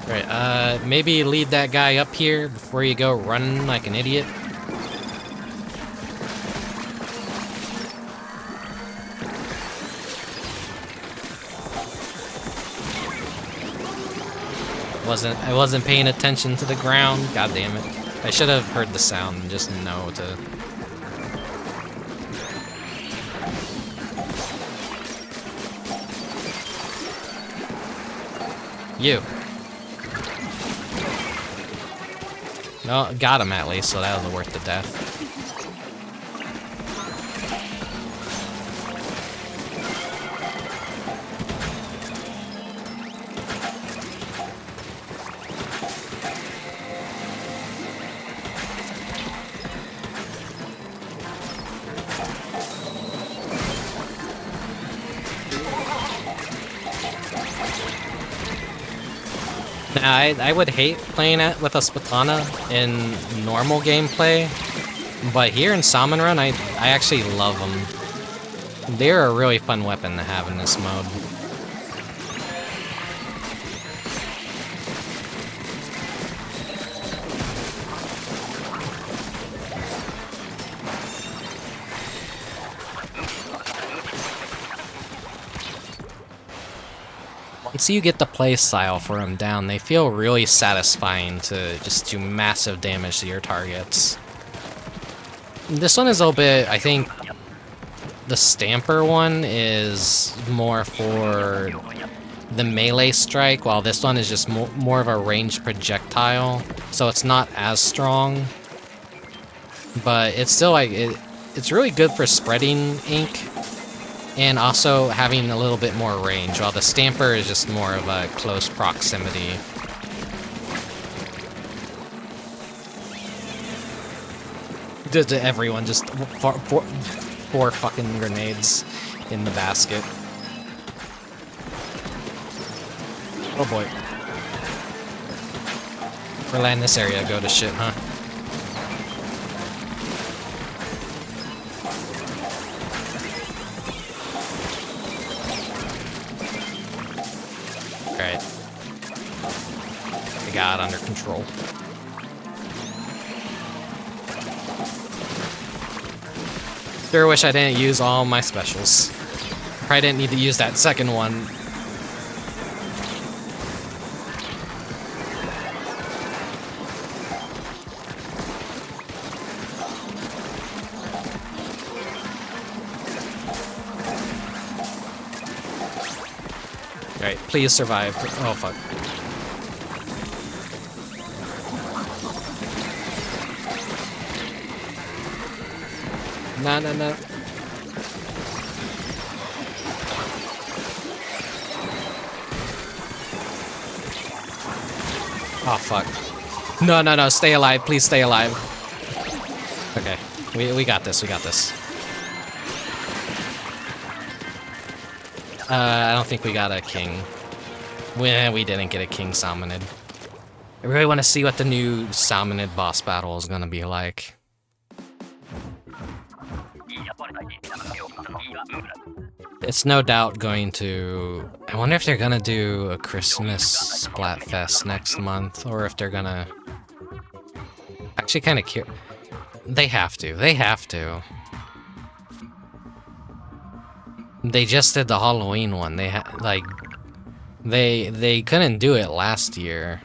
Right, maybe lead that guy up here before you go running like an idiot. I wasn't paying attention to the ground. God damn it. I should have heard the sound and just know to... You. No, got him at least, so that was worth the death. I would hate playing it with a Splatana in normal gameplay, but here in Salmon Run, I actually love them. They're a really fun weapon to have in this mode. Once you get the playstyle for them down, they feel really satisfying to just do massive damage to your targets. This one is a little bit, I think, the Stamper one is more for the melee strike, while this one is just more of a ranged projectile, so it's not as strong. But it's still like, it's really good for spreading ink, and also having a little bit more range, while the Stamper is just more of a close proximity. To everyone, just four fucking grenades in the basket. Oh boy. We're landing this area, go to shit, huh? Alright. I got it under control. Sure wish I didn't use all my specials. Probably didn't need to use that second one. Alright, please survive. Oh, fuck. No, no, no. Oh, fuck. No, no, no, stay alive. Please stay alive. Okay, we got this, we got this. I don't think we got a king. We didn't get a king salmonid. I really want to see what the new salmonid boss battle is gonna be like. It's no doubt going to... I wonder if they're gonna do a Christmas Splatfest next month, or if they're gonna Actually, kind of cute. They have to. They have to. They just did the Halloween one. They like they couldn't do it last year.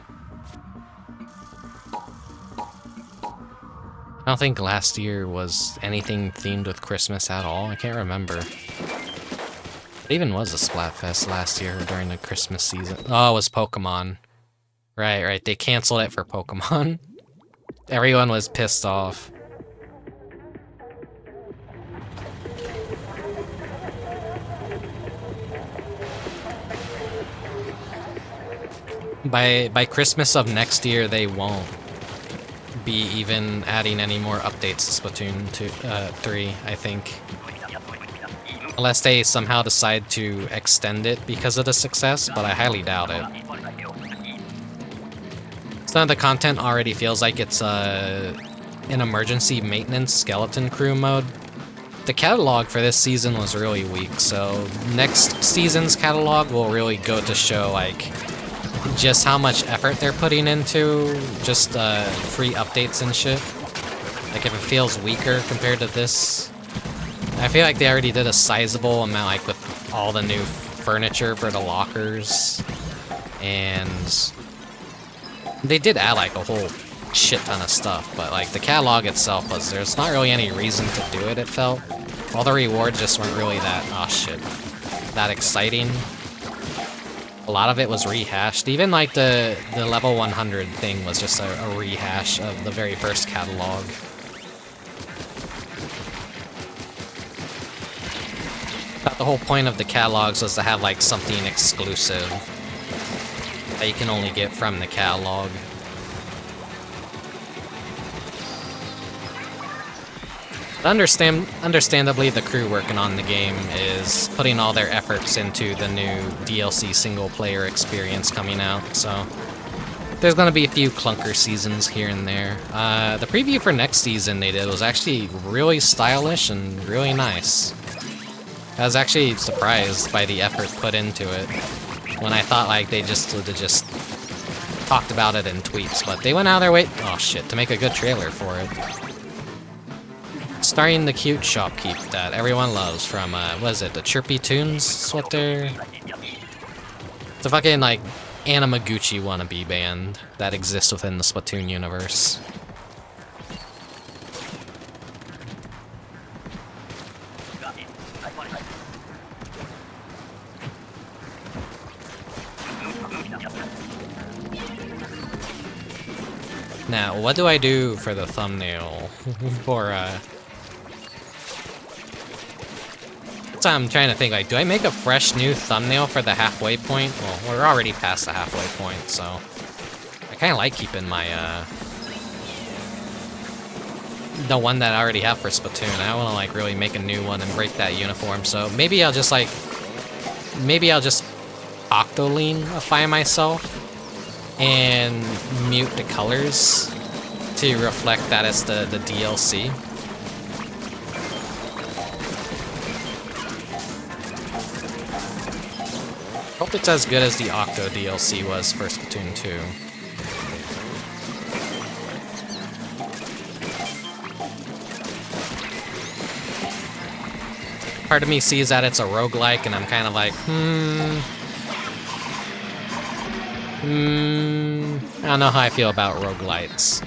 I don't think last year was anything themed with Christmas at all. I can't remember. It even was a Splatfest last year during the Christmas season. Oh, it was Pokemon. Right, right. They canceled it for Pokemon. Everyone was pissed off. By Christmas of next year, they won't be even adding any more updates to Splatoon 3, I think. Unless they somehow decide to extend it because of the success, but I highly doubt it. Some of the content already feels like it's an emergency maintenance skeleton crew mode. The catalog for this season was really weak, so next season's catalog will really go to show, like, just how much effort they're putting into just free updates and shit. Like, if it feels weaker compared to this. I feel like they already did a sizable amount, like, with all the new furniture for the lockers. And they did add, like, a whole shit ton of stuff, but, like, the catalog itself was, there's not really any reason to do it, it felt. All the rewards just weren't really that, oh shit, that exciting. A lot of it was rehashed. Even, like, the level 100 thing was just a rehash of the very first catalog. Thought the whole point of the catalogs was to have, like, something exclusive that you can only get from the catalog. Understandably, the crew working on the game is putting all their efforts into the new DLC single-player experience coming out, so there's going to be a few clunker seasons here and there. The preview for next season they did was actually really stylish and really nice. I was actually surprised by the effort put into it, when I thought, like, they just would have just talked about it in tweets, but they went out of their way, oh shit, to make a good trailer for it. Starring the cute shopkeep that everyone loves from, what is it, the Chirpy Tunes? Is what they're... It's a fucking, like, Anamaguchi wannabe band that exists within the Splatoon universe. Now, what do I do for the thumbnail for, So I'm trying to think, like, do I make a fresh new thumbnail for the halfway point? Well, we're already past the halfway point, so I kind of like keeping my, the one that I already have for Splatoon. I don't want to, like, really make a new one and break that uniform, so maybe I'll just, like, Octolean-ify myself and mute the colors to reflect that it's the DLC. Hope it's as good as the Octo DLC was for Splatoon 2. Part of me sees that it's a roguelike, and I'm kind of like, I don't know how I feel about roguelites.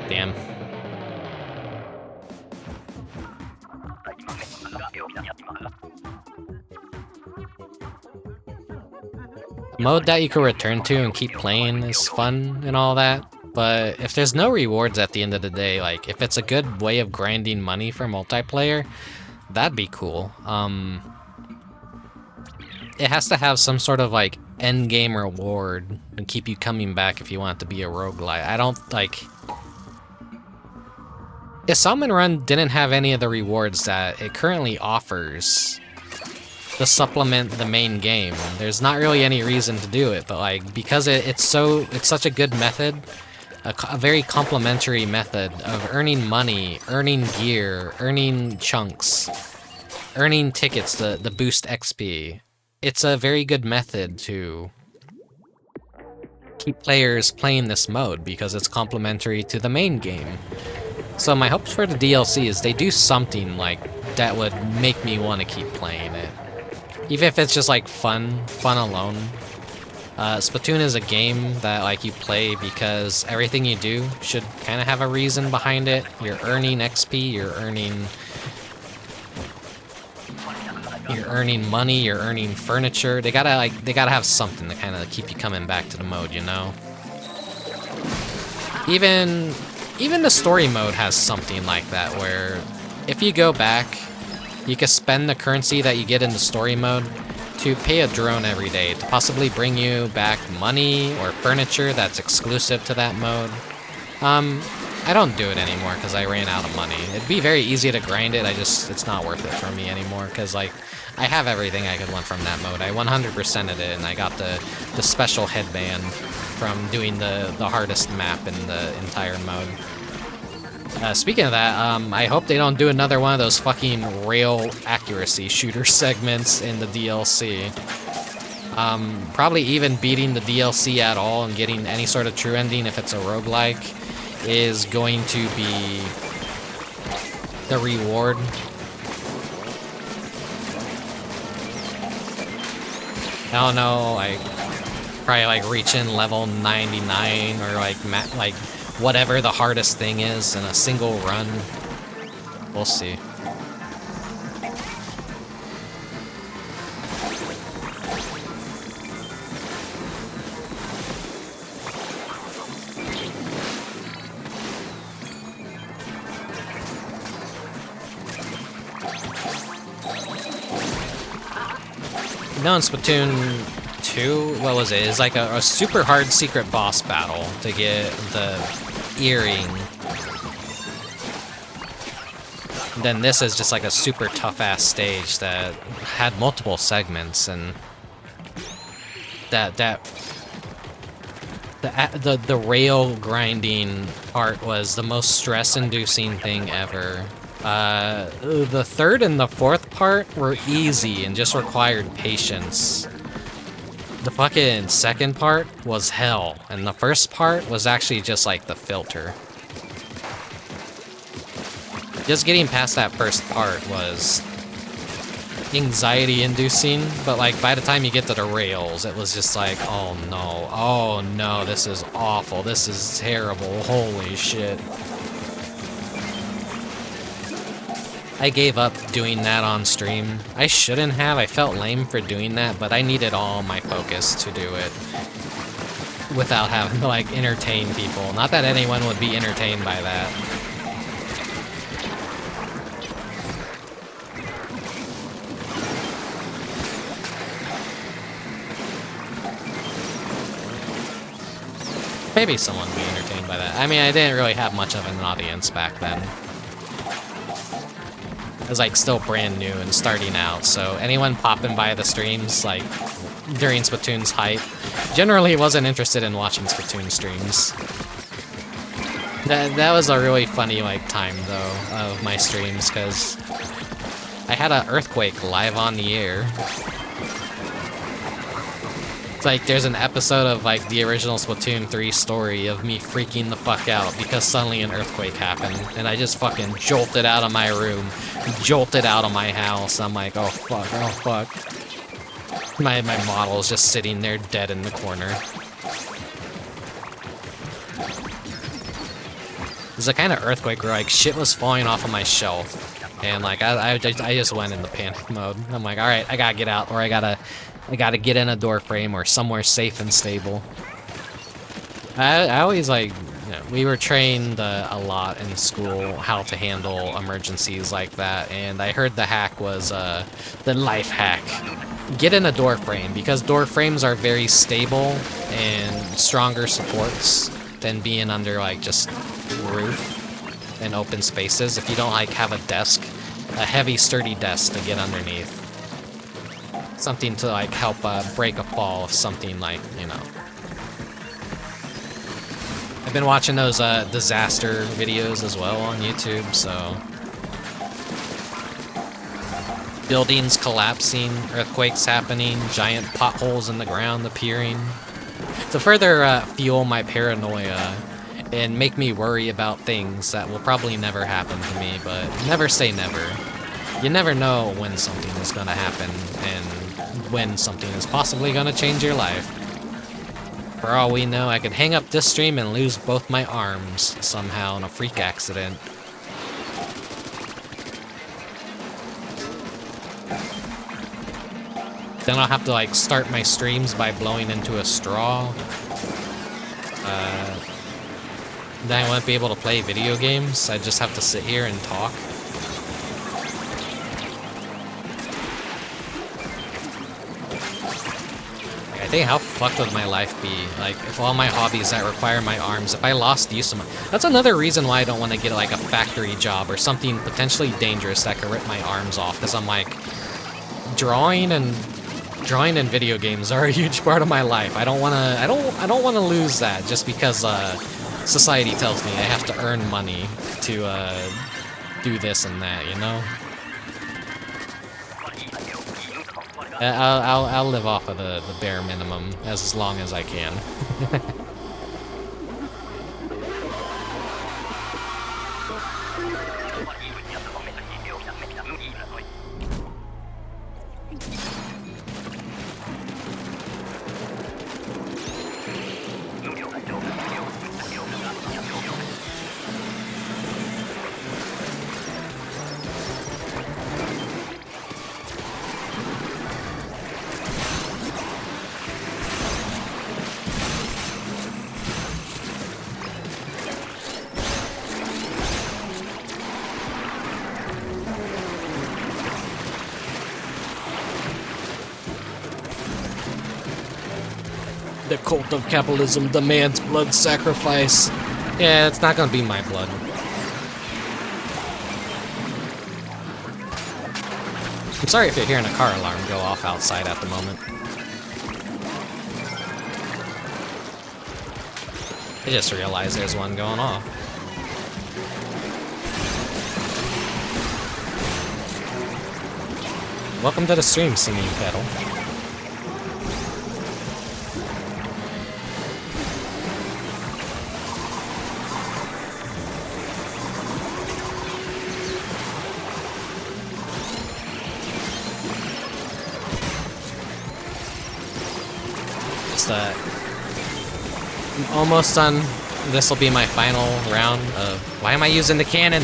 Damn. Mode that you can return to and keep playing is fun and all that, but if there's no rewards at the end of the day, like, if it's a good way of grinding money for multiplayer, that'd be cool. It has to have some sort of, like, end game reward and keep you coming back if you want it to be a roguelite. I don't, like... If Salmon Run didn't have any of the rewards that it currently offers to supplement the main game, there's not really any reason to do it, but, like, because it's such a good method, a very complimentary method of earning money, earning gear, earning chunks, earning tickets to boost XP. It's a very good method to keep players playing this mode because it's complementary to the main game. So my hopes for the DLC is they do something like that would make me want to keep playing it. Even if it's just like fun alone. Splatoon is a game that like you play because everything you do should kind of have a reason behind it. You're earning XP, you're earning money, you're earning furniture. They gotta have something to kind of keep you coming back to the mode, you know? Even the story mode has something like that, where if you go back, you can spend the currency that you get in the story mode to pay a drone every day to possibly bring you back money or furniture that's exclusive to that mode. I don't do it anymore because I ran out of money. It'd be very easy to grind it, it's not worth it for me anymore because like, I have everything I could want from that mode. I 100%ed it and I got the special headband from doing the hardest map in the entire mode. Speaking of that, I hope they don't do another one of those fucking rail accuracy shooter segments in the DLC. Probably even beating the DLC at all and getting any sort of true ending if it's a roguelike is going to be the reward. I don't know, like, probably like reaching level 99 or like whatever the hardest thing is in a single run. We'll see. No, in Splatoon 2, what was it? It's like a super hard secret boss battle to get the earring. And then this is just like a super tough-ass stage that had multiple segments, and the rail grinding part was the most stress-inducing thing ever. The third and the fourth part were easy and just required patience. The fucking second part was hell, and the first part was actually just like the filter. Just getting past that first part was anxiety-inducing, but like by the time you get to the rails, it was just like, oh no, this is awful, this is terrible, holy shit. I gave up doing that on stream. I shouldn't have, I felt lame for doing that, but I needed all my focus to do it without having to like entertain people. Not that anyone would be entertained by that. Maybe someone would be entertained by that. I mean, I didn't really have much of an audience back then. I was like still brand new and starting out, so anyone popping by the streams like during Splatoon's hype generally wasn't interested in watching Splatoon streams. That was a really funny like time though of my streams, because I had an earthquake live on the air. It's like there's an episode of like the original Splatoon 3 story of me freaking the fuck out because suddenly an earthquake happened and I just fucking jolted out of my room, jolted out of my house. I'm like, oh fuck. My model is just sitting there dead in the corner. There's a kind of earthquake where like shit was falling off of my shelf, and like I just went into panic mode. I'm like, all right, I gotta get out, or I gotta get in a door frame or somewhere safe and stable. I always like, you know, we were trained a lot in school how to handle emergencies like that, and I heard the hack was the life hack. Get in a door frame, because door frames are very stable and stronger supports than being under like just roof and open spaces. If you don't like have a desk, a heavy sturdy desk to get underneath. Something to like help break a fall if something like, you know. I've been watching those disaster videos as well on YouTube, so. Buildings collapsing, earthquakes happening, giant potholes in the ground appearing. to further fuel my paranoia and make me worry about things that will probably never happen to me, but never say never. You never know when something is gonna happen and when something is possibly gonna change your life. For all we know, I could hang up this stream and lose both my arms somehow in a freak accident. Then I'll have to like start my streams by blowing into a straw. Then I won't be able to play video games. I just have to sit here and talk. I think how fucked would my life be? Like, if all my hobbies that require my arms, if I lost use of my... That's another reason why I don't want to get like a factory job or something potentially dangerous that could rip my arms off, because I'm like, drawing and video games are a huge part of my life. I don't want to lose that just because society tells me I have to earn money to do this and that, you know? I'll live off of the bare minimum as long as I can. The cult of capitalism demands blood sacrifice. Yeah, it's not gonna be my blood. I'm sorry if you're hearing a car alarm go off outside at the moment. I just realized there's one going off. Welcome to the stream, Singing Pedal. I'm almost done. This will be my final round of... Why am I using the cannon?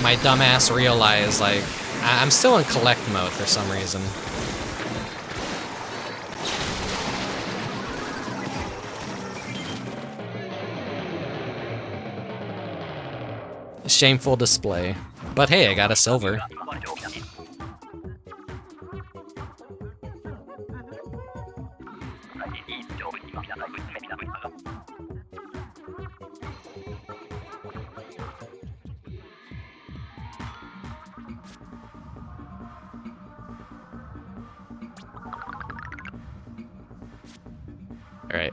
My dumbass realized, like, I'm still in collect mode for some reason. Shameful display. But hey, I got a silver.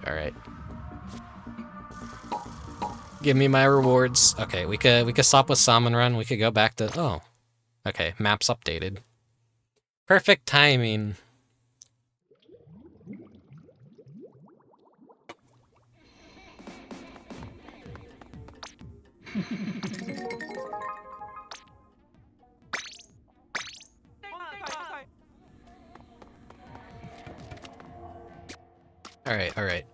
Alright. Give me my rewards. Okay, we could stop with Salmon Run. We could go back to... Oh. Okay, map's updated. Perfect timing. Alright.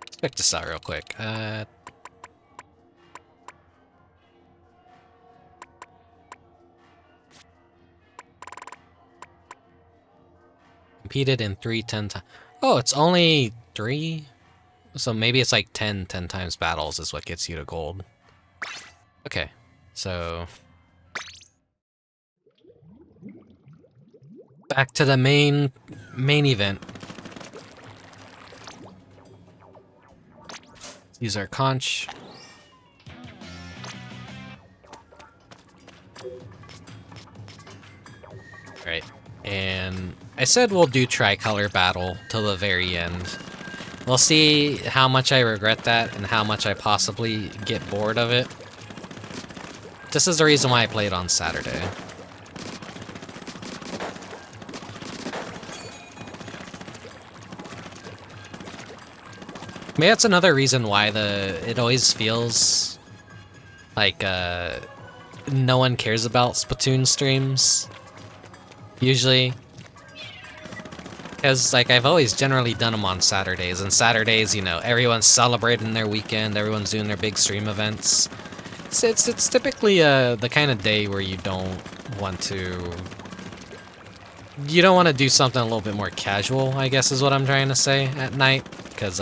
Let's check this out real quick. Competed in 3 10 times. Oh, it's only 3? So maybe it's like 10 times battles is what gets you to gold. Okay, so... Back to the main event. Let's use our conch. Alright, and I said we'll do tricolor battle till the very end. We'll see how much I regret that and how much I possibly get bored of it. This is the reason why I played on Saturday. Maybe that's another reason why it always feels like no one cares about Splatoon streams. Usually. Because, like, I've always generally done them on Saturdays, and Saturdays, you know, everyone's celebrating their weekend, everyone's doing their big stream events. It's typically the kind of day where you don't want to do something a little bit more casual, I guess is what I'm trying to say, at night, because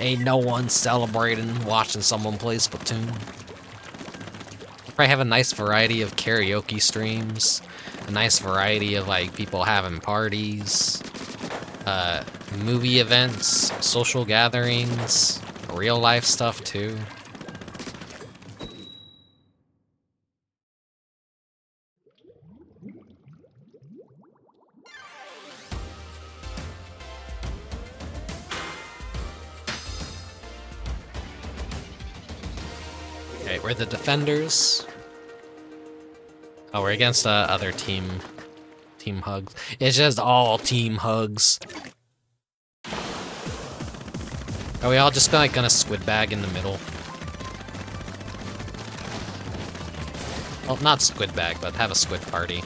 ain't no one celebrating watching someone play Splatoon. Probably have a nice variety of karaoke streams, a nice variety of like people having parties, movie events, social gatherings, real life stuff too. Okay, we're the defenders. Oh, we're against other team hugs. It's just all team hugs. Are we all just gonna squid bag in the middle? Well, not squid bag, but have a squid party.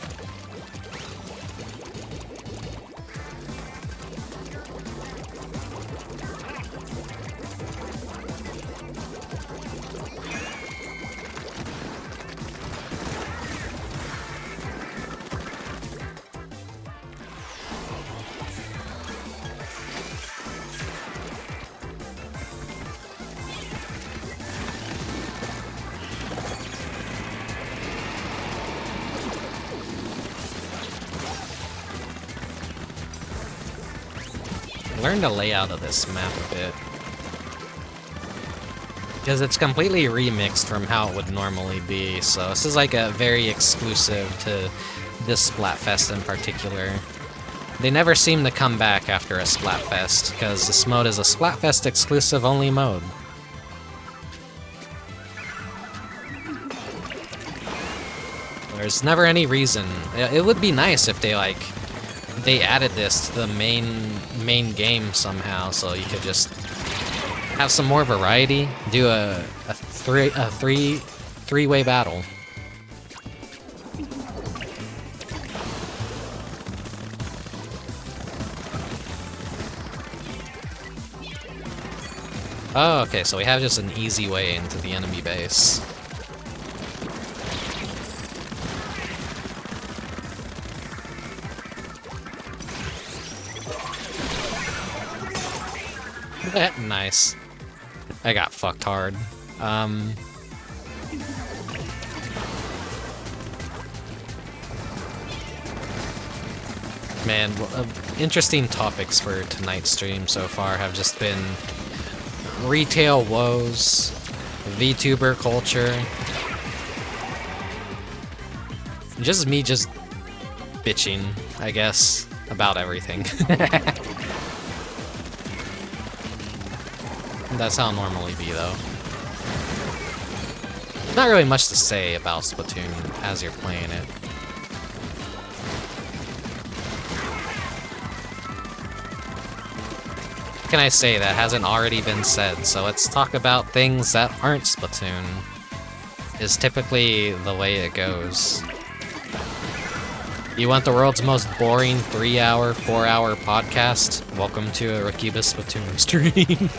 Learn the layout of this map a bit. Because it's completely remixed from how it would normally be, so this is like a very exclusive to this Splatfest in particular. They never seem to come back after a Splatfest, because this mode is a Splatfest exclusive only mode. There's never any reason. It would be nice if they added this to the main game somehow, so you could just have some more variety. Do a three-way battle. Oh, okay, so we have just an easy way into the enemy base. Nice. I got fucked hard. Man, interesting topics for tonight's stream so far have just been retail woes, VTuber culture, just me just bitching, I guess, about everything. That's how it normally be, though. Not really much to say about Splatoon as you're playing it. What can I say that hasn't already been said? So let's talk about things that aren't Splatoon. Is typically the way it goes. You want the world's most boring 3-hour, 4-hour podcast? Welcome to a Rickubus Splatoon stream.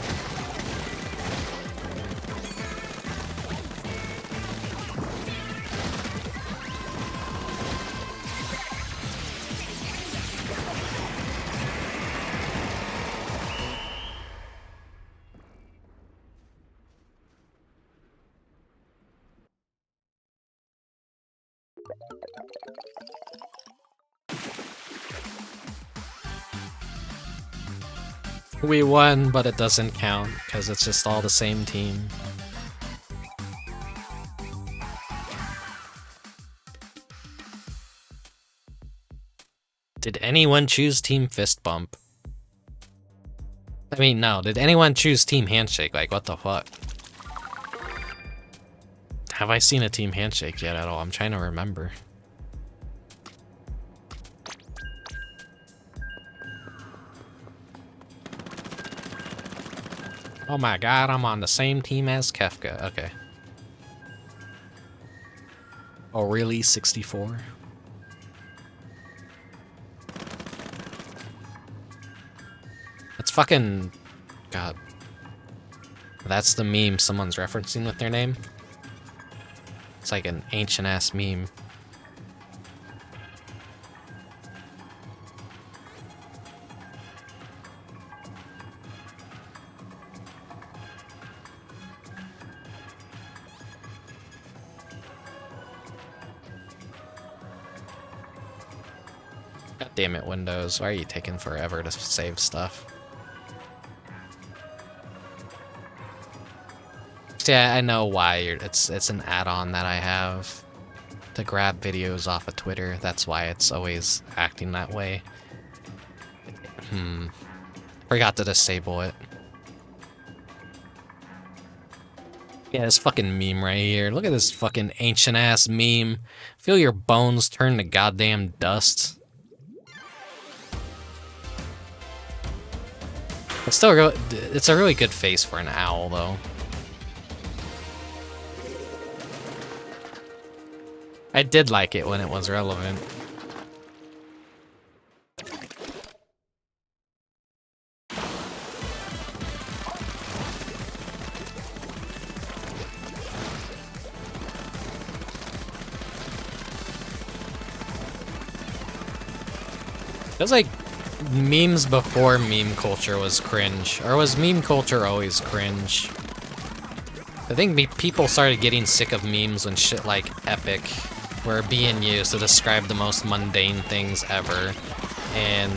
We won, but it doesn't count, because it's just all the same team. Did anyone choose Team Fistbump? I mean, no. Did anyone choose Team Handshake? Like, what the fuck? Have I seen a team handshake yet at all? I'm trying to remember. Oh my god, I'm on the same team as Kefka. Okay. Oh really? 64? That's fucking... God. That's the meme someone's referencing with their name? It's like an ancient-ass meme. God damn it, Windows. Why are you taking forever to save stuff? Yeah, I know why. It's an add-on that I have to grab videos off of Twitter. That's why it's always acting that way. Forgot to disable it. Yeah, this fucking meme right here. Look at this fucking ancient-ass meme. Feel your bones turn to goddamn dust. It's still it's a really good face for an owl, though. I did like it when it was relevant. Feels like memes before meme culture was cringe. Or was meme culture always cringe? I think people started getting sick of memes when shit like epic were being used to describe the most mundane things ever. And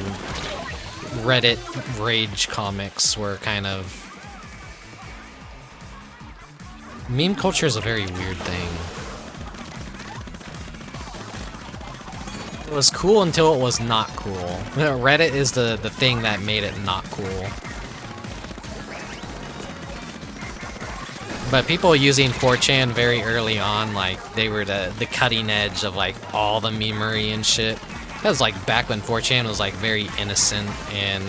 Reddit rage comics were kind of... Meme culture is a very weird thing. It was cool until it was not cool. Reddit is the thing that made it not cool. But people using 4chan very early on, like, they were the cutting edge of, like, all the memery and shit. That was, like, back when 4chan was, like, very innocent and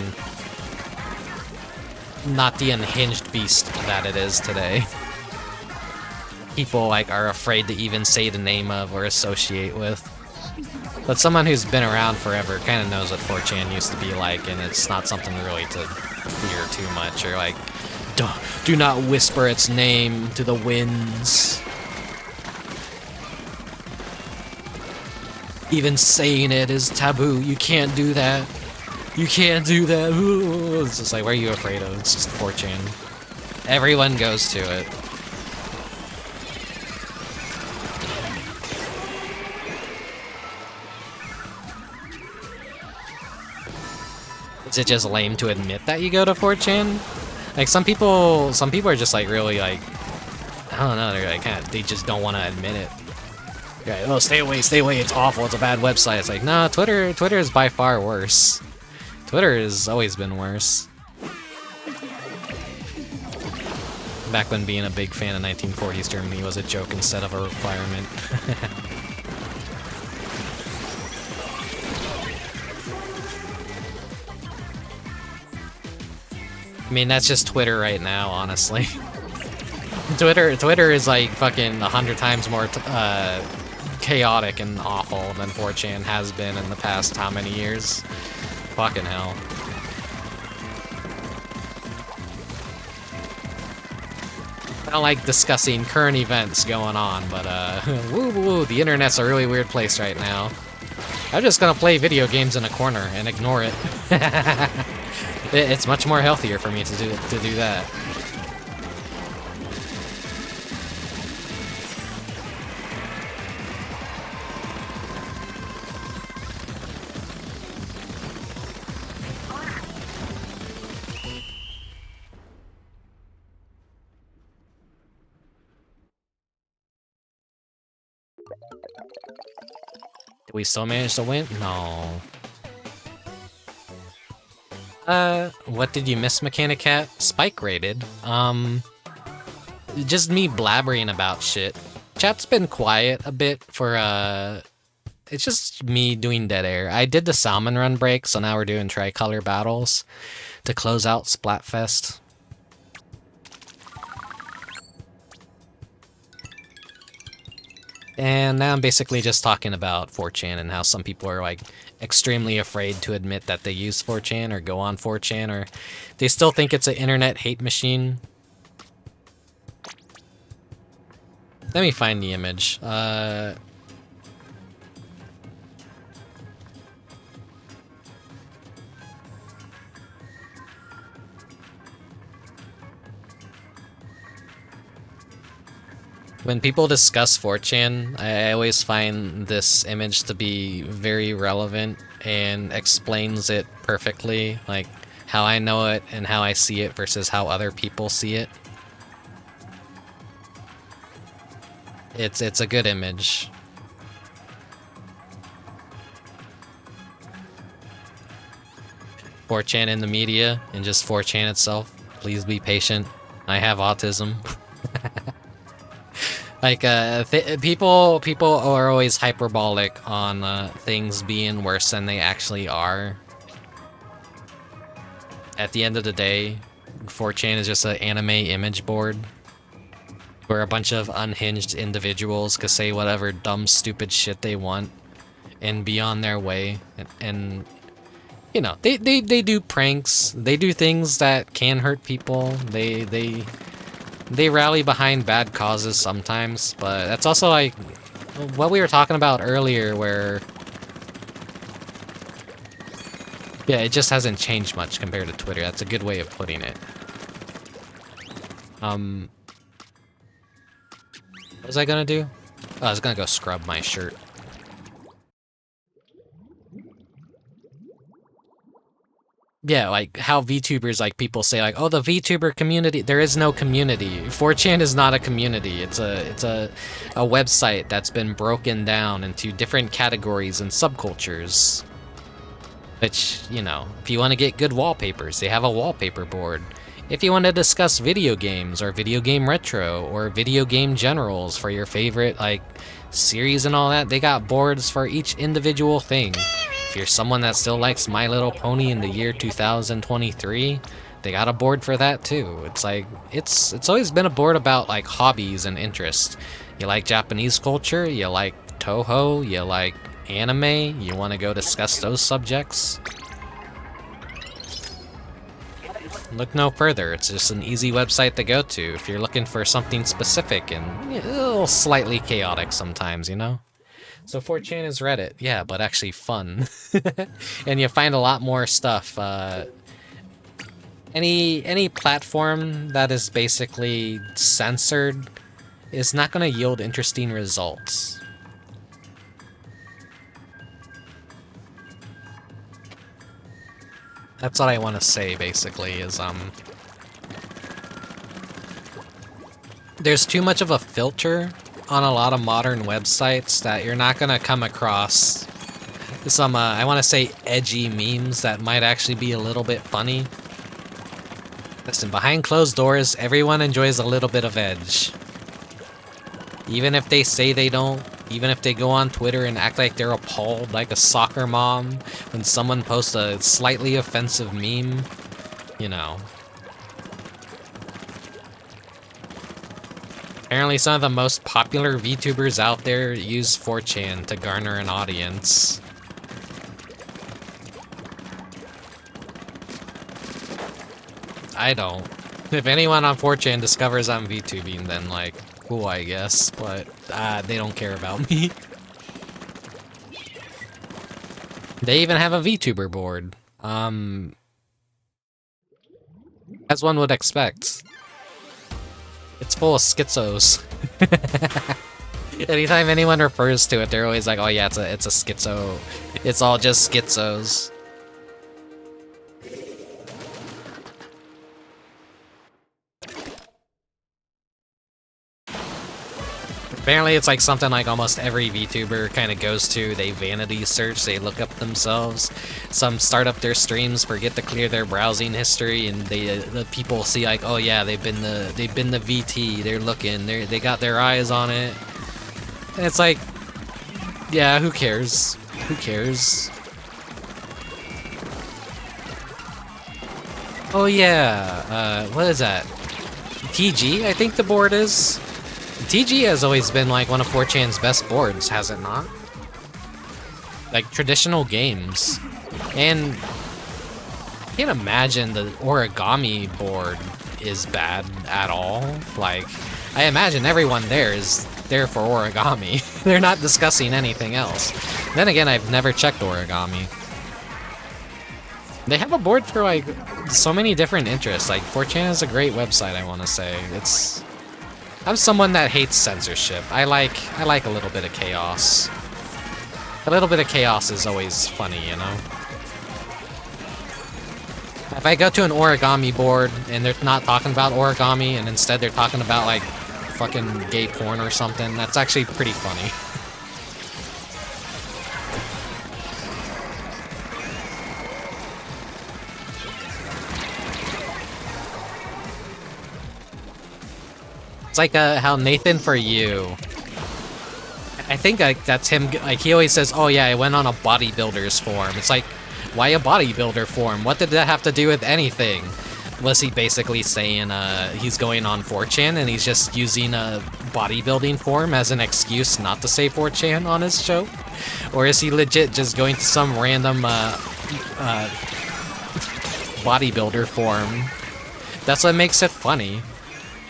not the unhinged beast that it is today. People, like, are afraid to even say the name of or associate with. But someone who's been around forever kind of knows what 4chan used to be like, and it's not something really to fear too much, or, like, do not whisper its name to the winds. Even saying it is taboo. You can't do that. You can't do that. Ooh. It's just like, what are you afraid of? It's just 4chan. Everyone goes to it. Is it just lame to admit that you go to 4chan? Like, some people are just, like, really, like, I don't know, they're, like, they just don't want to admit it. They're like, oh, stay away, it's awful, it's a bad website. It's like, nah, Twitter is by far worse. Twitter has always been worse. Back when being a big fan of 1940s Germany was a joke instead of a requirement. I mean, that's just Twitter right now, honestly. Twitter is like fucking 100 times more chaotic and awful than 4chan has been in the past how many years? Fucking hell. I don't like discussing current events going on, but woo woo, the internet's a really weird place right now. I'm just gonna play video games in a corner and ignore it. It's much more healthier for me to do that. Did we still manage to win? No. What did you miss, Mechanic Cat? Spike rated. Just me blabbering about shit. Chat's been quiet a bit for it's just me doing dead air. I did the Salmon Run Break, so now we're doing tricolor battles to close out Splatfest. And now I'm basically just talking about 4chan and how some people are like extremely afraid to admit that they use 4chan or go on 4chan, or they still think it's an internet hate machine. Let me find the image. When people discuss 4chan, I always find this image to be very relevant and explains it perfectly, like how I know it and how I see it versus how other people see it. It's a good image. "4chan in the media and just 4chan itself. Please be patient. I have autism." Like, people are always hyperbolic on things being worse than they actually are. At the end of the day, 4chan is just an anime image board where a bunch of unhinged individuals can say whatever dumb, stupid shit they want and be on their way. And you know, they do pranks. They do things that can hurt people. They rally behind bad causes sometimes, but that's also like what we were talking about earlier, where yeah, it just hasn't changed much compared to Twitter. That's a good way of putting it. What was I gonna do? Oh, I was gonna go scrub my shirt. Yeah, like how VTubers, like people say like, oh, the VTuber community. There is no community. 4chan is not a community. It's a website that's been broken down into different categories and subcultures. Which, you know, if you want to get good wallpapers, they have a wallpaper board. If you want to discuss video games or video game retro or video game generals for your favorite like series and all that, they got boards for each individual thing. If you're someone that still likes My Little Pony in the year 2023, they got a board for that too. It's like, it's always been a board about like hobbies and interests. You like Japanese culture, you like Toho, you like anime, you want to go discuss those subjects? Look no further. It's just an easy website to go to if you're looking for something specific and a little slightly chaotic sometimes, you know? So 4chan is Reddit, yeah, but actually fun. And you find a lot more stuff. Any platform that is basically censored is not going to yield interesting results. That's what I want to say, basically, is, there's too much of a filter on a lot of modern websites that you're not gonna come across some, I want to say, edgy memes that might actually be a little bit funny. Listen, behind closed doors, everyone enjoys a little bit of edge. Even if they say they don't, even if they go on Twitter and act like they're appalled like a soccer mom when someone posts a slightly offensive meme, you know. Apparently some of the most popular VTubers out there use 4chan to garner an audience. I don't. If anyone on 4chan discovers I'm VTubing, then like, cool, I guess, but they don't care about me. They even have a VTuber board. As one would expect. It's full of schizos. Anytime anyone refers to it, they're always like, oh yeah, it's a schizo. It's all just schizos. Apparently it's like something like almost every VTuber kind of goes to. They vanity search, they look up themselves. Some start up their streams, forget to clear their browsing history, and the people see like, oh yeah, they've been the VT. They're looking, they got their eyes on it. And it's like, yeah, who cares? Who cares? Oh yeah, what is that? TG, I think the board is? TG has always been like one of 4chan's best boards, has it not? Like traditional games. And I can't imagine the origami board is bad at all. Like, I imagine everyone there is there for origami. They're not discussing anything else. Then again, I've never checked origami. They have a board for like so many different interests. Like 4chan is a great website, I want to say. I'm someone that hates censorship. I like a little bit of chaos. A little bit of chaos is always funny, you know? If I go to an origami board and they're not talking about origami and instead they're talking about like fucking gay porn or something, that's actually pretty funny. It's like how Nathan for you. I think that's him. Like he always says, "Oh yeah, I went on a bodybuilder's forum." It's like, why a bodybuilder forum? What did that have to do with anything? Was he basically saying he's going on 4chan and he's just using a bodybuilding forum as an excuse not to say 4chan on his show? Or is he legit just going to some random bodybuilder forum? That's what makes it funny.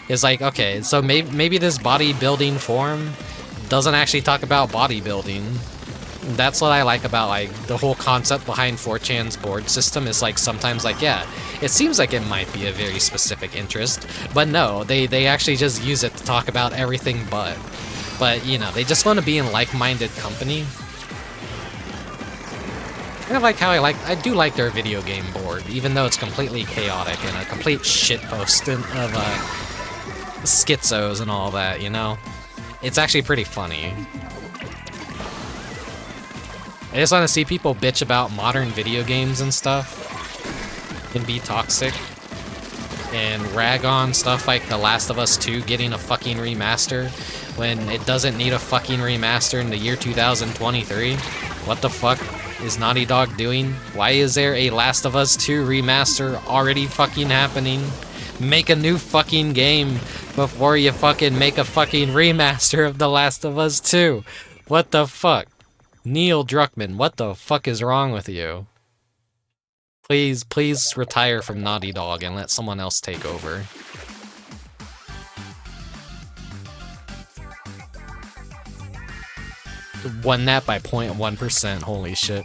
It's like, okay, so maybe this bodybuilding forum doesn't actually talk about bodybuilding. That's what I like about like the whole concept behind 4chan's board system is like sometimes like, yeah, it seems like it might be a very specific interest, but no, they actually just use it to talk about everything but you know, they just want to be in like-minded company. Kind of like how I do like their video game board, even though it's completely chaotic and a complete shitpost of schizos and all that, you know? It's actually pretty funny. I just want to see people bitch about modern video games and stuff and be toxic and rag on stuff like The Last of Us 2 getting a fucking remaster when it doesn't need a fucking remaster in the year 2023. What the fuck is Naughty Dog doing? Why is there a Last of Us 2 remaster already fucking happening? Make a new fucking game before you fucking make a fucking remaster of The Last of Us 2. What the fuck? Neil Druckmann, what the fuck is wrong with you? Please retire from Naughty Dog and let someone else take over. Won that by 0.1%, holy shit.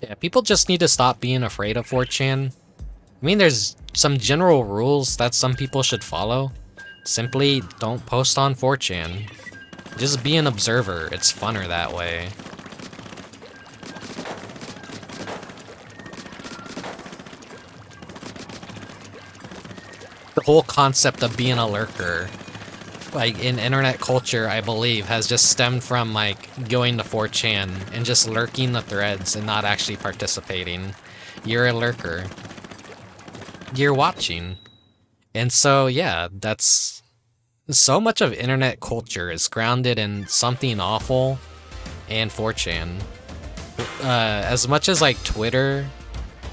Yeah, people just need to stop being afraid of 4chan. I mean, there's some general rules that some people should follow. Simply don't post on 4chan. Just be an observer. It's funner that way. The whole concept of being a lurker, like in internet culture, I believe, has just stemmed from like going to 4chan and just lurking the threads and not actually participating. You're a lurker. You're watching. And so, yeah, that's... So much of internet culture is grounded in something awful and 4chan. As much as like Twitter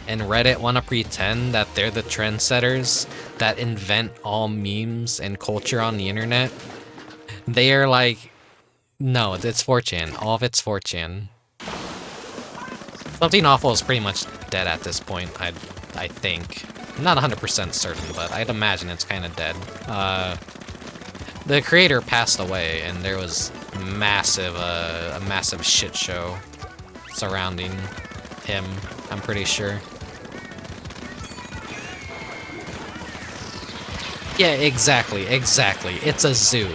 and Reddit want to pretend that they're the trendsetters that invent all memes and culture on the internet, they are like, no, it's 4chan. All of it's 4chan. Something awful is pretty much dead at this point, I think. I'm not 100% certain, but I'd imagine it's kind of dead. The creator passed away, and there was a massive shit show surrounding him, I'm pretty sure. Yeah, exactly. It's a zoo.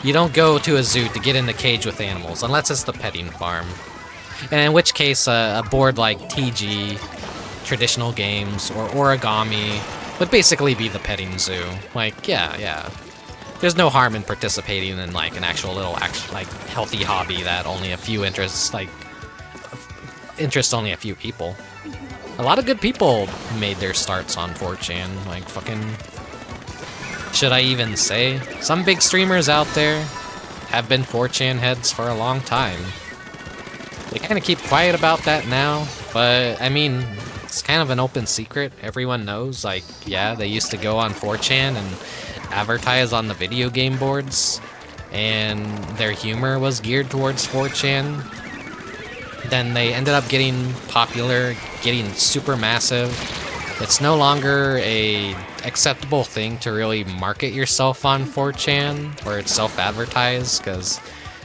You don't go to a zoo to get in the cage with animals, unless it's the petting farm. And in which case, a board like TG, traditional games, or origami would basically be the petting zoo. Like, yeah. there's no harm in participating in like an actual little like healthy hobby that only a few interests only a few people. A lot of good people made their starts on 4chan, like fucking, should I even say? Some big streamers out there have been 4chan heads for a long time. They kind of keep quiet about that now, but I mean, it's kind of an open secret. Everyone knows, like, yeah, they used to go on 4chan and advertise on the video game boards, and their humor was geared towards 4chan. Then they ended up getting popular, getting super massive. It's no longer a acceptable thing to really market yourself on 4chan, or it's self-advertised, because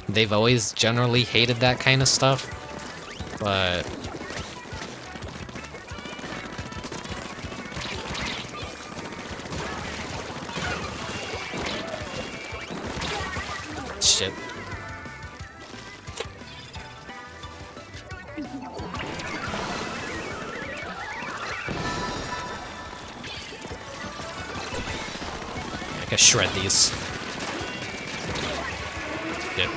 they've always generally hated that kind of stuff. But shit. I can shred these. Yep.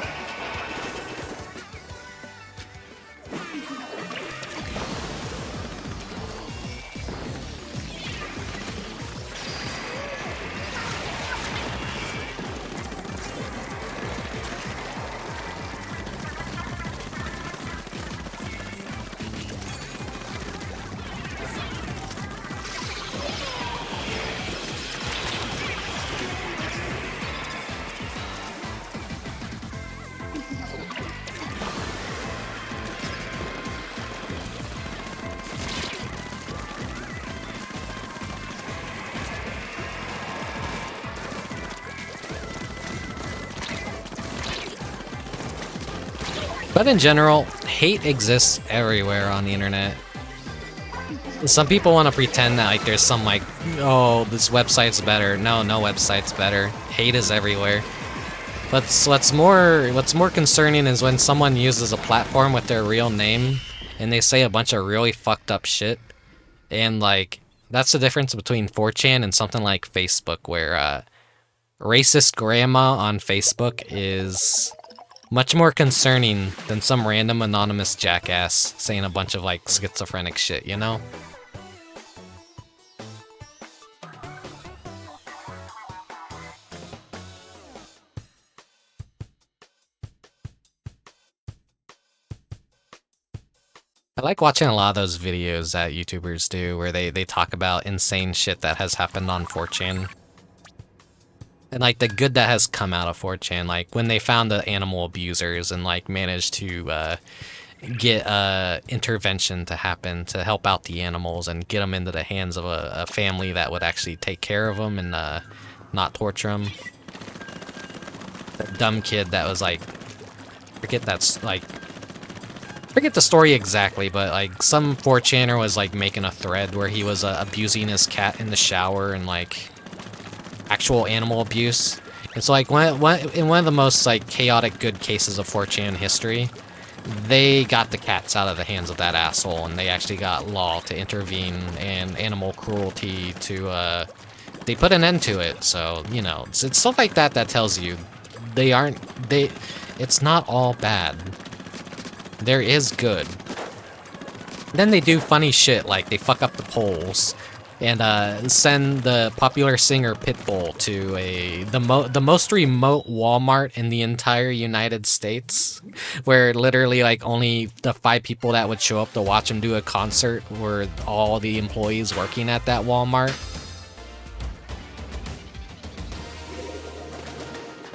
But in general, hate exists everywhere on the internet. Some people want to pretend that like there's some like, oh, this website's better. No, no website's better. Hate is everywhere. But what's more concerning is when someone uses a platform with their real name and they say a bunch of really fucked up shit. And like, that's the difference between 4chan and something like Facebook, where racist grandma on Facebook is much more concerning than some random anonymous jackass saying a bunch of like schizophrenic shit, you know? I like watching a lot of those videos that YouTubers do where they talk about insane shit that has happened on 4chan. And like the good that has come out of 4chan, like when they found the animal abusers and like managed to get intervention to happen to help out the animals and get them into the hands of a family that would actually take care of them and not torture them. That dumb kid that was like, forget the story exactly, but like some 4chaner was like making a thread where he was abusing his cat in the shower and like actual animal abuse. It's like in one of the most like chaotic good cases of 4chan history, they got the cats out of the hands of that asshole, and they actually got law to intervene and animal cruelty to they put an end to it. So you know, it's stuff like that that tells you it's not all bad. There is good. Then they do funny shit like they fuck up the polls and send the popular singer Pitbull to the most remote Walmart in the entire United States, where literally like only the 5 people that would show up to watch him do a concert were all the employees working at that Walmart.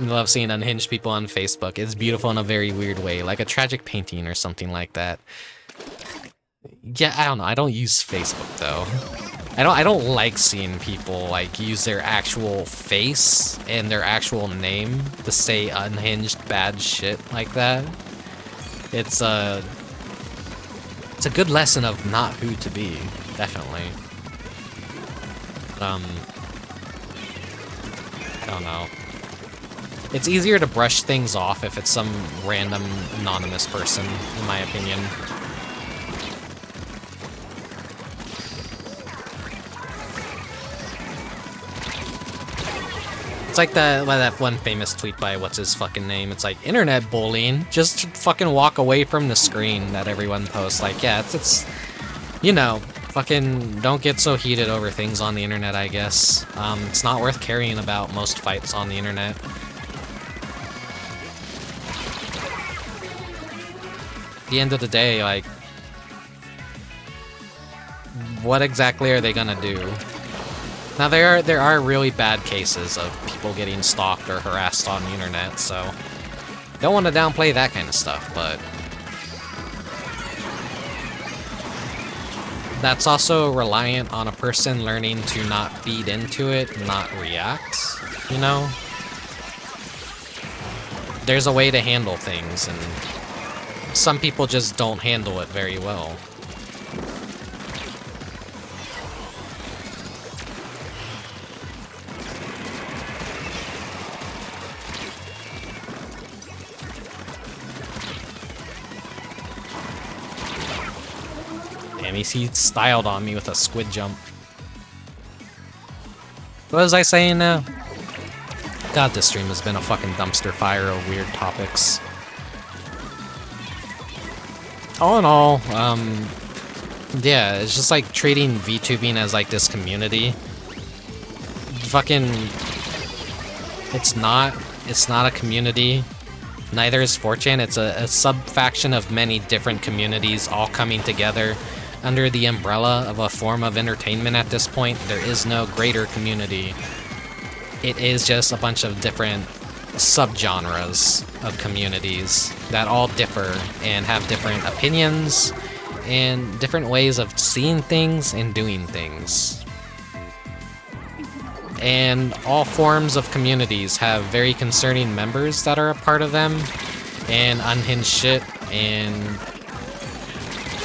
I love seeing unhinged people on Facebook. It's beautiful in a very weird way, like a tragic painting or something like that. Yeah, I don't know. I don't use Facebook though. I don't like seeing people like use their actual face and their actual name to say unhinged bad shit like that. It's a good lesson of not who to be, definitely. I don't know. It's easier to brush things off if it's some random anonymous person, in my opinion. It's like that one famous tweet by what's his fucking name. It's like, internet bullying, just fucking walk away from the screen that everyone posts. Like, yeah, it's you know, fucking don't get so heated over things on the internet, I guess. It's not worth caring about most fights on the internet. At the end of the day, like, what exactly are they gonna do? Now, there are really bad cases of people getting stalked or harassed on the internet, so don't want to downplay that kind of stuff, but that's also reliant on a person learning to not feed into it, not react, you know? There's a way to handle things, and some people just don't handle it very well. Damn, he styled on me with a squid jump. What was I saying now? God, this stream has been a fucking dumpster fire of weird topics. All in all, yeah, it's just like treating VTubing as like this community. Fucking, it's not a community. Neither is 4chan. It's a sub-faction of many different communities all coming together under the umbrella of a form of entertainment at this point. There is no greater community. It is just a bunch of different subgenres of communities that all differ and have different opinions and different ways of seeing things and doing things. And all forms of communities have very concerning members that are a part of them, and unhinged shit, and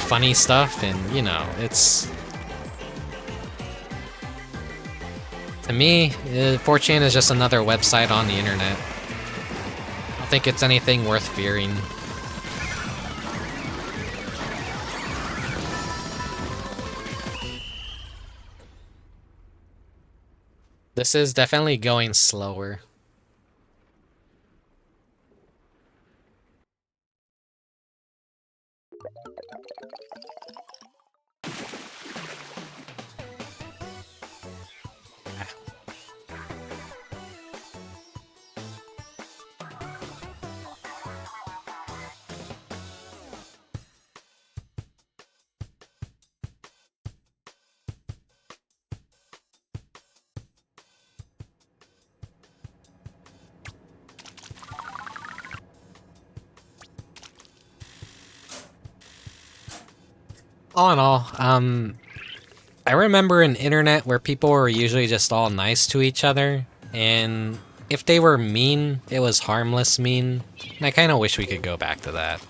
funny stuff, and you know, it's... To me, 4chan is just another website on the internet. I don't think it's anything worth fearing. This is definitely going slower. All in all, I remember an internet where people were usually just all nice to each other, and if they were mean, it was harmless mean, and I kind of wish we could go back to that.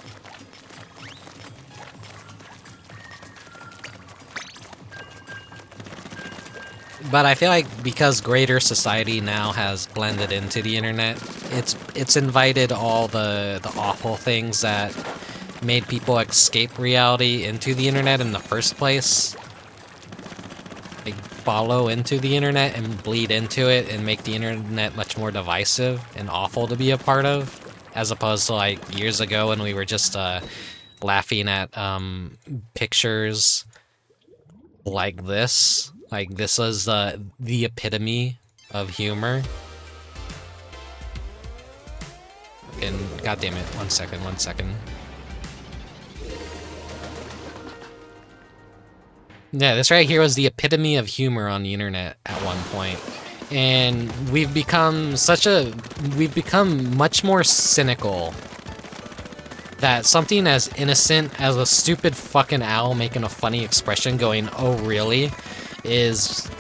But I feel like because greater society now has blended into the internet, it's invited all the awful things that made people escape reality into the internet in the first place. Like, follow into the internet and bleed into it and make the internet much more divisive and awful to be a part of, as opposed to like years ago when we were just laughing at pictures like this. Like, this was the epitome of humor. And god damn it, one second. Yeah, this right here was the epitome of humor on the internet at one point. And we've become much more cynical that something as innocent as a stupid fucking owl making a funny expression going, "Oh really?" is...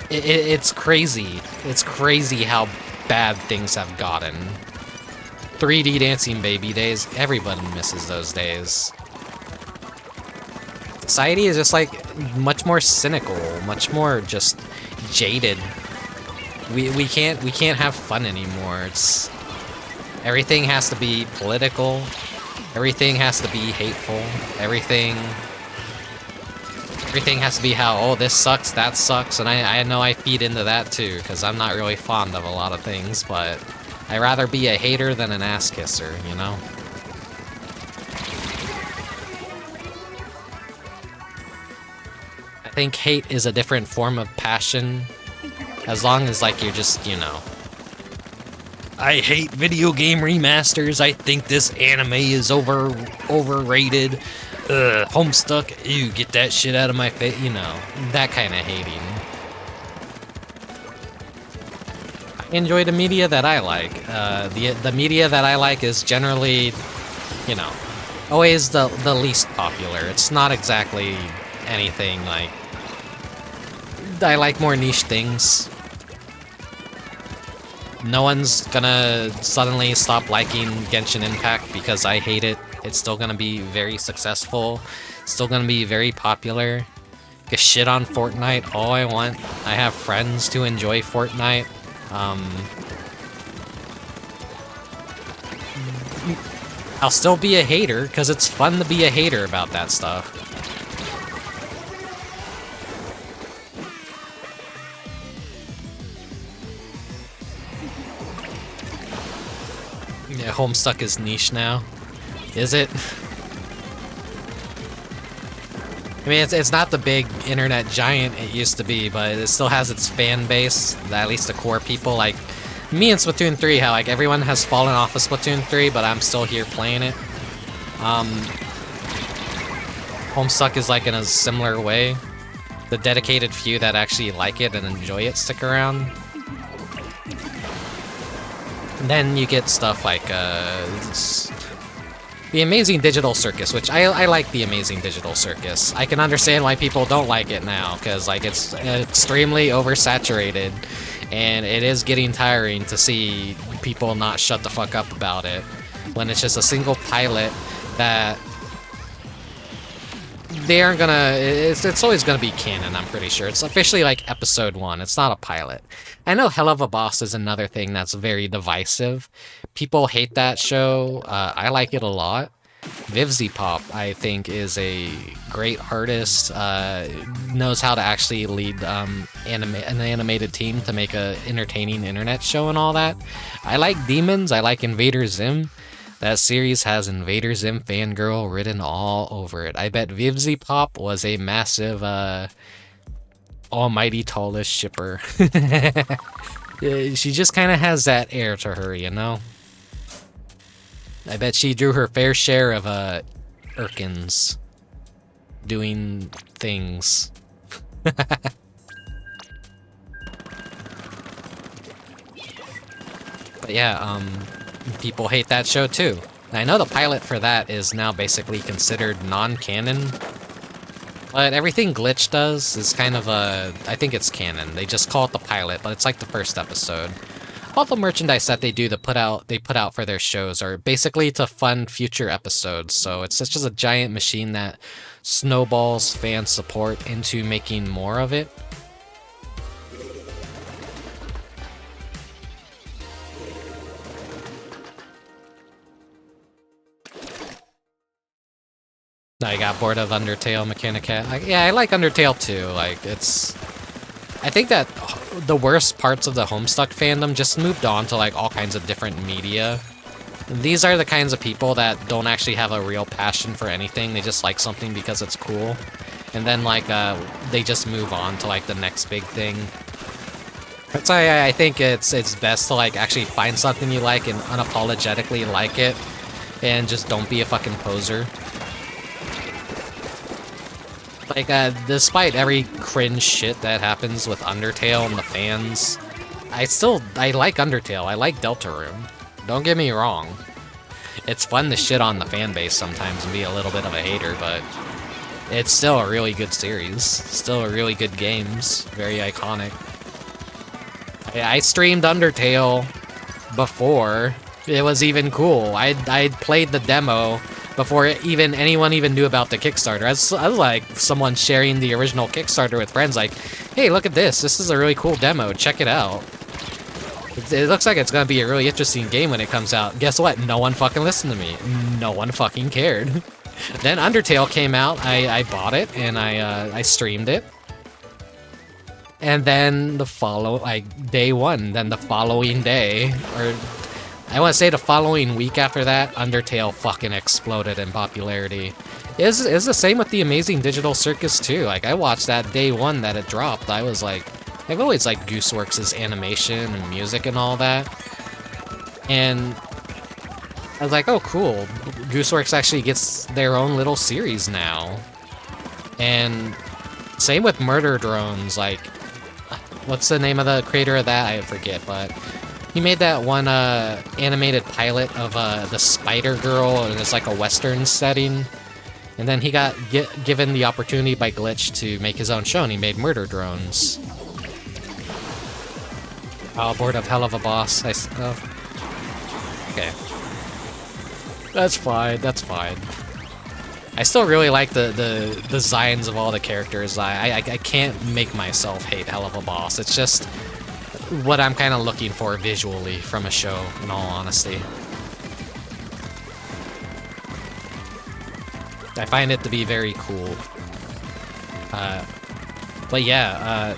It's crazy. It's crazy how bad things have gotten. 3D dancing baby days, everybody misses those days. Society is just like much more cynical, much more just jaded. We can't have fun anymore. It's everything has to be political. Everything has to be hateful. Everything Everything has to be how, oh, this sucks, that sucks, and I know I feed into that too, because I'm not really fond of a lot of things, but I'd rather be a hater than an ass kisser, you know? I think hate is a different form of passion, as long as, like, you're just, you know, I hate video game remasters, I think this anime is overrated, Homestuck, ew, get that shit out of my face, you know, that kind of hating. I enjoy the media that I like. The media that I like is generally, you know, always the least popular. It's not exactly anything like... I like more niche things. No one's gonna suddenly stop liking Genshin Impact because I hate it. It's still gonna be very successful. Still gonna be very popular. Get shit on Fortnite all I want. I have friends to enjoy Fortnite. I'll still be a hater because it's fun to be a hater about that stuff. Yeah, Homestuck is niche now. Is it? I mean, it's not the big internet giant it used to be, but it still has its fan base, at least the core people. Like, me and Splatoon 3, how, like, everyone has fallen off of Splatoon 3, but I'm still here playing it. Homestuck is, like, in a similar way. The dedicated few that actually like it and enjoy it stick around. And then you get stuff like, The Amazing Digital Circus, which I like The Amazing Digital Circus. I can understand why people don't like it now, because like it's extremely oversaturated, and it is getting tiring to see people not shut the fuck up about it, when it's just a single pilot that they aren't gonna... It's always gonna be canon, I'm pretty sure. It's officially like episode 1, it's not a pilot. I know Hell of a Boss is another thing that's very divisive. People hate that show. I like it a lot. vtuber, I think, is a great artist. Knows how to actually lead an animated team to make a entertaining internet show and all that. I like Demons. I like Invader Zim. That series has Invader Zim fangirl written all over it. I bet vtuber was a massive, almighty tallest shipper. She just kind of has that air to her, you know? I bet she drew her fair share of, Irkins doing things. But yeah, people hate that show too. I know the pilot for that is now basically considered non-canon, but everything Glitch does is kind of I think it's canon. They just call it the pilot, but it's like the first episode. All the merchandise that they put out for their shows are basically to fund future episodes, so it's just a giant machine that snowballs fan support into making more of it. I got bored of Undertale Mechanicat. Yeah, I like Undertale too. Like, it's... I think that the worst parts of the Homestuck fandom just moved on to, like, all kinds of different media. These are the kinds of people that don't actually have a real passion for anything. They just like something because it's cool. And then, like, they just move on to, like, the next big thing. That's why I think it's best to, like, actually find something you like and unapologetically like it. And just don't be a fucking poser. Like, despite every cringe shit that happens with Undertale and the fans, I like Undertale. I like Deltarune. Don't get me wrong. It's fun to shit on the fan base sometimes and be a little bit of a hater, but it's still a really good series. Still a really good games. Very iconic. I streamed Undertale before it was even cool. I played the demo before anyone even knew about the Kickstarter. I was like someone sharing the original Kickstarter with friends, like, hey, look at this. This is a really cool demo. Check it out. It looks like it's going to be a really interesting game when it comes out. Guess what? No one fucking listened to me. No one fucking cared. Then Undertale came out. I bought it and I streamed it. And then day one, then the following day, or I want to say the following week after that, Undertale fucking exploded in popularity. It's the same with the Amazing Digital Circus too. Like, I watched that day one that it dropped. I was like, I've always liked Gooseworks' animation and music and all that. And I was like, oh cool, Gooseworks actually gets their own little series now. And same with Murder Drones, like, what's the name of the creator of that? I forget, but he made that one animated pilot of the Spider Girl, and it's like a Western setting. And then he got given the opportunity by Glitch to make his own show, and he made Murder Drones. Oh, board of Hell of a Boss. Okay. That's fine, that's fine. I still really like the designs of all the characters. I can't make myself hate Hell of a Boss. It's just what I'm kind of looking for visually from a show, in all honesty. I find it to be very cool. But yeah,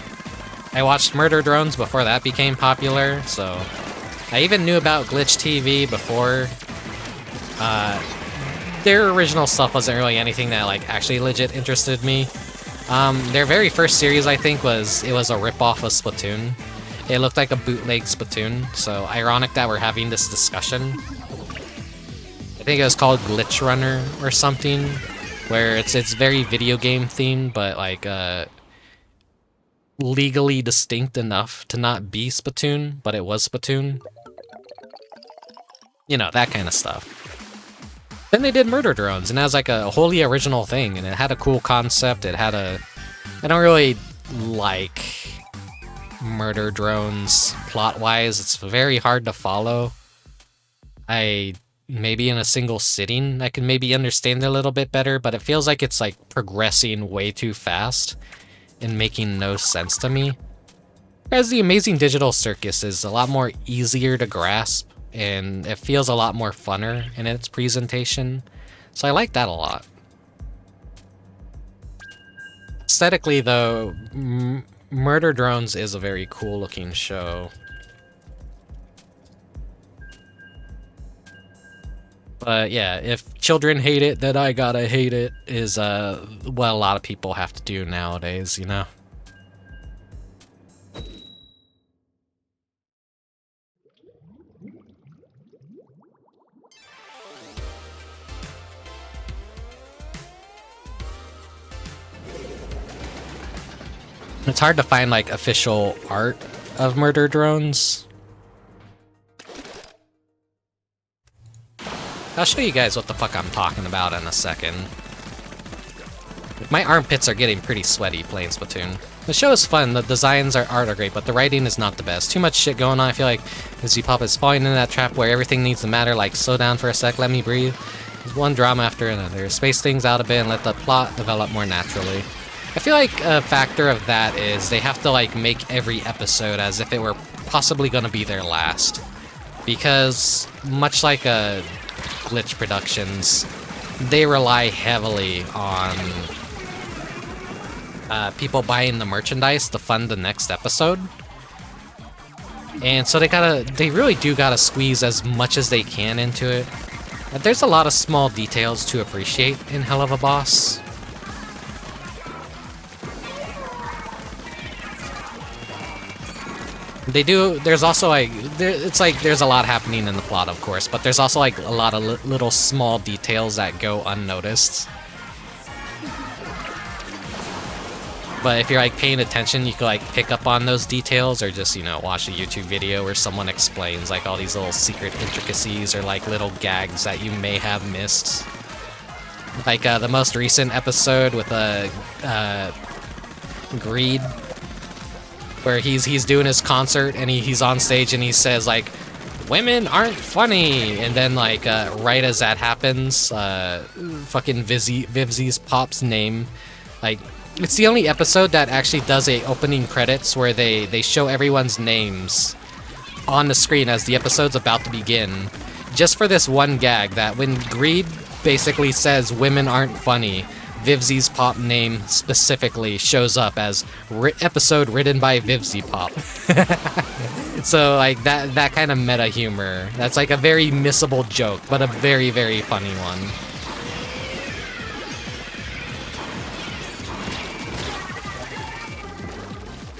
I watched Murder Drones before that became popular, so I even knew about Glitch TV before. Their original stuff wasn't really anything that like actually legit interested me. Their very first series, I think, was a ripoff of Splatoon. It looked like a bootleg Splatoon, so ironic that we're having this discussion. I think it was called Glitch Runner or something, where it's very video game themed, but like legally distinct enough to not be Splatoon, but it was Splatoon. You know, that kind of stuff. Then they did Murder Drones, and that was like a wholly original thing, and it had a cool concept. It had a... I don't really like Murder Drones plot-wise. It's very hard to follow. Maybe in a single sitting, I can maybe understand it a little bit better, but it feels like it's like progressing way too fast and making no sense to me. Whereas the Amazing Digital Circus is a lot more easier to grasp, and it feels a lot more funner in its presentation, so I like that a lot. Aesthetically, though, Murder Drones is a very cool looking show. But yeah, if children hate it, then I gotta hate it, is what a lot of people have to do nowadays, you know? It's hard to find, like, official art of Murder Drones. I'll show you guys what the fuck I'm talking about in a second. My armpits are getting pretty sweaty playing Splatoon. The show is fun, the designs are great, but the writing is not the best. Too much shit going on. I feel like Pop is falling into that trap where everything needs to matter, like, slow down for a sec, let me breathe. There's one drama after another. Space things out a bit and let the plot develop more naturally. I feel like a factor of that is they have to, like, make every episode as if it were possibly gonna be their last. Because, much like Glitch Productions, they rely heavily on people buying the merchandise to fund the next episode. And so they really do gotta squeeze as much as they can into it. There's a lot of small details to appreciate in Hell of a Boss. There's also, like, it's like there's a lot happening in the plot, of course, but there's also, like, a lot of little small details that go unnoticed. But if you're, like, paying attention, you can, like, pick up on those details, or just, you know, watch a YouTube video where someone explains, like, all these little secret intricacies or, like, little gags that you may have missed. Like, the most recent episode with Greed, where he's doing his concert and he's on stage and he says, like, women aren't funny, and then, like, right as that happens, fucking Vivzies Pop's name, like, it's the only episode that actually does a opening credits where they show everyone's names on the screen as the episode's about to begin, just for this one gag that when Greed basically says women aren't funny, Vivzy's Pop name specifically shows up as episode written by Vivzy Pop. So like that kind of meta humor. That's like a very missable joke, but a very, very funny one.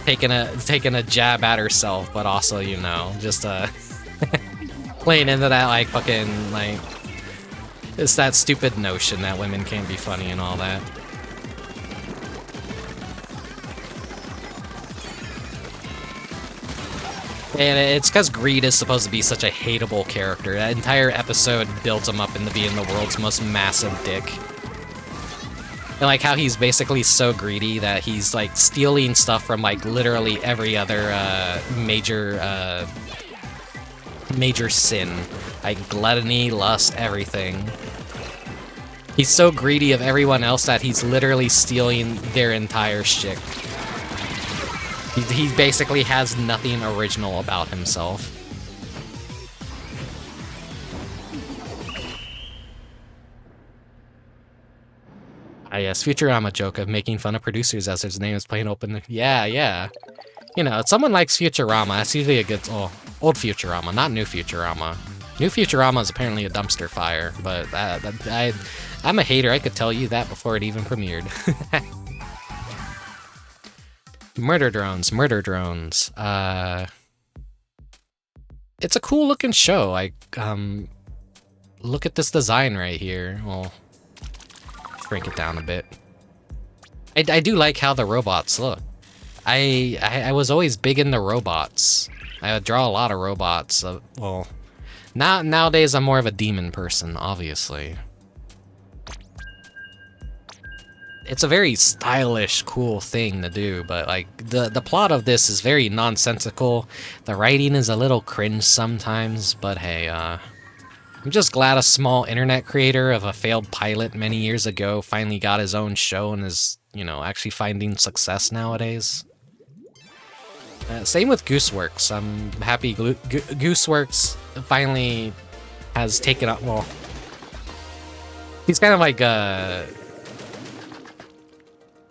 Taking a jab at herself, but also, you know, just playing into that like fucking like it's that stupid notion that women can't be funny and all that. And it's because Greed is supposed to be such a hateable character. That entire episode builds him up into being the world's most massive dick. And like how he's basically so greedy that he's like stealing stuff from like literally every other major sin. Like gluttony, lust, everything. He's so greedy of everyone else that he's literally stealing their entire shit. He basically has nothing original about himself. Ah yes, Futurama joke of making fun of producers as his name is plain open. Yeah, yeah. You know, if someone likes Futurama, that's usually a good... Oh, old Futurama, not new Futurama. New Futurama is apparently a dumpster fire, but I'm a hater, I could tell you that before it even premiered. Murder drones, murder drones. It's a cool looking show. Like, look at this design right here. Well, shrink it down a bit. I do like how the robots look. I was always big into robots. I would draw a lot of robots. Well, nowadays I'm more of a demon person, obviously. It's a very stylish, cool thing to do, but like the plot of this is very nonsensical. The writing is a little cringe sometimes, but hey, I'm just glad a small internet creator of a failed pilot many years ago finally got his own show and is, you know, actually finding success nowadays. Same with Gooseworks. I'm happy Gooseworks finally has taken up. Well, he's kind of like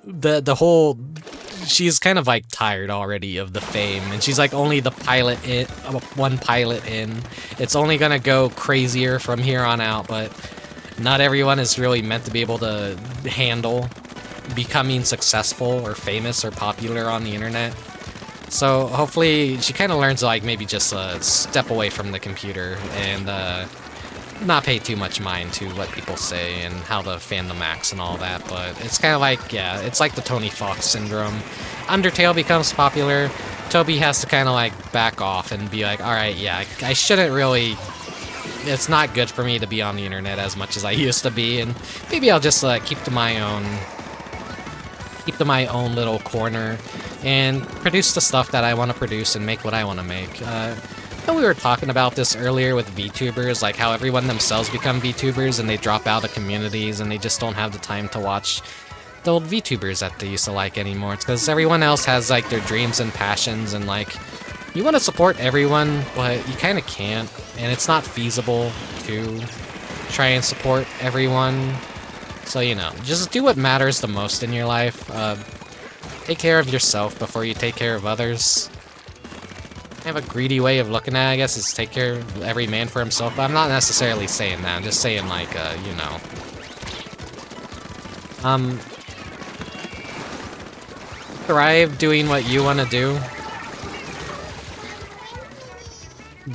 the whole. She's kind of like tired already of the fame, and she's like only the pilot in, one pilot in. It's only gonna go crazier from here on out, but not everyone is really meant to be able to handle becoming successful or famous or popular on the internet. So hopefully she kind of learns to like maybe just step away from the computer and not pay too much mind to what people say and how the fandom acts and all that. But it's kind of like, yeah, it's like the Tony Fox syndrome. Undertale becomes popular, Toby has to kind of like back off and be like, all right, yeah, I shouldn't really. It's not good for me to be on the internet as much as I used to be, and maybe I'll just keep to my own little corner and produce the stuff that I want to produce and make what I want to make. I know we were talking about this earlier with VTubers, like how everyone themselves become VTubers and they drop out of communities and they just don't have the time to watch the old VTubers that they used to like anymore. It's because everyone else has like their dreams and passions, and like you want to support everyone, but you kind of can't, and it's not feasible to try and support everyone. So, you know, just do what matters the most in your life. Take care of yourself before you take care of others. I have a greedy way of looking at it, I guess, is take care of every man for himself, but I'm not necessarily saying that. I'm just saying, like, you know. Thrive doing what you want to do.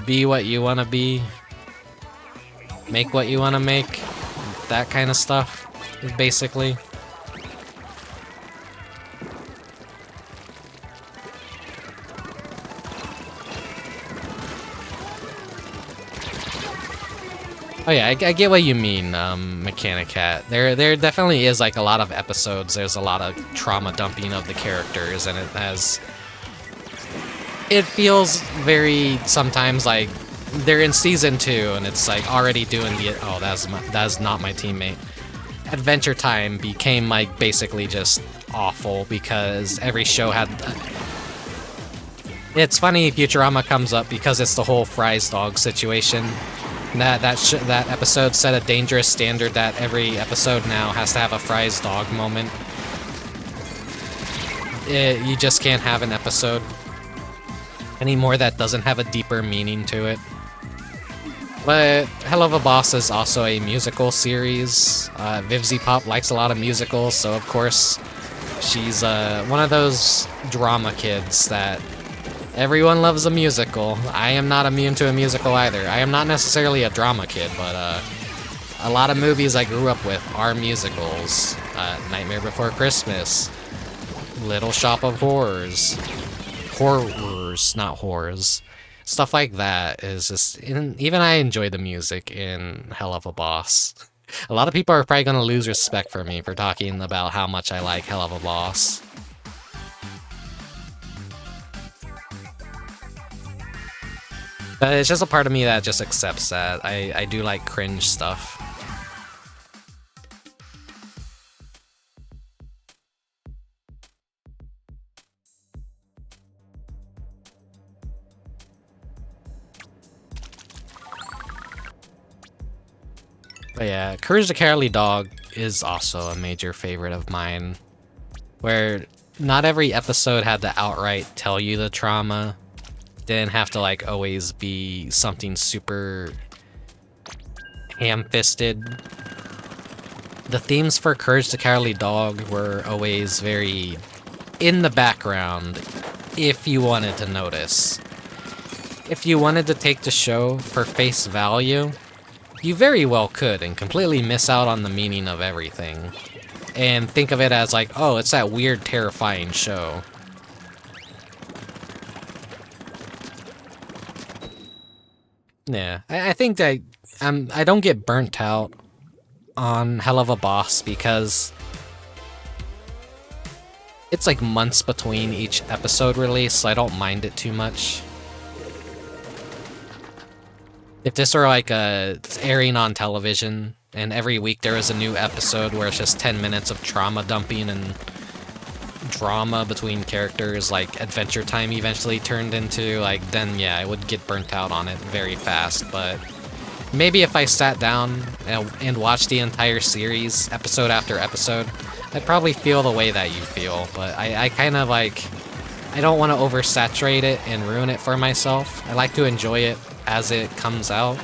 Be what you want to be. Make what you want to make. That kind of stuff. Basically. Oh yeah, I get what you mean, Mechanic Cat. There definitely is like a lot of episodes. There's a lot of trauma dumping of the characters, and it feels very sometimes like they're in season 2, and it's like already doing the. Oh, that's not my teammate. Adventure Time became like basically just awful because every show had. It's funny Futurama comes up because it's the whole Frye's dog situation. That episode set a dangerous standard that every episode now has to have a Frye's dog moment. You just can't have an episode anymore that doesn't have a deeper meaning to it. But Hell of a Boss is also a musical series. vtubepop likes a lot of musicals, so of course she's one of those drama kids that everyone loves a musical. I am not immune to a musical either. I am not necessarily a drama kid, but a lot of movies I grew up with are musicals. Nightmare Before Christmas, Little Shop of Horrors, Horrors, not horrors. Stuff like that is just... Even I enjoy the music in Hell of a Boss. A lot of people are probably going to lose respect for me for talking about how much I like Hell of a Boss. But it's just a part of me that just accepts that. I do like cringe stuff. But yeah, Courage the Cowardly Dog is also a major favorite of mine, where not every episode had to outright tell you the trauma. Didn't have to like always be something super ham-fisted. The themes for Courage the Cowardly Dog were always very in the background if you wanted to notice. If you wanted to take the show for face value, you very well could and completely miss out on the meaning of everything. And think of it as like, oh, it's that weird, terrifying show. Yeah, I think that I don't get burnt out on Hell of a Boss because it's like months between each episode release, so I don't mind it too much. If this were like it's airing on television, and every week there was a new episode where it's just 10 minutes of trauma dumping and drama between characters, like Adventure Time eventually turned into, like, then yeah, I would get burnt out on it very fast. But maybe if I sat down and watched the entire series, episode after episode, I'd probably feel the way that you feel. But I kind of like, I don't want to oversaturate it and ruin it for myself. I like to enjoy it as it comes out.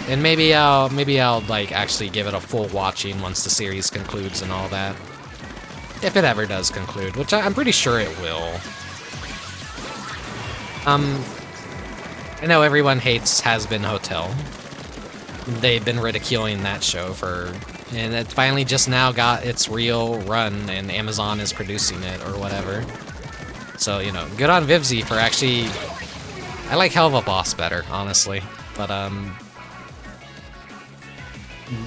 And maybe I'll like actually give it a full watching once the series concludes and all that. If it ever does conclude, which I'm pretty sure it will. I know everyone hates Has Been Hotel. They've been ridiculing that show and it finally just now got its real run and Amazon is producing it or whatever. So, you know, good on Vivzy for actually... I like Hell of a Boss better, honestly. But,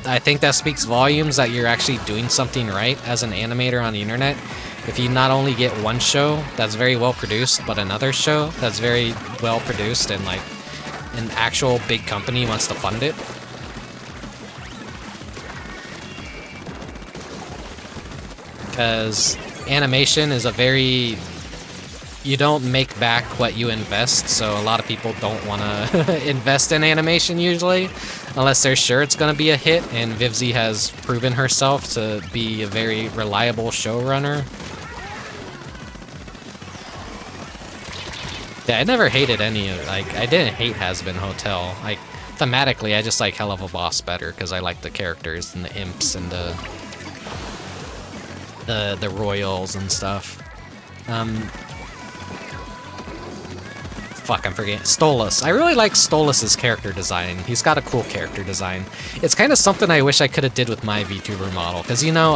I think that speaks volumes that you're actually doing something right as an animator on the internet. If you not only get one show that's very well produced, but another show that's very well produced and like an actual big company wants to fund it. Because animation is a very... You don't make back what you invest, so a lot of people don't want to invest in animation usually, unless they're sure it's going to be a hit, and Vivzy has proven herself to be a very reliable showrunner. Yeah, I never hated any of, like, I didn't hate Has Been Hotel. Like, thematically, I just like Hell of a Boss better, because I like the characters and the imps and the royals and stuff. Fuck, I'm forgetting. Stolas. I really like Stolas' character design. He's got a cool character design. It's kind of something I wish I could have did with my VTuber model, because, you know,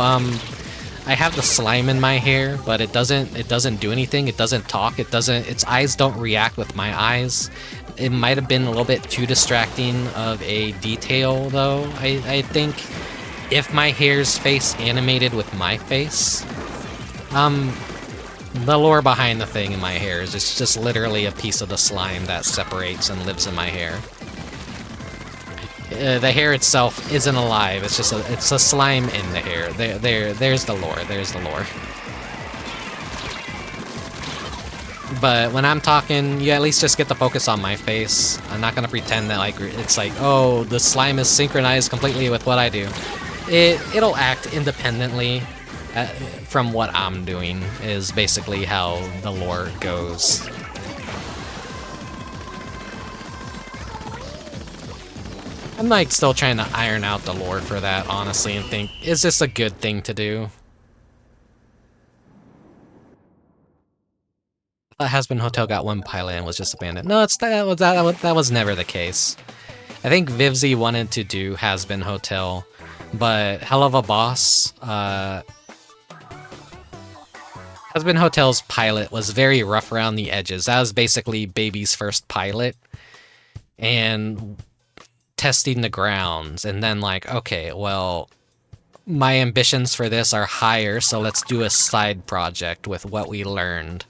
I have the slime in my hair, but it doesn't do anything. It doesn't talk. Its eyes don't react with my eyes. It might have been a little bit too distracting of a detail, though, I think. If my hair's face animated with my face, the lore behind the thing in my hair is just literally a piece of the slime that separates and lives in my hair. The hair itself isn't alive. It's just it's a slime in the hair. There's the lore. There's the lore. But when I'm talking, you at least just get the focus on my face. I'm not gonna pretend that like it's like, oh, the slime is synchronized completely with what I do. It'll act independently from what I'm doing, is basically how the lore goes. I'm like still trying to iron out the lore for that, honestly, and think, is this a good thing to do? Has-Been Hotel got one pilot and was just abandoned. No, that was never the case. I think Vivzy wanted to do Has-Been Hotel, but Hell of a Boss, Has-Been Hotel's pilot was very rough around the edges. That was basically Baby's first pilot, and testing the grounds, and then like, okay, well, my ambitions for this are higher, so let's do a side project with what we learned.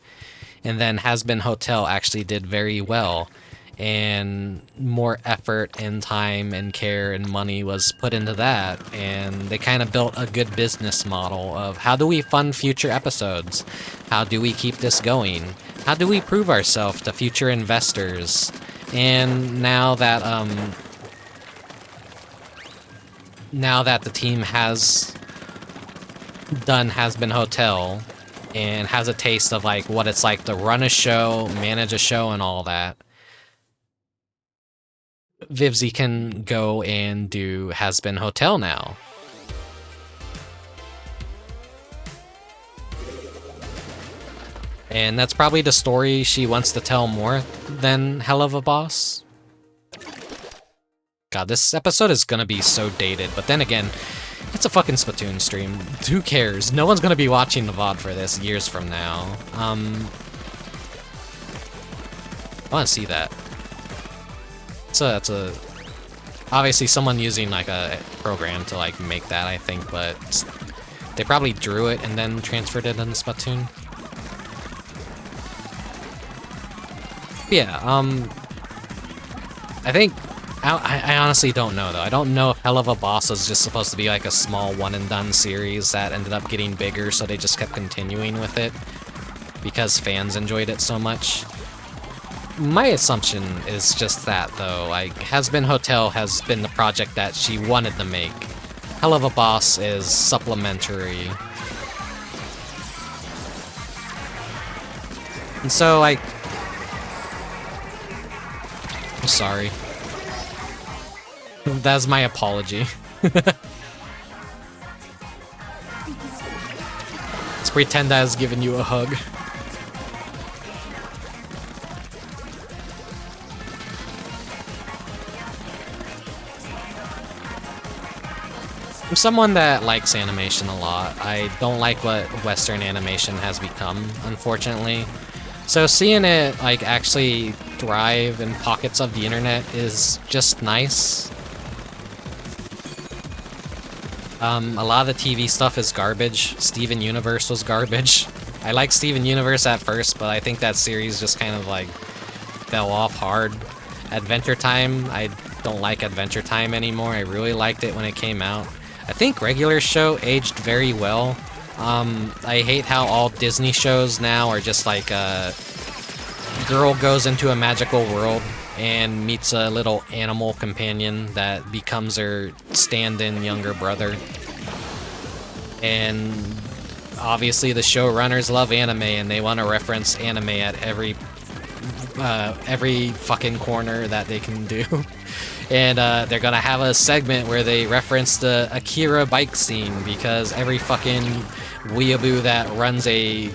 And then Has-Been Hotel actually did very well, and more effort and time and care and money was put into that, and they kind of built a good business model of how do we fund future episodes? How do we keep this going? How do we prove ourselves to future investors? And now that the team has done Has-Been Hotel and has a taste of like what it's like to run a show, manage a show, and all that, Vivzy can go and do Has-Been Hotel now. And that's probably the story she wants to tell more than Hell of a Boss. God, this episode is gonna be so dated, but then again, it's a fucking Splatoon stream. Who cares? No one's gonna be watching the VOD for this years from now. I wanna see that. So that's a... obviously someone using like a program to like make that, I think, but they probably drew it and then transferred it into Splatoon. Yeah, I think... I honestly don't know, though. I don't know if Hell of a Boss was just supposed to be like a small one-and-done series that ended up getting bigger, so they just kept continuing with it because fans enjoyed it so much. My assumption is just that, though. Like, Has-Been Hotel has been the project that she wanted to make. Hell of a Boss is supplementary. And so, like... I'm sorry. That's my apology. Let's pretend I was giving you a hug. I'm someone that likes animation a lot. I don't like what Western animation has become, unfortunately. So seeing it like actually thrive in pockets of the internet is just nice. A lot of the TV stuff is garbage. Steven Universe was garbage. I liked Steven Universe at first, but I think that series just kind of like fell off hard. Adventure Time, I don't like Adventure Time anymore. I really liked it when it came out. I think Regular Show aged very well. I hate how all Disney shows now are just like a girl goes into a magical world and meets a little animal companion that becomes her stand-in younger brother. And obviously the showrunners love anime and they want to reference anime at every fucking corner that they can do. And they're gonna have a segment where they reference the Akira bike scene because every fucking weeaboo that runs a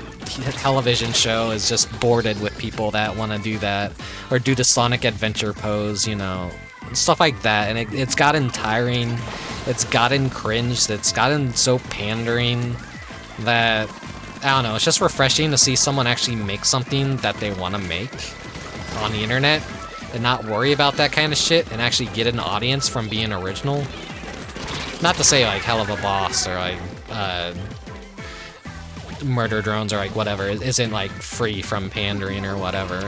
television show is just boarded with people that want to do that, or do the Sonic Adventure pose, you know, stuff like that. And it's gotten tiring, it's gotten cringed, it's gotten so pandering that, I don't know, it's just refreshing to see someone actually make something that they want to make on the internet and not worry about that kind of shit and actually get an audience from being original. Not to say like Hell of a Boss or like Murder Drones or like whatever isn't like free from pandering or whatever,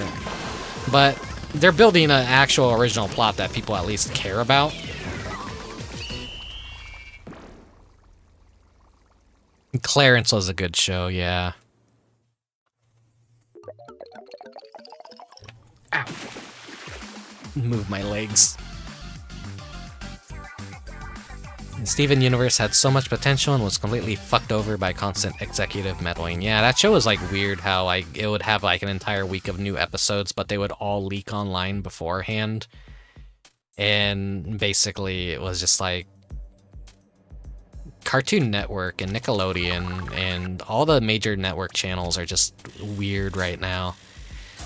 but they're building an actual original plot that people at least care about. Clarence was a good show, yeah. Ow. Move my legs. Steven Universe had so much potential and was completely fucked over by constant executive meddling. Yeah, that show was like weird how like it would have like an entire week of new episodes, but they would all leak online beforehand. And basically it was just like Cartoon Network and Nickelodeon and all the major network channels are just weird right now.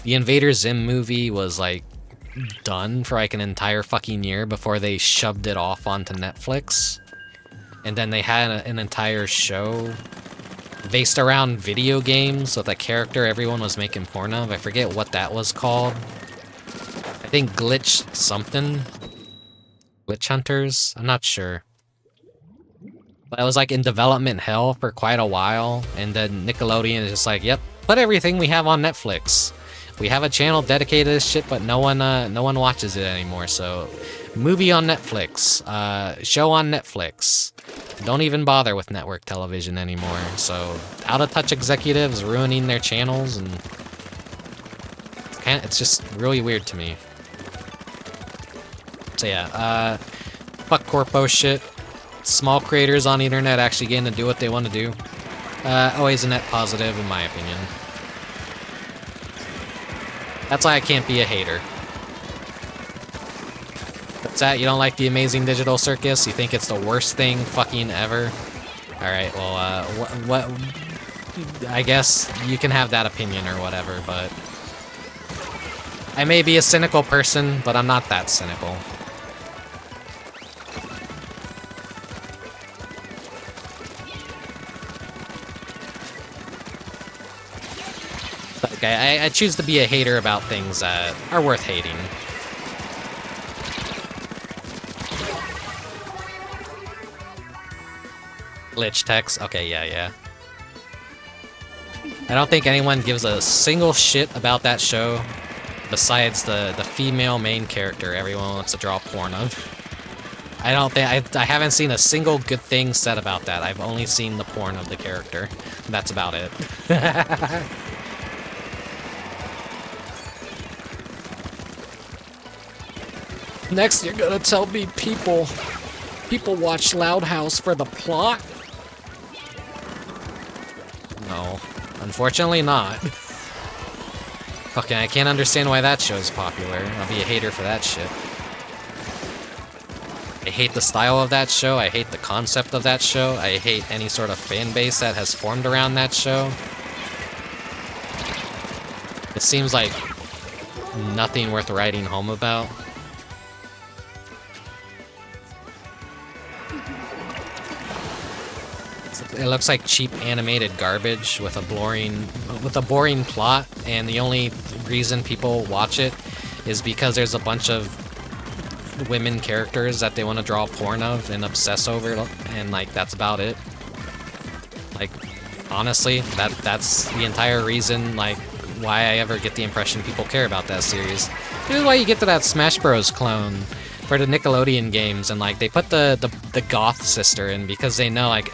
The Invader Zim movie was like done for like an entire fucking year before they shoved it off onto Netflix. And then they had an entire show based around video games with a character everyone was making porn of. I forget what that was called. I think Glitch something? Glitch Hunters? I'm not sure. But it was like in development hell for quite a while, and then Nickelodeon is just like, yep, put everything we have on Netflix. We have a channel dedicated to this shit, but no one watches it anymore, so movie on Netflix, show on Netflix. Don't even bother with network television anymore, so out-of-touch executives ruining their channels, and it's just really weird to me. So yeah, fuck corpo shit. Small creators on the internet actually getting to do what they want to do. Always a net positive, in my opinion. That's why I can't be a hater. What's that? You don't like the Amazing Digital Circus? You think it's the worst thing fucking ever? Alright, well, what... I guess you can have that opinion or whatever, but... I may be a cynical person, but I'm not that cynical. Okay, I choose to be a hater about things that are worth hating. Glitch text. Okay, yeah. I don't think anyone gives a single shit about that show besides the female main character everyone wants to draw porn of. I don't think I haven't seen a single good thing said about that. I've only seen the porn of the character. That's about it. Next, you're gonna tell me people watch Loud House for the plot? No, unfortunately not. Fucking, I can't understand why that show's popular. I'll be a hater for that shit. I hate the style of that show, I hate the concept of that show, I hate any sort of fan base that has formed around that show. It seems like nothing worth writing home about. It looks like cheap animated garbage with a boring plot, and the only reason people watch it is because there's a bunch of women characters that they want to draw porn of and obsess over, and like that's about it. Like honestly, that's the entire reason like why I ever get the impression people care about that series. This is why you get to that Smash Bros. Clone for the Nickelodeon games, and like they put the goth sister in because they know like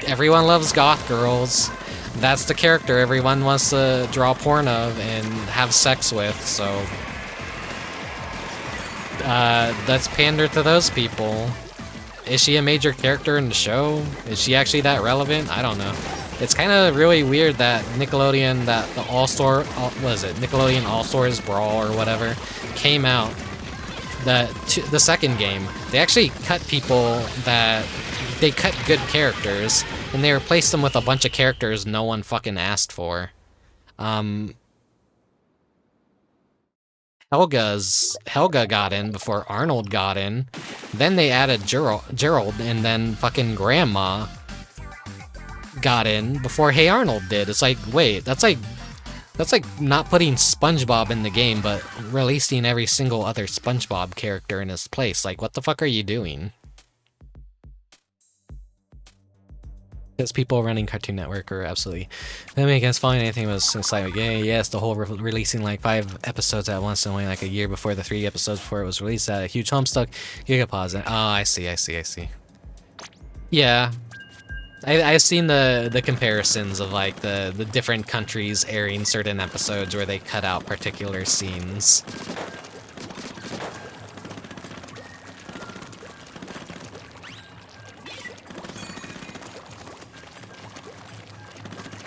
everyone loves goth girls. That's the character everyone wants to draw porn of and have sex with, so let's pander to those people. Is she a major character in the show? Is she actually that relevant? I don't know. It's kind of really weird that Nickelodeon, that the Nickelodeon All-Stars Brawl or whatever, came out. The second game, they actually cut people they cut good characters, and they replaced them with a bunch of characters no one fucking asked for. Helga got in before Arnold got in. Then they added Gerald, and then fucking Grandma got in before Hey Arnold did. It's like, wait, that's like not putting SpongeBob in the game, but releasing every single other SpongeBob character in his place. Like, what the fuck are you doing? Because people running Cartoon Network are absolutely... That make us find anything was like, yes, the whole releasing like 5 episodes at once and only like a year before the 3 episodes before it was released at a huge Homestuck Gigapause. Oh, I see. Yeah. I've seen the comparisons of like the different countries airing certain episodes where they cut out particular scenes.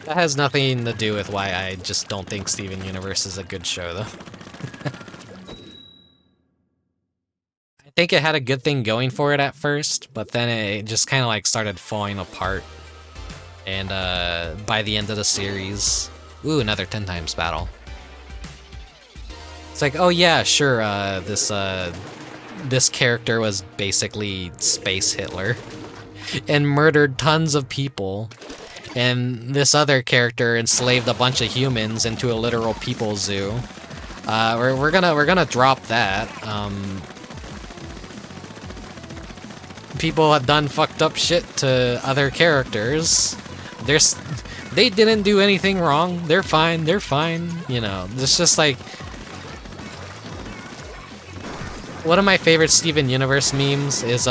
That has nothing to do with why I just don't think Steven Universe is a good show, though. I think it had a good thing going for it at first, but then it just kind of like started falling apart. And by the end of the series, ooh, another 10 times battle. It's like, oh yeah, sure, this character was basically Space Hitler and murdered tons of people. And this other character enslaved a bunch of humans into a literal people zoo. We're gonna drop that. People have done fucked up shit to other characters. They didn't do anything wrong. They're fine. They're fine. You know, it's just like one of my favorite Steven Universe memes is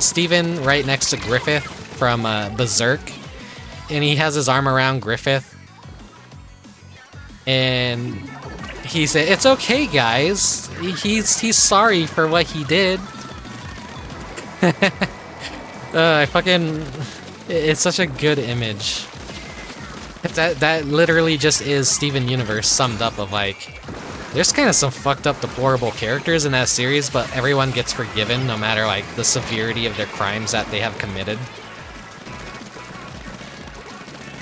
Steven right next to Griffith from Berserk. And he has his arm around Griffith. And he said, "It's okay, guys. He's sorry for what he did." It's such a good image. That literally just is Steven Universe summed up of like, there's kind of some fucked up, deplorable characters in that series, but everyone gets forgiven no matter like the severity of their crimes that they have committed.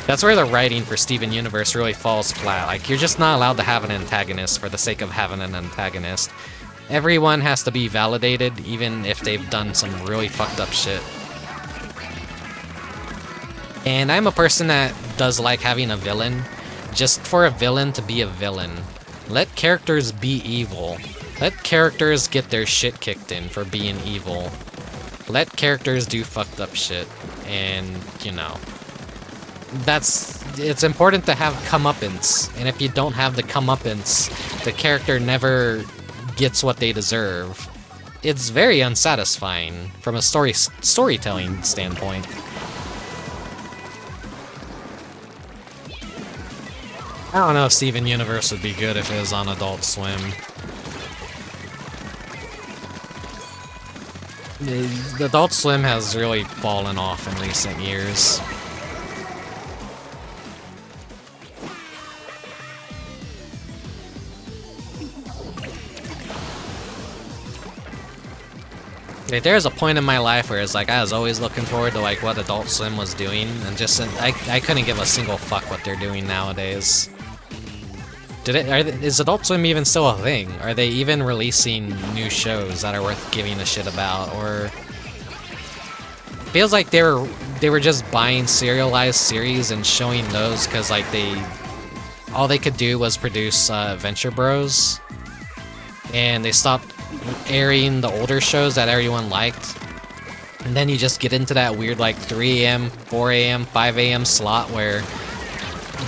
That's where the writing for Steven Universe really falls flat. Like, you're just not allowed to have an antagonist for the sake of having an antagonist. Everyone has to be validated, even if they've done some really fucked up shit. And I'm a person that does like having a villain, just for a villain to be a villain. Let characters be evil. Let characters get their shit kicked in for being evil. Let characters do fucked up shit. And, you know, it's important to have comeuppance, and if you don't have the comeuppance, the character never gets what they deserve. It's very unsatisfying from a storytelling standpoint. I don't know if Steven Universe would be good if it was on Adult Swim. The Adult Swim has really fallen off in recent years. Like, there's a point in my life where it's like I was always looking forward to like what Adult Swim was doing, and just I couldn't give a single fuck what they're doing nowadays. Is Adult Swim even still a thing? Are they even releasing new shows that are worth giving a shit about? Or feels like they were just buying serialized series and showing those because like all they could do was produce Venture Bros, and they stopped airing the older shows that everyone liked. And then you just get into that weird like 3 a.m., 4 a.m., 5 a.m. slot where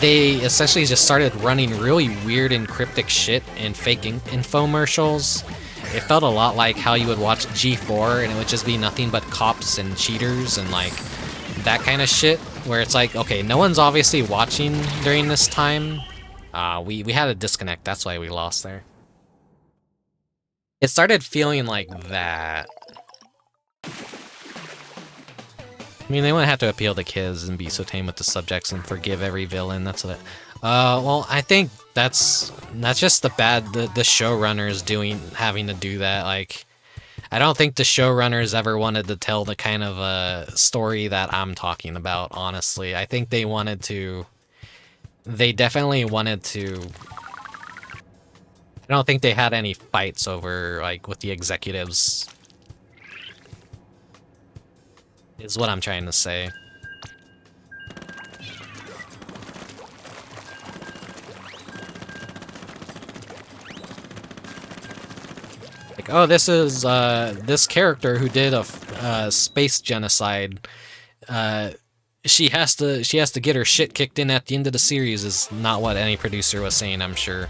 they essentially just started running really weird and cryptic shit and fake infomercials. It felt a lot like how you would watch G4 and it would just be nothing but cops and cheaters and like that kind of shit, where it's like, okay, no one's obviously watching during this time. We had a disconnect, that's why we lost there. It started feeling like that. I mean, they wouldn't have to appeal to kids and be so tame with the subjects and forgive every villain. That's what. Well, I think that's just the showrunners having to do that. Like, I don't think the showrunners ever wanted to tell the kind of story that I'm talking about. Honestly, I think they wanted to. They definitely wanted to. I don't think they had any fights over like with the executives. Is what I'm trying to say. Like, oh, this is this character who did a space genocide. She has to get her shit kicked in at the end of the series is not what any producer was saying, I'm sure.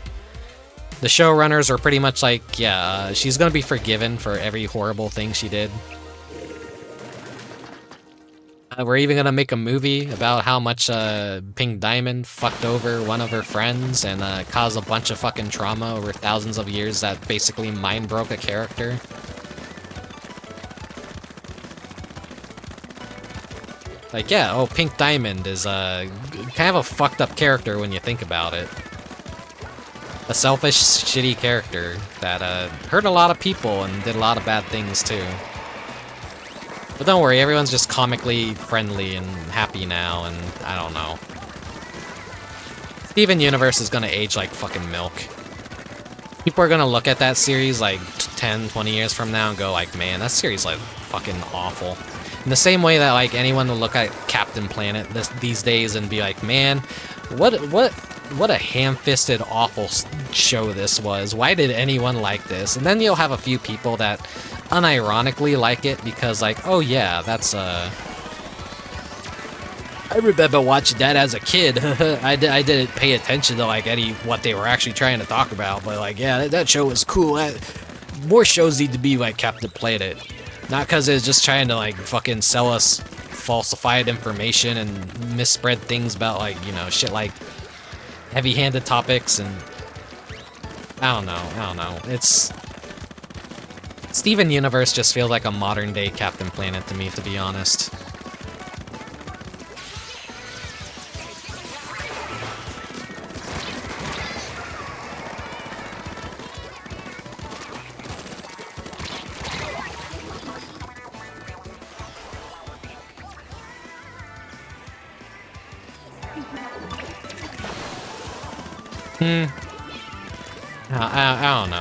The showrunners are pretty much like, yeah, she's gonna be forgiven for every horrible thing she did. We're even gonna make a movie about how much Pink Diamond fucked over one of her friends and caused a bunch of fucking trauma over thousands of years that basically mind broke a character. Like, yeah, oh, Pink Diamond is kind of a fucked up character when you think about it. A selfish, shitty character that hurt a lot of people and did a lot of bad things too. But don't worry, everyone's just comically friendly and happy now, and I don't know. Steven Universe is gonna age like fucking milk. People are gonna look at that series like 10, 20 years from now and go like, man, that series like fucking awful. In the same way that like anyone will look at Captain Planet these days and be like, man, what a ham-fisted awful show this was. Why did anyone like this? And then you'll have a few people that unironically like it because like, oh yeah, that's I remember watching that as a kid. I didn't pay attention to like what they were actually trying to talk about, but like, yeah, that show was cool. More shows need to be like Captain Planet. Not because it's just trying to like fucking sell us falsified information and misspread things about like, you know, shit like heavy-handed topics and I don't know. It's Steven Universe just feels like a modern-day Captain Planet to me, to be honest.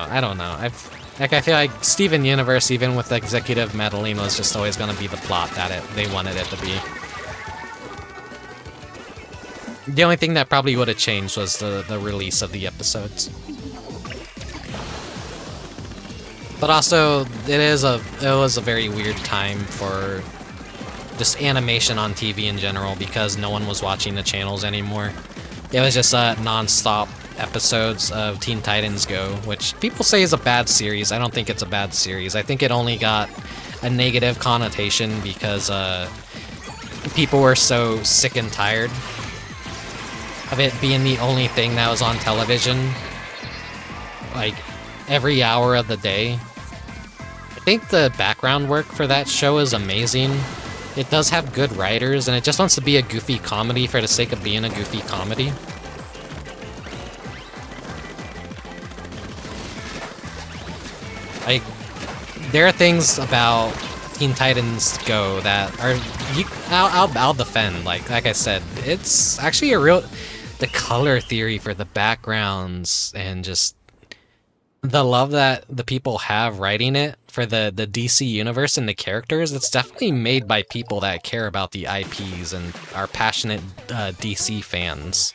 I don't know. I feel like Steven Universe, even with executive meddling, was just always going to be the plot that they wanted it to be. The only thing that probably would have changed was the release of the episodes. But also, it was a very weird time for just animation on TV in general because no one was watching the channels anymore. It was just non-stop episodes of Teen Titans Go, which people say is a bad series. I don't think it's a bad series. I think it only got a negative connotation because people were so sick and tired of it being the only thing that was on television, like, every hour of the day. I think the background work for that show is amazing. It does have good writers, and it just wants to be a goofy comedy for the sake of being a goofy comedy. Like, there are things about Teen Titans Go that are... I'll defend. Like I said, it's actually a real... The color theory for the backgrounds and just the love that the people have writing it for the DC universe and the characters, it's definitely made by people that care about the IPs and are passionate DC fans.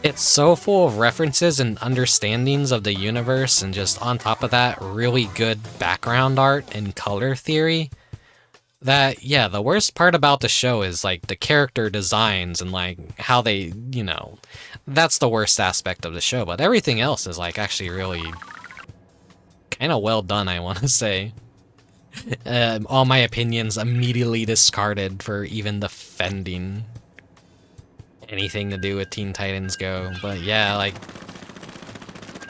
It's so full of references and understandings of the universe, and just on top of that, really good background art and color theory, that, yeah, the worst part about the show is, like, the character designs and, like, how they, you know, that's the worst aspect of the show, but everything else is, like, actually really kind of well done, I want to say. All my opinions immediately discarded for even defending anything to do with Teen Titans Go, but yeah, like,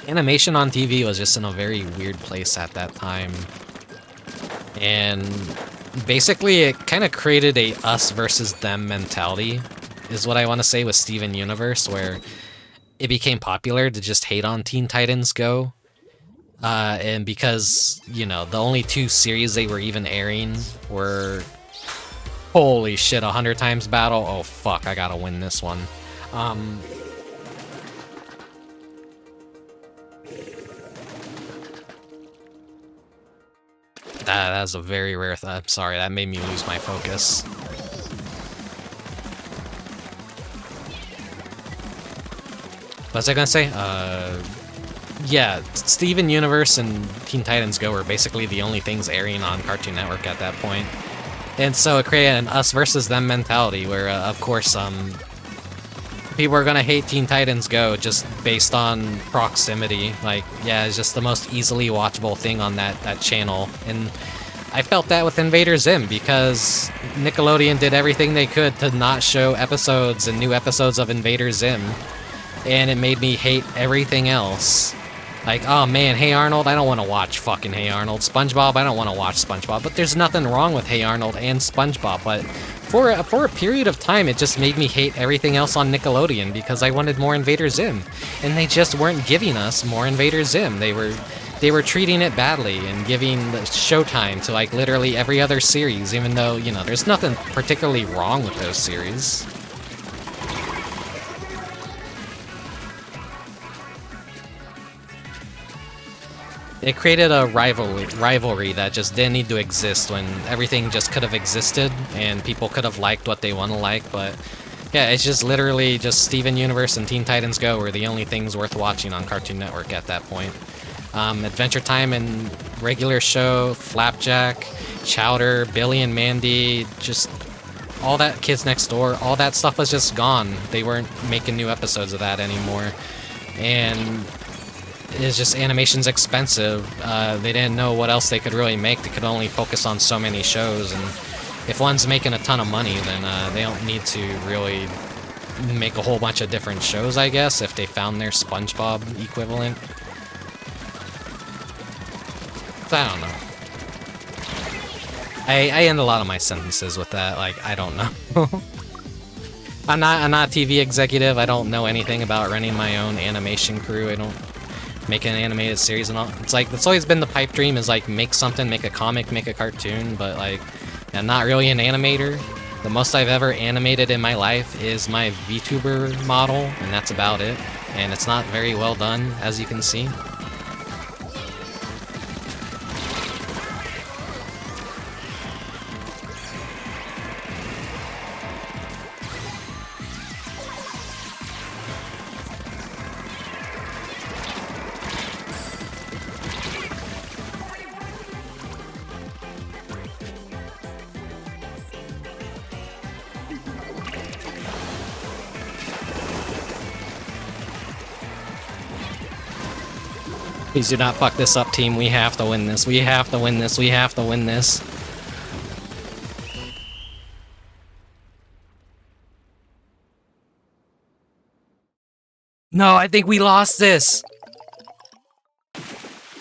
animation on TV was just in a very weird place at that time, and basically it kind of created a us versus them mentality, is what I want to say with Steven Universe, where it became popular to just hate on Teen Titans Go, and because, you know, the only two series they were even airing were... Holy shit, 100 times battle? Oh fuck, I gotta win this one. That's a very rare I'm sorry, that made me lose my focus. What was I gonna say? Yeah, Steven Universe and Teen Titans Go were basically the only things airing on Cartoon Network at that point. And so it created an us versus them mentality where, of course, people are gonna hate Teen Titans Go just based on proximity. Like, yeah, it's just the most easily watchable thing on that channel. And I felt that with Invader Zim because Nickelodeon did everything they could to not show episodes and new episodes of Invader Zim, and it made me hate everything else. Like, oh man, Hey Arnold, I don't want to watch fucking Hey Arnold. SpongeBob, I don't want to watch SpongeBob. But there's nothing wrong with Hey Arnold and SpongeBob, but for a period of time, it just made me hate everything else on Nickelodeon because I wanted more Invader Zim, and they just weren't giving us more Invader Zim. They were treating it badly and giving the showtime to like literally every other series, even though, you know, there's nothing particularly wrong with those series. It created a rivalry that just didn't need to exist when everything just could have existed and people could have liked what they want to like, but yeah, it's just literally just Steven Universe and Teen Titans Go were the only things worth watching on Cartoon Network at that point. Adventure Time and regular show, Flapjack, Chowder, Billy and Mandy, just all that Kids Next Door, all that stuff was just gone. They weren't making new episodes of that anymore. And it's just animation's expensive. They didn't know what else they could really make. They could only focus on so many shows, and if one's making a ton of money, then they don't need to really make a whole bunch of different shows, I guess, if they found their SpongeBob equivalent. So, I don't know. I end a lot of my sentences with that, like, I don't know. I'm not a TV executive. I don't know anything about running my own animation crew. I don't make an animated series and all. It's like, that's always been the pipe dream, is like, make something, make a comic, make a cartoon, but like, I'm not really an animator. The most I've ever animated in my life is my VTuber model, and that's about it. And it's not very well done, as you can see. Please do not fuck this up, team. We have to win this. We have to win this. We have to win this. No, I think we lost this.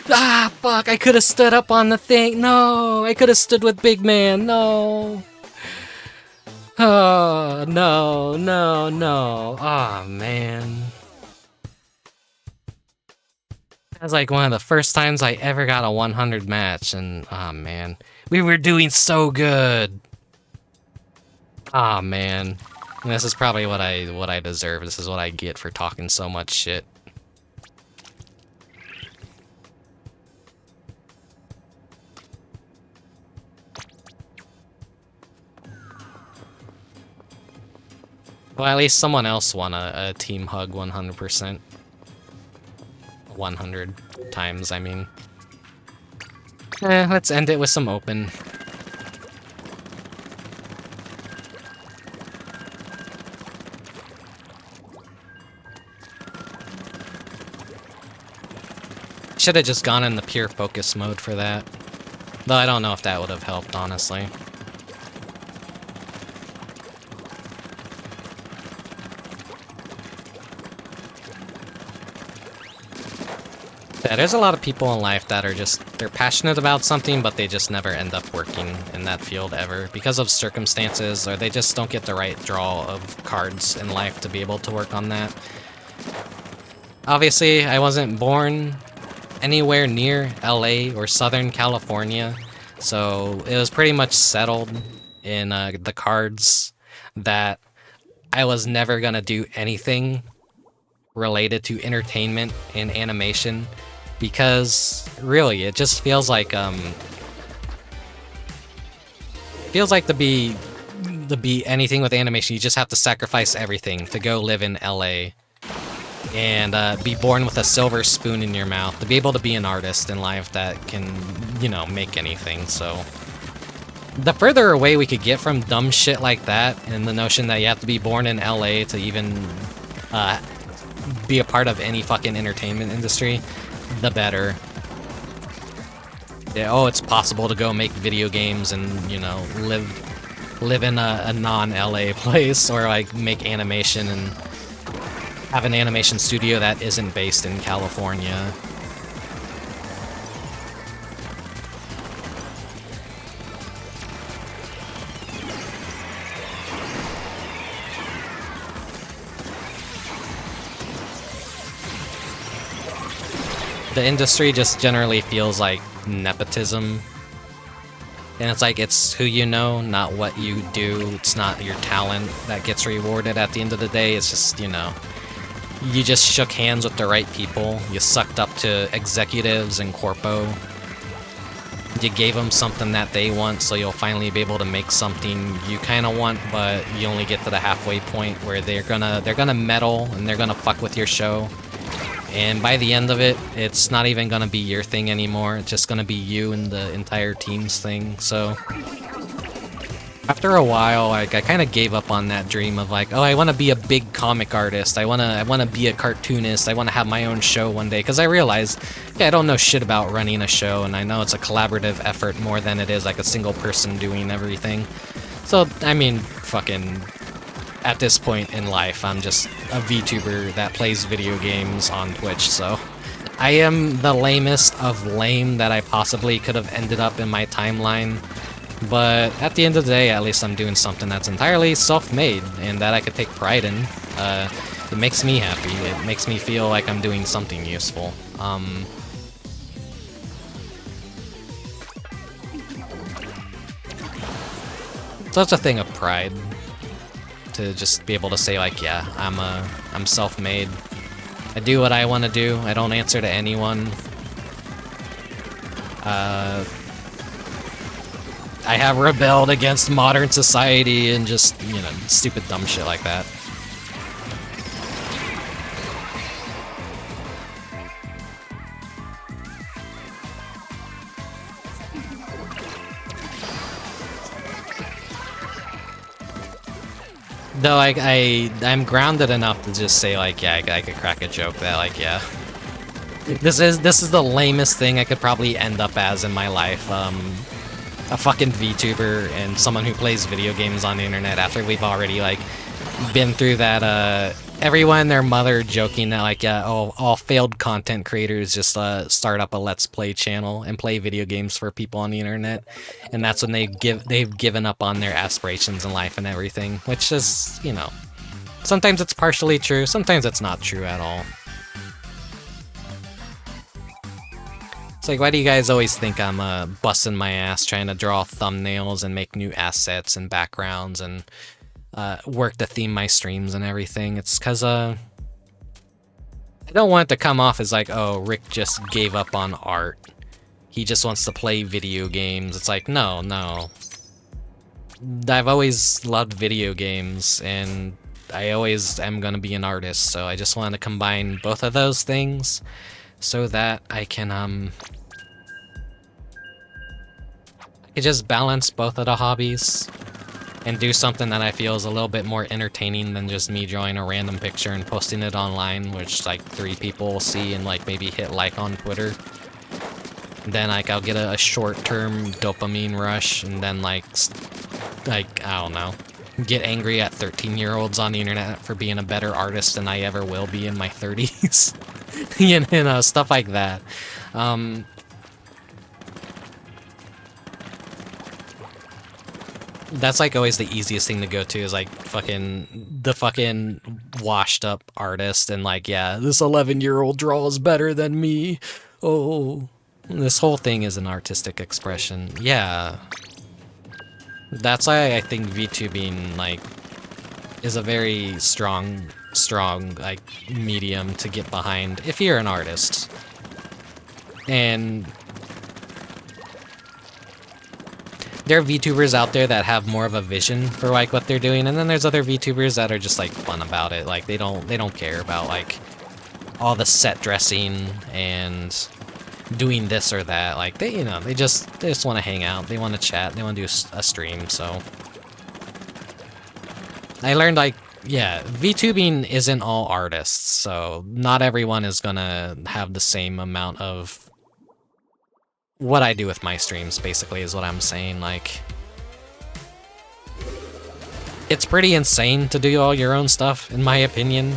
Ah, fuck. I could have stood up on the thing. No, I could have stood with Big Man. No. Oh, no, no, no. Oh, man. That was like one of the first times I ever got a 100 match, and oh man, we were doing so good. Oh man, this is probably what I deserve. This is what I get for talking so much shit. Well, at least someone else won a team hug 100%. 100 times, I mean. Let's end it with some open. Should have just gone in the pure focus mode for that. Though I don't know if that would have helped, honestly. Yeah, there's a lot of people in life that are just, they're passionate about something, but they just never end up working in that field ever because of circumstances, or they just don't get the right draw of cards in life to be able to work on that. Obviously, I wasn't born anywhere near LA or Southern California, so it was pretty much settled in the cards that I was never gonna do anything related to entertainment and animation. Because really, it just feels like to be anything with animation, you just have to sacrifice everything to go live in LA and be born with a silver spoon in your mouth to be able to be an artist in life that can, you know, make anything. So the further away we could get from dumb shit like that and the notion that you have to be born in LA to even be a part of any fucking entertainment industry, the better. Yeah, oh, it's possible to go make video games and, you know, live in a non-LA place, or like make animation and have an animation studio that isn't based in California. The industry just generally feels like nepotism. And it's like, it's who you know, not what you do. It's not your talent that gets rewarded at the end of the day. It's just, you know, you just shook hands with the right people. You sucked up to executives and corpo. You gave them something that they want, so you'll finally be able to make something you kind of want, but you only get to the halfway point where they're gonna meddle and they're gonna fuck with your show. And by the end of it, it's not even gonna be your thing anymore. It's just gonna be you and the entire team's thing. So after a while, like, I kind of gave up on that dream of like, oh, I want to be a big comic artist. I wanna be a cartoonist. I want to have my own show one day. Because I realized, yeah, I don't know shit about running a show, and I know it's a collaborative effort more than it is like a single person doing everything. So I mean, fucking. At this point in life, I'm just a VTuber that plays video games on Twitch, so I am the lamest of lame that I possibly could have ended up in my timeline, but at the end of the day, at least I'm doing something that's entirely self-made and that I could take pride in. It makes me happy. It makes me feel like I'm doing something useful. So it's a thing of pride. To just be able to say like, yeah, I'm self-made. I do what I want to do. I don't answer to anyone. I have rebelled against modern society and just, you know, stupid dumb shit like that. Though I'm grounded enough to just say like, yeah, I could crack a joke that like, yeah, this is the lamest thing I could probably end up as in my life. A fucking VTuber and someone who plays video games on the internet after we've already like been through that. Everyone and their mother joking that like, yeah, oh, all failed content creators just start up a Let's Play channel and play video games for people on the internet, and that's when they've given up on their aspirations in life and everything, which is, you know, sometimes it's partially true, sometimes it's not true at all. It's like, why do you guys always think I'm busting my ass trying to draw thumbnails and make new assets and backgrounds and work to theme my streams and everything? It's because I don't want it to come off as like, oh, Rick just gave up on art. He just wants to play video games. It's like, no. I've always loved video games, and I always am going to be an artist, so I just want to combine both of those things so that I can just balance both of the hobbies and do something that I feel is a little bit more entertaining than just me drawing a random picture and posting it online, which like 3 people will see and like maybe hit like on Twitter. And then like I'll get a short-term dopamine rush, and then like I don't know, get angry at 13-year-olds on the internet for being a better artist than I ever will be in my 30s. You know, stuff like that. That's like always the easiest thing to go to, is like the fucking washed up artist, and like, yeah, this 11-year-old draws better than me. Oh, this whole thing is an artistic expression. Yeah. That's why I think VTubing like is a very strong like medium to get behind if you're an artist. And there are VTubers out there that have more of a vision for like what they're doing, and then there's other VTubers that are just like fun about it. Like they don't care about like all the set dressing and doing this or that. Like they just want to hang out, they want to chat, they want to do a stream. So I learned like, yeah, VTubing isn't all artists, so not everyone is gonna have the same amount of what I do with my streams, basically, is what I'm saying. Like, it's pretty insane to do all your own stuff, in my opinion.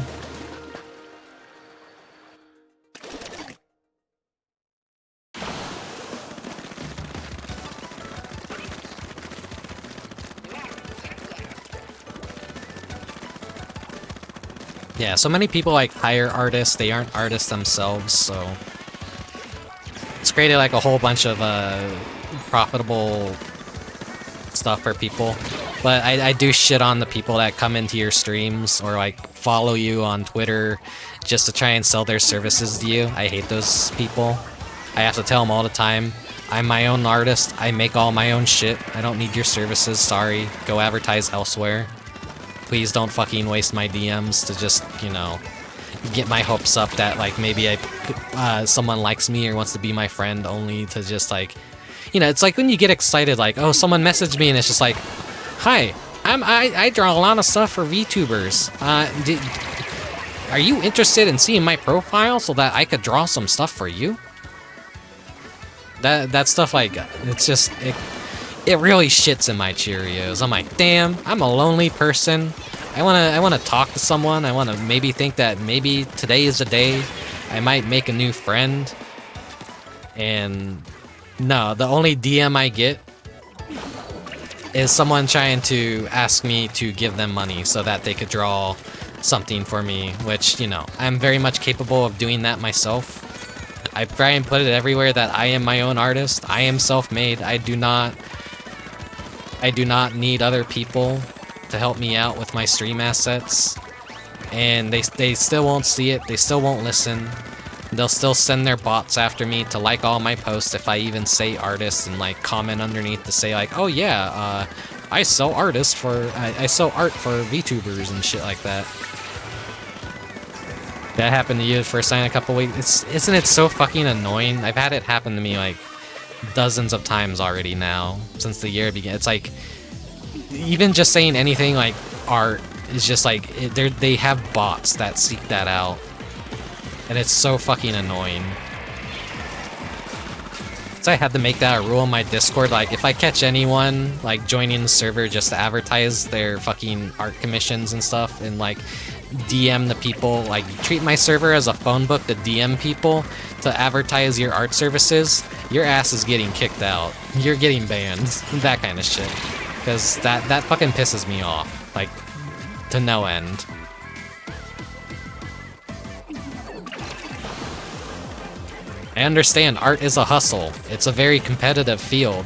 Yeah, so many people like hire artists, they aren't artists themselves, so it's created like a whole bunch of profitable stuff for people. But I do shit on the people that come into your streams or like follow you on Twitter just to try and sell their services to you. I hate those people. I have to tell them all the time, I'm my own artist, I make all my own shit, I don't need your services, sorry, go advertise elsewhere. Please don't fucking waste my DMs to just, you know, get my hopes up that, like, maybe someone likes me or wants to be my friend, only to just, like... You know, it's like when you get excited, like, oh, someone messaged me and it's just like, hi, I draw a lot of stuff for VTubers. Are you interested in seeing my profile so that I could draw some stuff for you? That stuff, like, it's just... It really shits in my Cheerios. I'm like, damn, I'm a lonely person. I wanna talk to someone. I wanna maybe think that maybe today is the day I might make a new friend. And no, the only DM I get is someone trying to ask me to give them money so that they could draw something for me, which, you know, I'm very much capable of doing that myself. I try and put it everywhere that I am my own artist. I am self-made. I do not need other people to help me out with my stream assets. And they still won't see it, they still won't listen. They'll still send their bots after me to like all my posts if I even say artists and like comment underneath to say like, oh yeah, I sell art for VTubers and shit like that. That happened to you the first time in a couple weeks. Isn't it so fucking annoying? I've had it happen to me like dozens of times already now since the year began. It's like even just saying anything like art is just like they have bots that seek that out, and it's so fucking annoying. So I had to make that a rule in my Discord, like if I catch anyone like joining the server just to advertise their fucking art commissions and stuff and like DM the people, like treat my server as a phone book to DM people to advertise your art services, your ass is getting kicked out. You're getting banned. That kind of shit. Because that fucking pisses me off. Like, to no end. I understand art is a hustle. It's a very competitive field.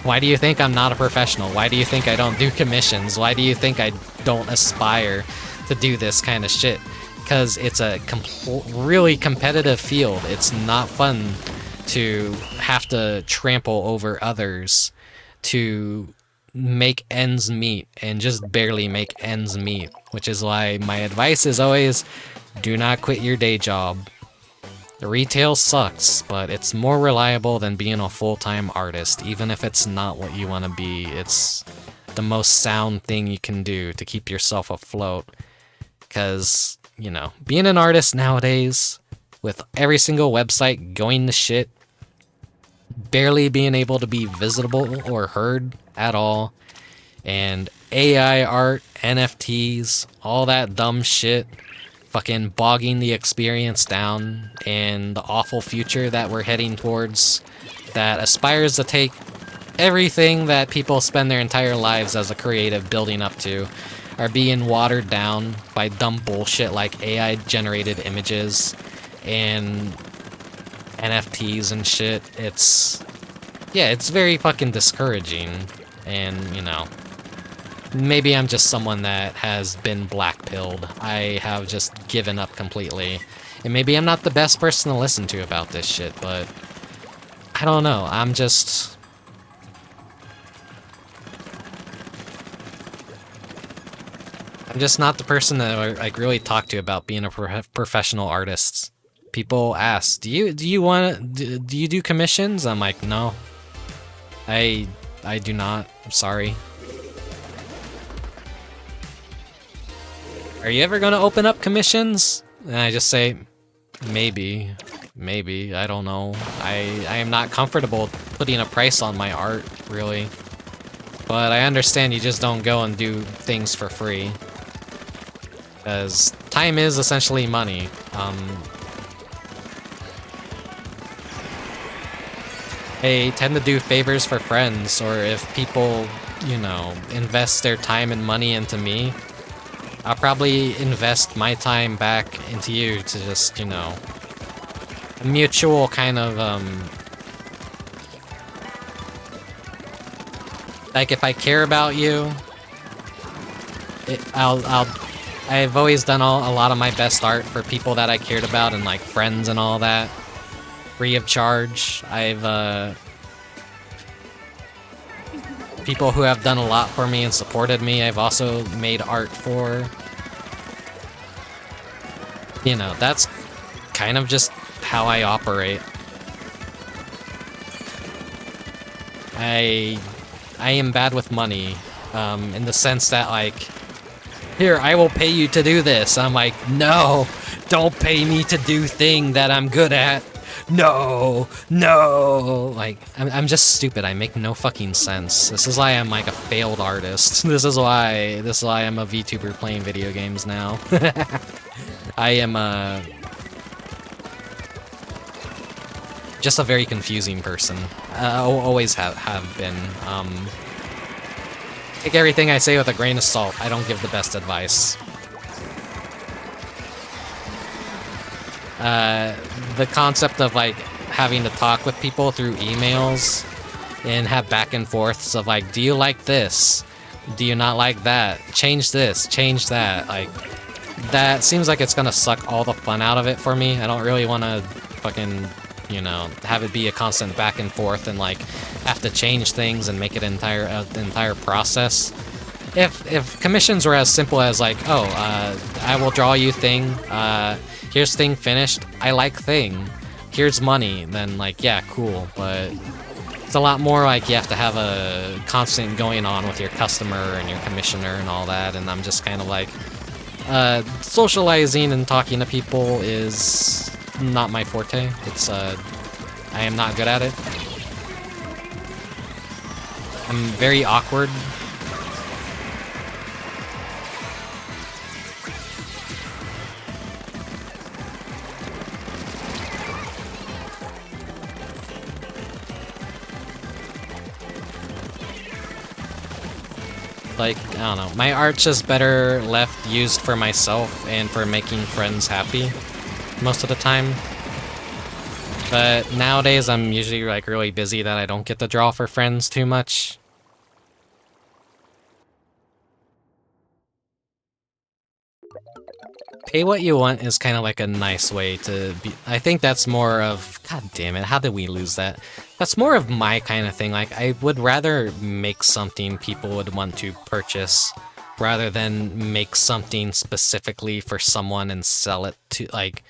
Why do you think I'm not a professional? Why do you think I don't do commissions? Why do you think I don't aspire to do this kind of shit? Because it's a really competitive field. It's not fun to have to trample over others to make ends meet and just barely make ends meet, which is why my advice is always do not quit your day job. The retail sucks, but it's more reliable than being a full-time artist. Even if it's not what you want to be, it's the most sound thing you can do to keep yourself afloat. Because, you know, being an artist nowadays, with every single website going to shit, barely being able to be visible or heard at all, and AI art, NFTs, all that dumb shit, fucking bogging the experience down, and the awful future that we're heading towards that aspires to take everything that people spend their entire lives as a creative building up to are being watered down by dumb bullshit like AI generated images and NFTs and shit. It's very fucking discouraging. And, you know, maybe I'm just someone that has been black-pilled. I have just given up completely. And maybe I'm not the best person to listen to about this shit, but I don't know. I'm just not the person that I like really talk to about being a professional artist. People ask, do you do commissions? I'm like, no. I do not. I'm sorry. Are you ever gonna open up commissions? And I just say, maybe. maybe, I don't know. I am not comfortable putting a price on my art, really. But I understand you just don't go and do things for free. Because time is essentially money. I tend to do favors for friends, or if people, you know, invest their time and money into me, I'll probably invest my time back into you to just, you know, a mutual kind of, like if I care about you, I've always done a lot of my best art for people that I cared about and like friends and all that. Free of charge. People who have done a lot for me and supported me, I've also made art for. You know, that's kind of just how I operate. I am bad with money, in the sense that like, here, I will pay you to do this. I'm like, no, don't pay me to do thing that I'm good at. No, no. Like, I'm just stupid. I make no fucking sense. This is why I'm like a failed artist. This is why I'm a VTuber playing video games now. I am just a very confusing person. Always have been. Take everything I say with a grain of salt. I don't give the best advice. The concept of like having to talk with people through emails and have back and forths of like, do you like this? Do you not like that? Change this, change that. Like, that seems like it's gonna suck all the fun out of it for me. I don't really want to fucking, you know, have it be a constant back and forth and like have to change things and make it an entire process. If commissions were as simple as like, oh, I will draw you thing, here's thing finished, I like thing, here's money, then like, yeah, cool, but it's a lot more like you have to have a constant going on with your customer and your commissioner and all that, and I'm just kind of like, socializing and talking to people is not my forte. It's, I am not good at it. I'm very awkward. Like, I don't know, my art's just better left used for myself and for making friends happy most of the time. But nowadays I'm usually like really busy that I don't get to draw for friends too much. Pay what you want is kind of like a nice way to be. I think that's more of, god damn it, how did we lose that? That's more of my kind of thing. Like, I would rather make something people would want to purchase rather than make something specifically for someone and sell it to, like,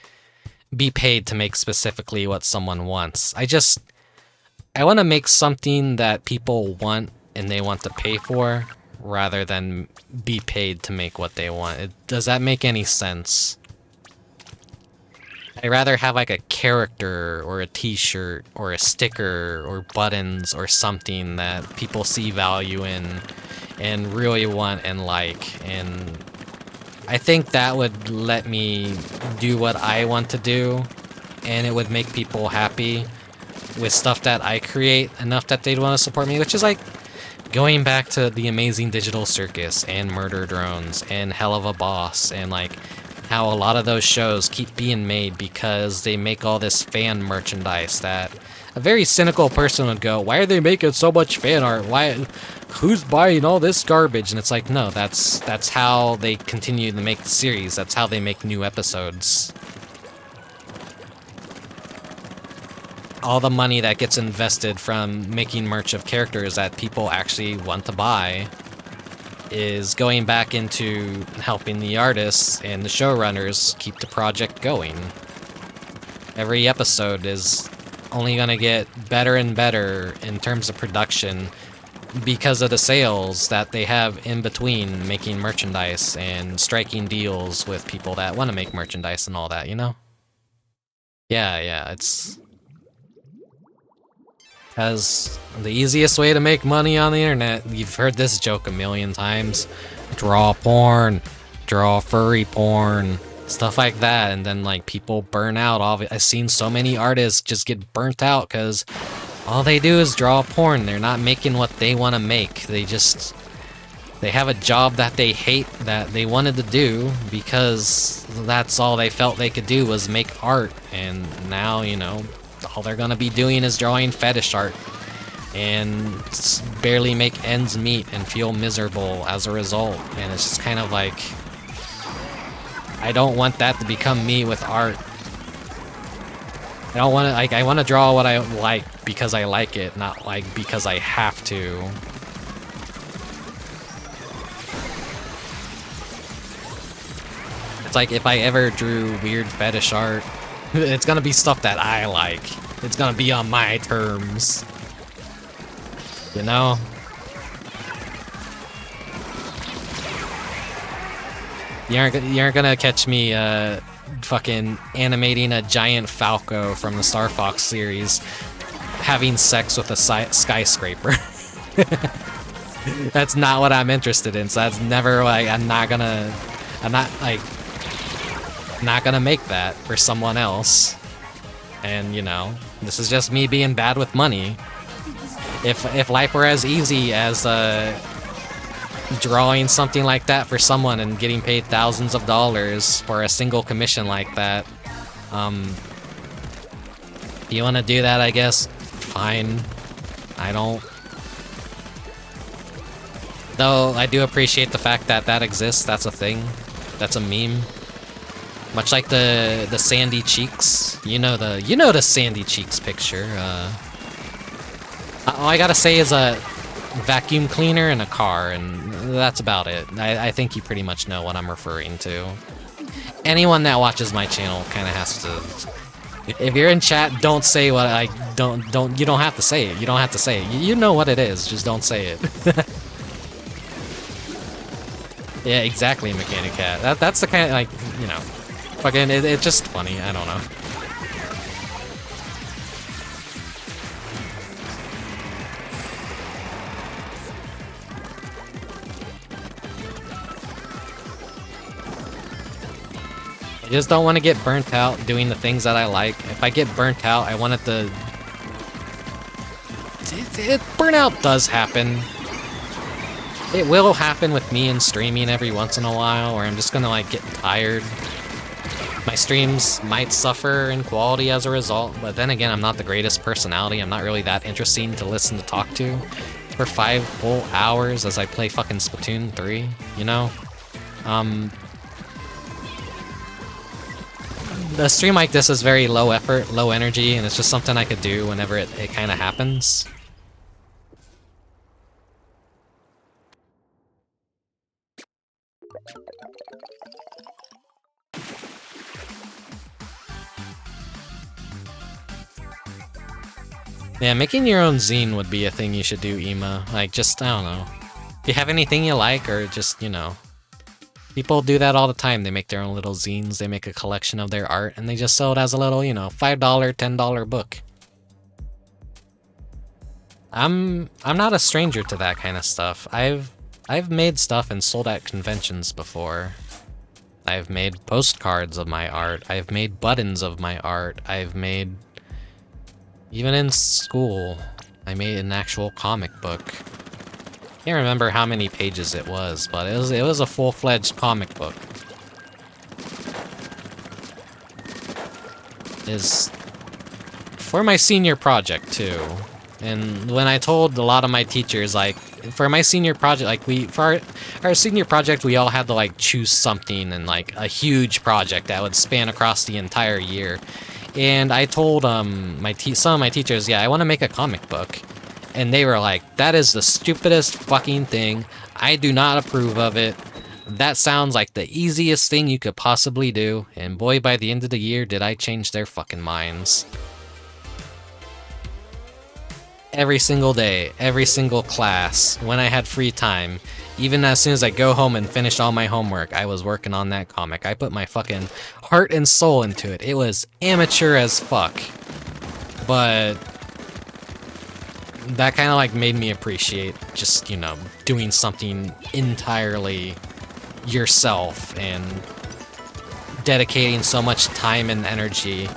be paid to make specifically what someone wants. I want to make something that people want and they want to pay for, rather than be paid to make what they want. Does that make any sense? I'd rather have like a character or a t-shirt or a sticker or buttons or something that people see value in and really want and like, and I think that would let me do what I want to do, and it would make people happy with stuff that I create enough that they'd want to support me, which is like going back to the Amazing Digital Circus and Murder Drones and Hell of a Boss, and like how a lot of those shows keep being made because they make all this fan merchandise that a very cynical person would go, why are they making so much fan art? Who's buying all this garbage? And it's like, no, that's how they continue to make the series. That's how they make new episodes. All the money that gets invested from making merch of characters that people actually want to buy is going back into helping the artists and the showrunners keep the project going. Every episode is only gonna get better and better in terms of production because of the sales that they have in between making merchandise and striking deals with people that want to make merchandise and all that, you know? Yeah, it's... As the easiest way to make money on the internet, you've heard this joke a million times. Draw porn, draw furry porn, stuff like that, and then like people burn out. I've seen so many artists just get burnt out because all they do is draw porn. They're not making what they want to make. They have a job that they hate that they wanted to do because that's all they felt they could do was make art, and now, you know, all they're gonna be doing is drawing fetish art and barely make ends meet and feel miserable as a result. And it's just kind of like, I don't want that to become me with art. I don't want to, like, I want to draw what I like because I like it, not like because I have to. It's like if I ever drew weird fetish art, it's gonna be stuff that I like. It's gonna be on my terms. You know? You aren't gonna catch me fucking animating a giant Falco from the Star Fox series having sex with a skyscraper. That's not what I'm interested in, so that's never like, I'm not gonna make that for someone else. And, you know, this is just me being bad with money. If life were as easy as drawing something like that for someone and getting paid thousands of dollars for a single commission like that, if you want to do that, I guess, fine. I don't. Though I do appreciate the fact that that exists. That's a thing. That's a meme. Much like the sandy cheeks, you know the sandy cheeks picture. All I gotta say is a vacuum cleaner and a car, and that's about it. I think you pretty much know what I'm referring to. Anyone that watches my channel kind of has to. If you're in chat, don't say what I don't. You don't have to say it. You don't have to say it. You know what it is. Just don't say it. Yeah, exactly, Mechanic Cat. That's the kind of, like, you know. Fucking, it's just funny, I don't know. I just don't want to get burnt out doing the things that I like. If I get burnt out, I want it to... Burnout does happen. It will happen with me in streaming every once in a while, where I'm just gonna, like, get tired. My streams might suffer in quality as a result, but then again, I'm not the greatest personality. I'm not really that interesting to listen to talk to for 5 whole hours as I play fucking Splatoon 3, you know? The stream like this is very low effort, low energy, and it's just something I could do whenever it kind of happens. Yeah, making your own zine would be a thing you should do, Ema. Like, just, I don't know. If you have anything you like, or just, you know. People do that all the time. They make their own little zines, they make a collection of their art, and they just sell it as a little, you know, $5, $10 book. I'm not a stranger to that kind of stuff. I've made stuff and sold at conventions before. I've made postcards of my art. I've made buttons of my art. I've made... Even in school, I made an actual comic book. Can't remember how many pages it was, but it was a full-fledged comic book. Is for my senior project too. And when I told a lot of my teachers, like, for my senior project, like, for our senior project, we all had to, like, choose something, and, like, a huge project that would span across the entire year. And I told some of my teachers, yeah, I want to make a comic book. And they were like, that is the stupidest fucking thing. I do not approve of it. That sounds like the easiest thing you could possibly do. And boy, by the end of the year, did I change their fucking minds. Every single day, every single class, when I had free time, Even as soon as I go home and finish all my homework, I was working on that comic. I put my fucking heart and soul into it. It was amateur as fuck. But that kind of like made me appreciate just, you know, doing something entirely yourself and dedicating so much time and energy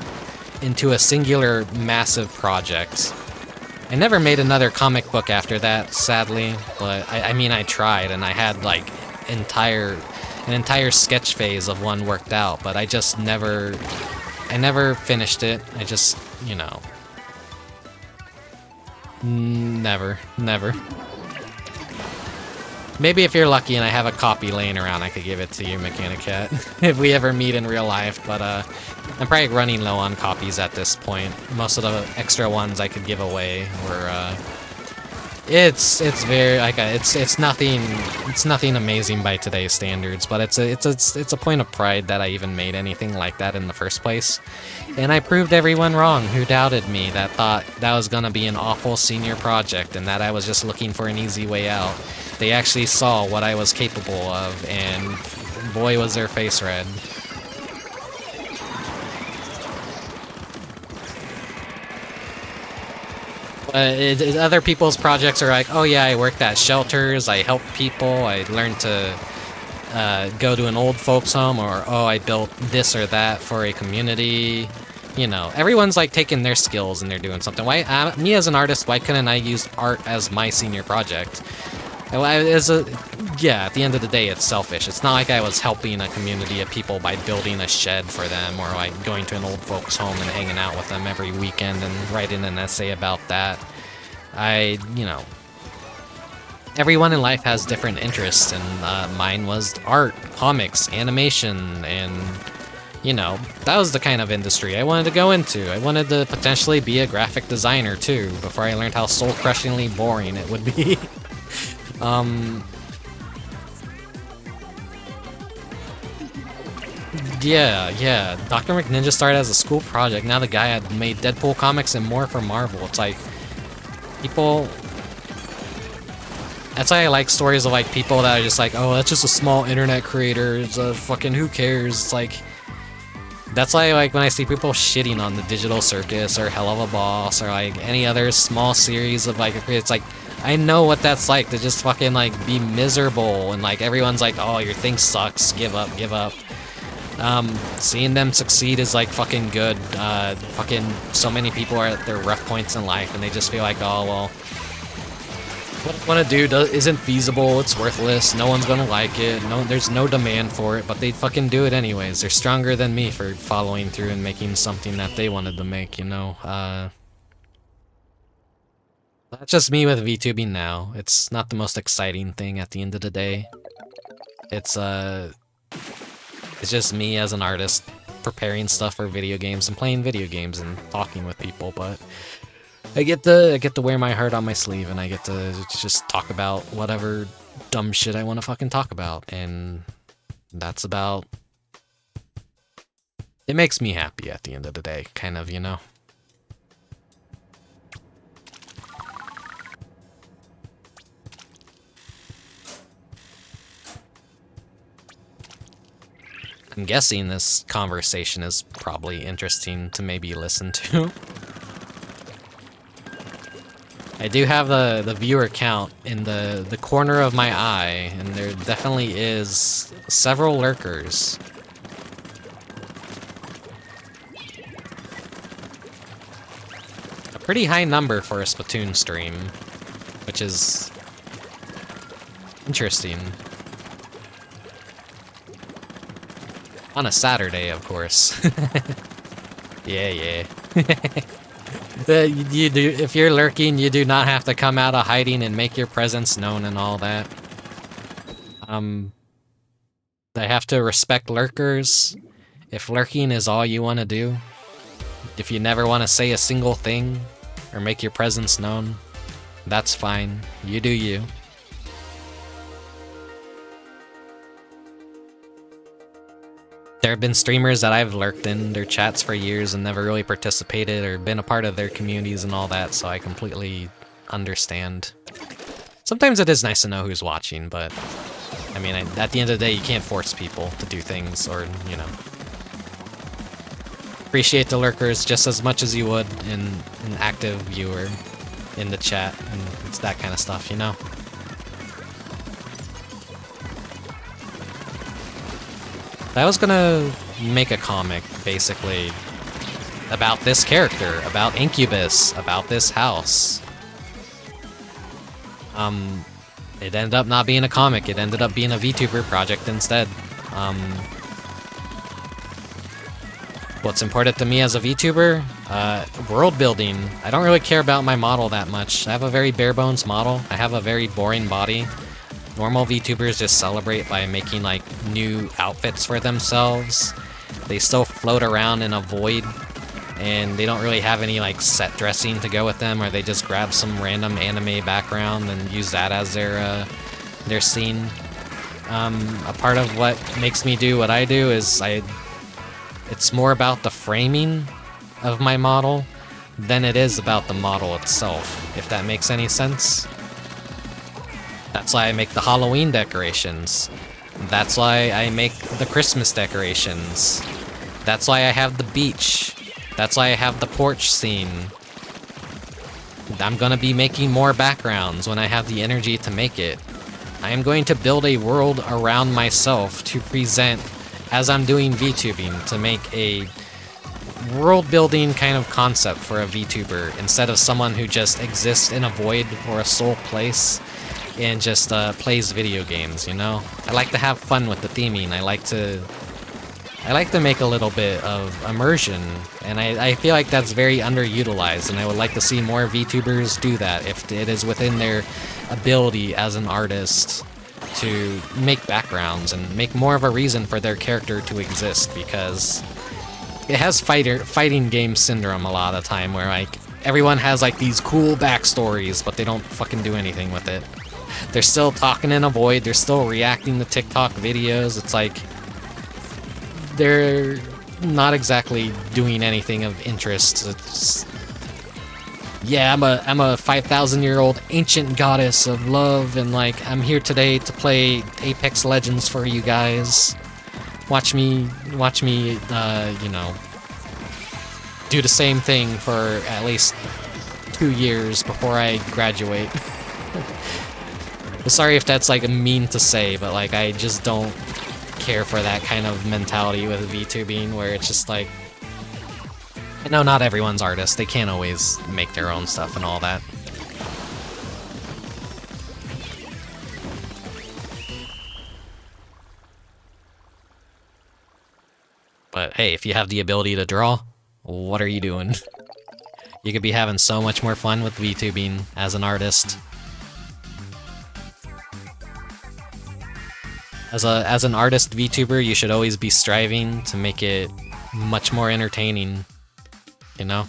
into a singular massive project. I never made another comic book after that, sadly, but I mean, I tried, and I had like an entire sketch phase of one worked out, but I never finished it. I just, you know, never. Maybe if you're lucky and I have a copy laying around, I could give it to you, Mechanic Cat, if we ever meet in real life, but I'm probably running low on copies at this point. Most of the extra ones I could give away were, it's very, like, it's nothing amazing by today's standards, but it's a point of pride that I even made anything like that in the first place. And I proved everyone wrong who doubted me, that thought that was gonna be an awful senior project and that I was just looking for an easy way out. They actually saw what I was capable of, and boy was their face red. Other people's projects are like, oh yeah, I worked at shelters, I helped people, I learned to go to an old folks home, or oh, I built this or that for a community. You know, everyone's like taking their skills and they're doing something. Why, me as an artist, why couldn't I use art as my senior project? Yeah, at the end of the day, it's selfish. It's not like I was helping a community of people by building a shed for them, or like going to an old folks home and hanging out with them every weekend and writing an essay about that. You know, everyone in life has different interests, and mine was art, comics, animation, and, you know, that was the kind of industry I wanted to go into. I wanted to potentially be a graphic designer, too, before I learned how soul-crushingly boring it would be. Yeah. Dr. McNinja started as a school project. Now the guy had made Deadpool comics and more for Marvel. It's like, people... That's why I like stories of like people that are just like, oh, that's just a small internet creator. It's a fucking who cares? It's like... That's why, like, when I see people shitting on the Digital Circus or Hell of a Boss or like any other small series of like, it's like, I know what that's like to just fucking like be miserable and like everyone's like, oh, your thing sucks, give up. Seeing them succeed is like fucking good. Fucking so many people are at their rough points in life and they just feel like, oh, well, what I want to do isn't feasible, it's worthless, no one's gonna like it, there's no demand for it, but they fucking do it anyways. They're stronger than me for following through and making something that they wanted to make, you know? That's just me with VTubing now. It's not the most exciting thing at the end of the day. It's just me as an artist preparing stuff for video games and playing video games and talking with people, but I get to wear my heart on my sleeve and I get to just talk about whatever dumb shit I want to fucking talk about, and that's about... It makes me happy at the end of the day, kind of, you know? I'm guessing this conversation is probably interesting to maybe listen to. I do have the viewer count in the corner of my eye, and there definitely is several lurkers. A pretty high number for a Splatoon stream, which is interesting. On a Saturday, of course. Yeah. If you're lurking, you do not have to come out of hiding and make your presence known and all that. They have to respect lurkers. If lurking is all you want to do, if you never want to say a single thing or make your presence known, that's fine. You do you. There have been streamers that I've lurked in their chats for years and never really participated or been a part of their communities and all that, so I completely understand. Sometimes it is nice to know who's watching, but I mean, at the end of the day, you can't force people to do things, or, you know. Appreciate the lurkers just as much as you would in an active viewer in the chat, and it's that kind of stuff, you know? I was gonna make a comic, basically, about this character, about Incubus, about this house. It ended up not being a comic, it ended up being a VTuber project instead. What's important to me as a VTuber? World building. I don't really care about my model that much. I have a very bare bones model. I have a very boring body. Normal VTubers just celebrate by making like new outfits for themselves. They still float around in a void, and they don't really have any like set dressing to go with them, or they just grab some random anime background and use that as their scene. A part of what makes me do what I do is it's more about the framing of my model than it is about the model itself, if that makes any sense. That's why I make the Halloween decorations. That's why I make the Christmas decorations. That's why I have the beach. That's why I have the porch scene. I'm gonna be making more backgrounds when I have the energy to make it. I am going to build a world around myself to present as I'm doing VTubing, to make a world-building kind of concept for a VTuber, instead of someone who just exists in a void or a sole place and just plays video games, you know? I like to have fun with the theming. I like to make a little bit of immersion, and I feel like that's very underutilized, and I would like to see more VTubers do that if it is within their ability as an artist to make backgrounds and make more of a reason for their character to exist, because it has fighting game syndrome a lot of the time, where like everyone has like these cool backstories, but they don't fucking do anything with it. They're still talking in a void, they're still reacting to TikTok videos. It's like they're not exactly doing anything of interest. It's, yeah, I'm a 5,000-year-old ancient goddess of love, and like I'm here today to play Apex Legends for you guys. Watch me, you know, do the same thing for at least 2 years before I graduate. Sorry if that's like mean to say, but like I just don't care for that kind of mentality with VTubing, where it's just like, I know not everyone's artist, they can't always make their own stuff and all that. But hey, if you have the ability to draw, what are you doing? You could be having so much more fun with VTubing as an artist. As an artist VTuber, you should always be striving to make it much more entertaining, you know?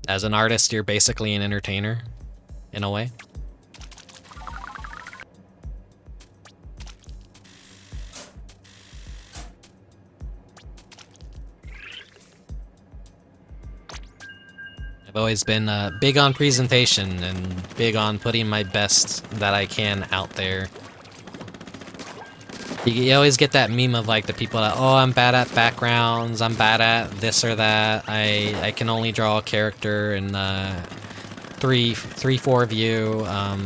As an artist, you're basically an entertainer, in a way. I've always been big on presentation and big on putting my best that I can out there. You always get that meme of like the people that, oh, I'm bad at backgrounds, I'm bad at this or that, I can only draw a character in 3/4 view. I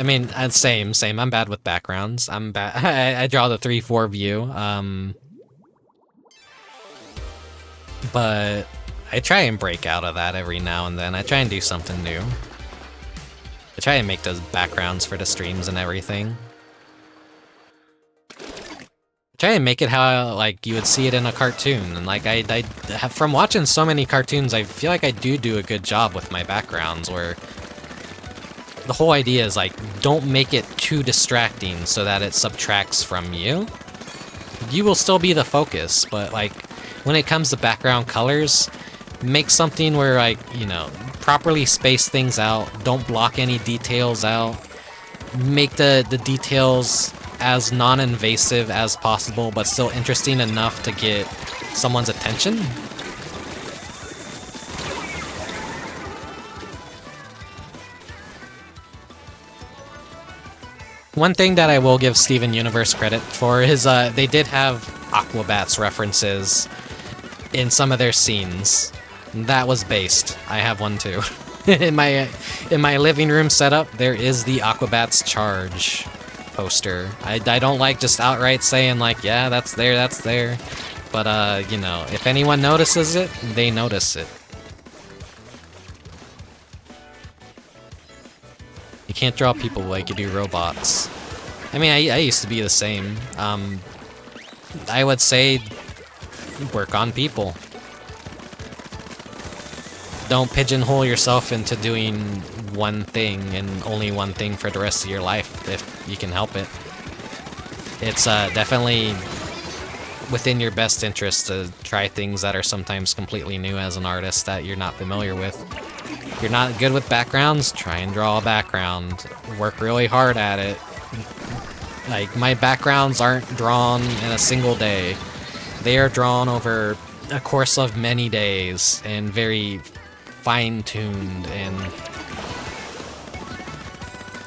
mean, same. I'm bad with backgrounds. I'm bad. I draw the 3/4 view. But I try and break out of that every now and then. I try and do something new. I try and make those backgrounds for the streams and everything. I try and make it how like you would see it in a cartoon. And like I have, from watching so many cartoons, I feel like I do a good job with my backgrounds, where the whole idea is like, don't make it too distracting so that it subtracts from you. You will still be the focus, but like when it comes to background colors, make something where like, you know, properly space things out, don't block any details out, make the details as non-invasive as possible, but still interesting enough to get someone's attention. One thing that I will give Steven Universe credit for is they did have Aquabats references in some of their scenes. That was based. I have one too. in my living room setup, there is the Aquabats charge poster. I don't like just outright saying like, yeah, that's there. But you know, if anyone notices it, they notice it. You can't draw people like you do robots. I mean, I used to be the same. I would say work on people. Don't pigeonhole yourself into doing one thing and only one thing for the rest of your life if you can help it. It's definitely within your best interest to try things that are sometimes completely new as an artist that you're not familiar with. If you're not good with backgrounds, try and draw a background. Work really hard at it. Like, my backgrounds aren't drawn in a single day. They are drawn over a course of many days and very fine-tuned, and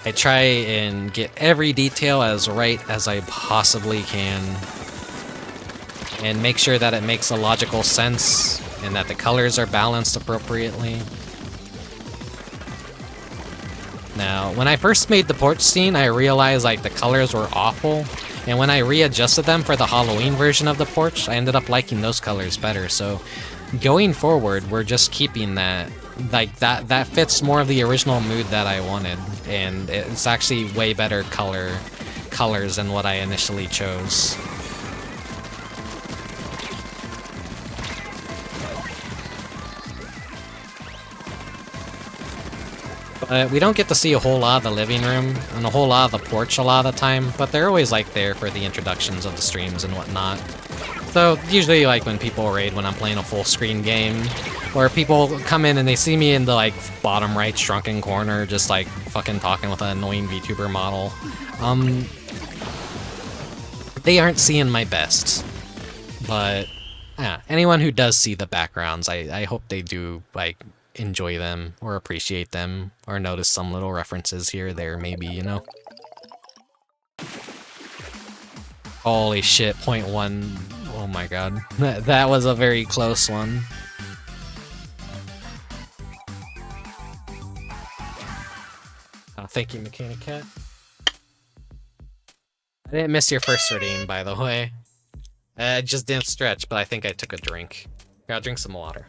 I try and get every detail as right as I possibly can and make sure that it makes a logical sense and that the colors are balanced appropriately. Now, when I first made the porch scene, I realized like the colors were awful, and when I readjusted them for the Halloween version of the porch, I ended up liking those colors better. So going forward, we're just keeping that. Like, that fits more of the original mood that I wanted, and it's actually way better colors than what I initially chose. But we don't get to see a whole lot of the living room and a whole lot of the porch a lot of the time, but they're always like there for the introductions of the streams and whatnot. So usually like when people raid when I'm playing a full screen game, or people come in and they see me in the like bottom right shrunken corner just like fucking talking with an annoying VTuber model, they aren't seeing my best. But yeah, anyone who does see the backgrounds, I hope they do like enjoy them or appreciate them or notice some little references here or there maybe, you know. Holy shit, 0.1. Oh my god. That was a very close one. Oh, thank you, Mechanic Cat. I didn't miss your first redeem, by the way. I just didn't stretch, but I think I took a drink. Here, I'll drink some water.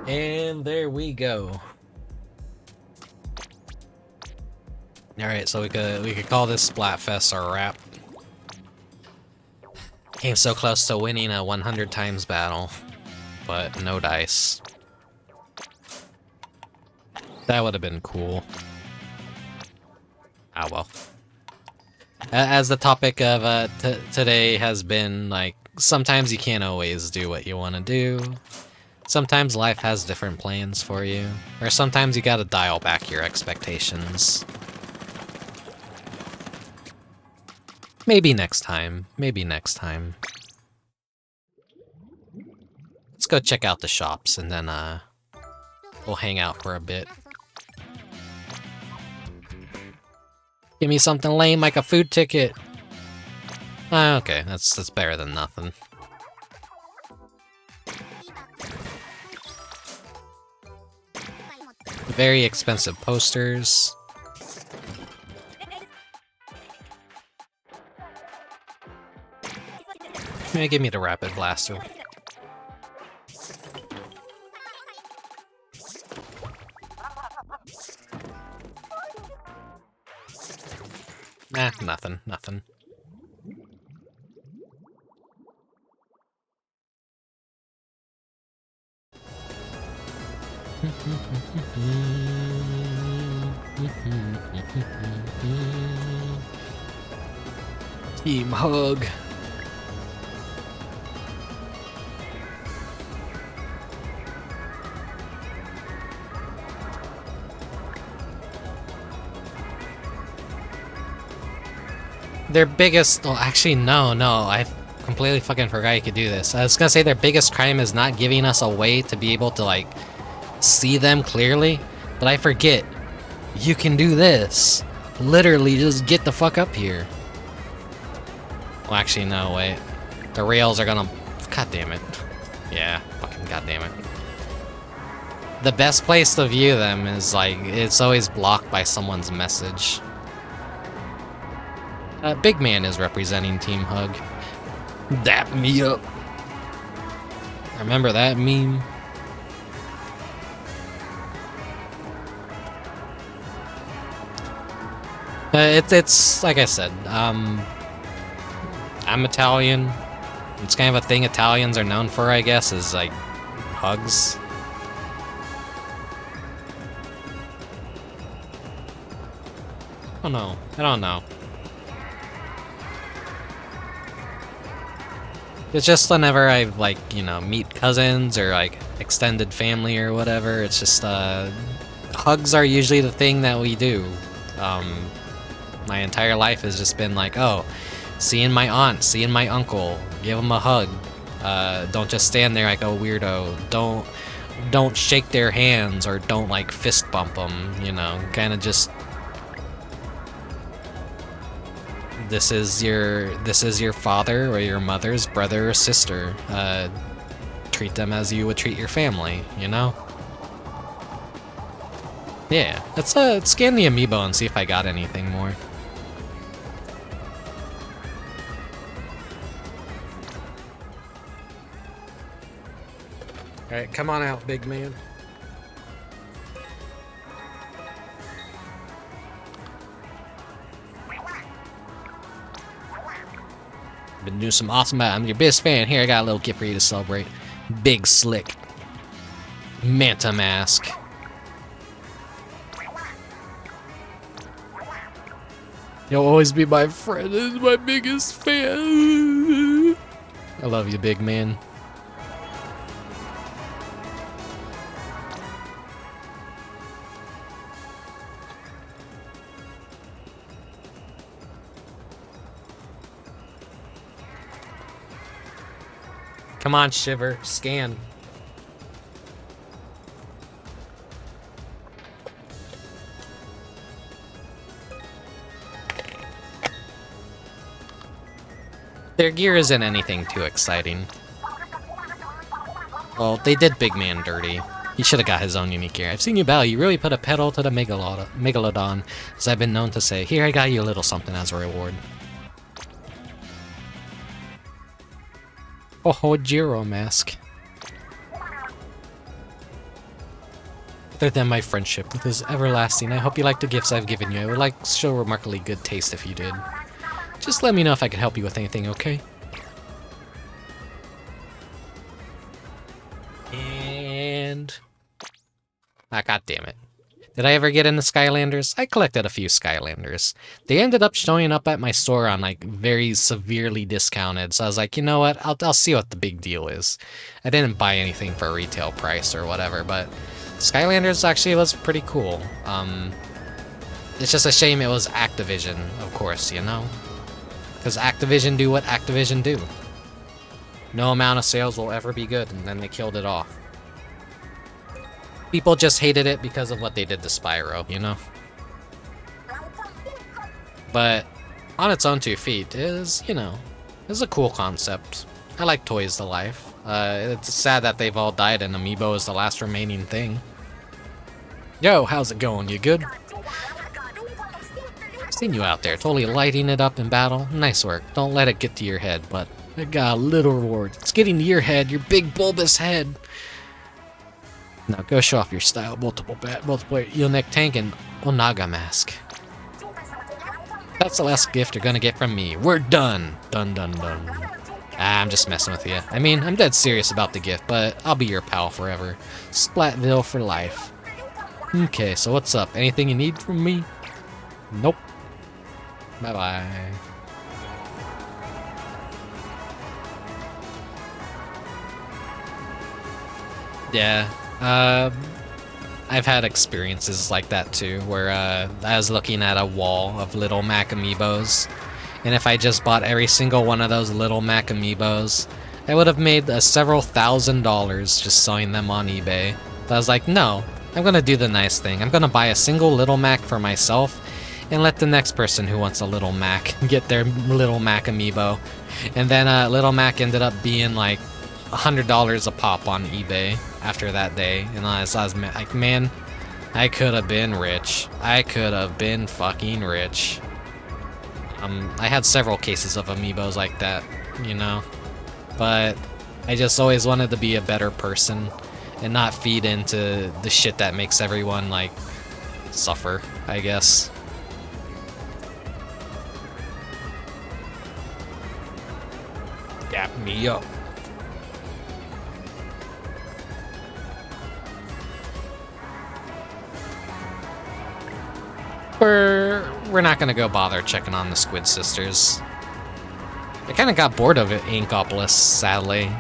And there we go. Alright, so we could call this Splatfest our wrap. Came so close to winning a 100 times battle, but no dice. That would have been cool. Ah well. As the topic of today has been, like, sometimes you can't always do what you want to do. Sometimes life has different plans for you, or sometimes you gotta dial back your expectations. Maybe next time, maybe next time. Let's go check out the shops and then we'll hang out for a bit. Give me something lame like a food ticket. Okay, that's better than nothing. Very expensive posters. Maybe give me the rapid blaster. Nah, nothing. Team hug. Their biggest... Well, actually, no. I completely fucking forgot you could do this. I was gonna say their biggest crime is not giving us a way to be able to, like, see them clearly. But I forget. You can do this. Literally, just get the fuck up here. Well, actually, no, wait. The rails are gonna... God damn it. Yeah, fucking god damn it. The best place to view them is, like, it's always blocked by someone's message. Big Man is representing Team Hug. Dap me up. Remember that meme? It's like I said, I'm Italian. It's kind of a thing Italians are known for, I guess, is like hugs. Oh no, I don't know. It's just whenever I, like, you know, meet cousins or, like, extended family or whatever, it's just, hugs are usually the thing that we do. My entire life has just been like, oh, seeing my aunt, seeing my uncle, give them a hug. Don't just stand there like a weirdo. Don't shake their hands or don't, like, fist bump them, you know, kind of just... This is your father or your mother's brother or sister. Treat them as you would treat your family, you know? Yeah, let's scan the Amiibo and see if I got anything more. Alright, come on out, big man. Been doing some awesome. I'm your biggest fan. Here, I got a little gift for you to celebrate. Big Slick Manta Mask. You'll always be my friend. This is my biggest fan. I love you, big man. Come on, Shiver. Scan. Their gear isn't anything too exciting. Well, they did Big Man dirty. He should have got his own unique gear. I've seen you battle. You really put a pedal to the Megalodon, as I've been known to say. Here, I got you a little something as a reward. Oh, Jiro mask. Other than my friendship, it is everlasting. I hope you like the gifts I've given you. I would like to show remarkably good taste if you did. Just let me know if I can help you with anything, okay? And... ah, god damn it. Did I ever get into Skylanders? I collected a few Skylanders. They ended up showing up at my store on, like, very severely discounted, so I was like, you know what, I'll see what the big deal is. I didn't buy anything for a retail price or whatever, but Skylanders actually was pretty cool. It's just a shame it was Activision, of course, you know? Because Activision do what Activision do. No amount of sales will ever be good, and then they killed it off. People just hated it because of what they did to Spyro, you know? But on its own 2 feet is, you know, is a cool concept. I like toys to life. It's sad that they've all died and Amiibo is the last remaining thing. Yo, how's it going? You good? Seen you out there, totally lighting it up in battle. Nice work. Don't let it get to your head, but I got a little reward. It's getting to your head, your big bulbous head. Now go show off your style. Multiple eel-neck tank and Onaga mask. That's the last gift you're gonna get from me. We're done. Done, done, done. Ah, I'm just messing with you. I mean, I'm dead serious about the gift, but I'll be your pal forever. Splatville for life. Okay, so what's up? Anything you need from me? Nope. Bye-bye. Yeah. I've had experiences like that too, where I was looking at a wall of little Mac Amiibos, And if I just bought every single one of those Little Mac amiibos, I would have made several $1,000s just selling them on eBay. But I was like, no, I'm gonna do the nice thing. I'm gonna buy a single Little Mac for myself and let the next person who wants a Little Mac get their Little Mac amiibo. And then Little Mac ended up being like $100 a pop on eBay after that day. And I was like, man, I could have been rich. I could have been fucking rich. I had several cases of amiibos like that, you know? But I just always wanted to be a better person and not feed into the shit that makes everyone, like, suffer, I guess. Dap me up. We're not gonna go bother checking on the Squid Sisters. I kind of got bored of it, Inkopolis, sadly.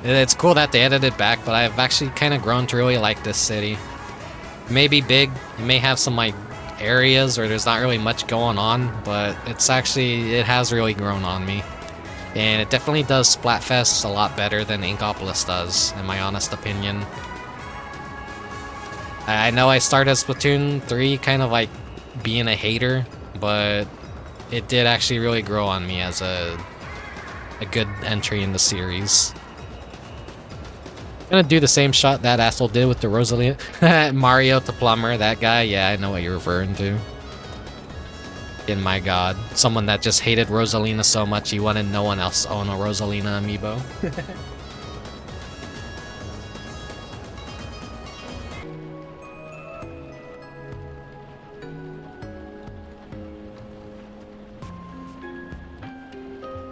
It's cool that they edited it back, but I've actually kind of grown to really like this city. It may be big, it may have some like areas where there's not really much going on, but it has really grown on me. And it definitely does Splatfest a lot better than Inkopolis does, in my honest opinion. I know I started Splatoon 3 kind of like being a hater, but it did actually really grow on me as a good entry in the series. I'm gonna do the same shot that asshole did with the Rosalina. Mario to Plumber, that guy, yeah, I know what you're referring to. In my god, someone that just hated Rosalina so much he wanted no one else to own a Rosalina amiibo.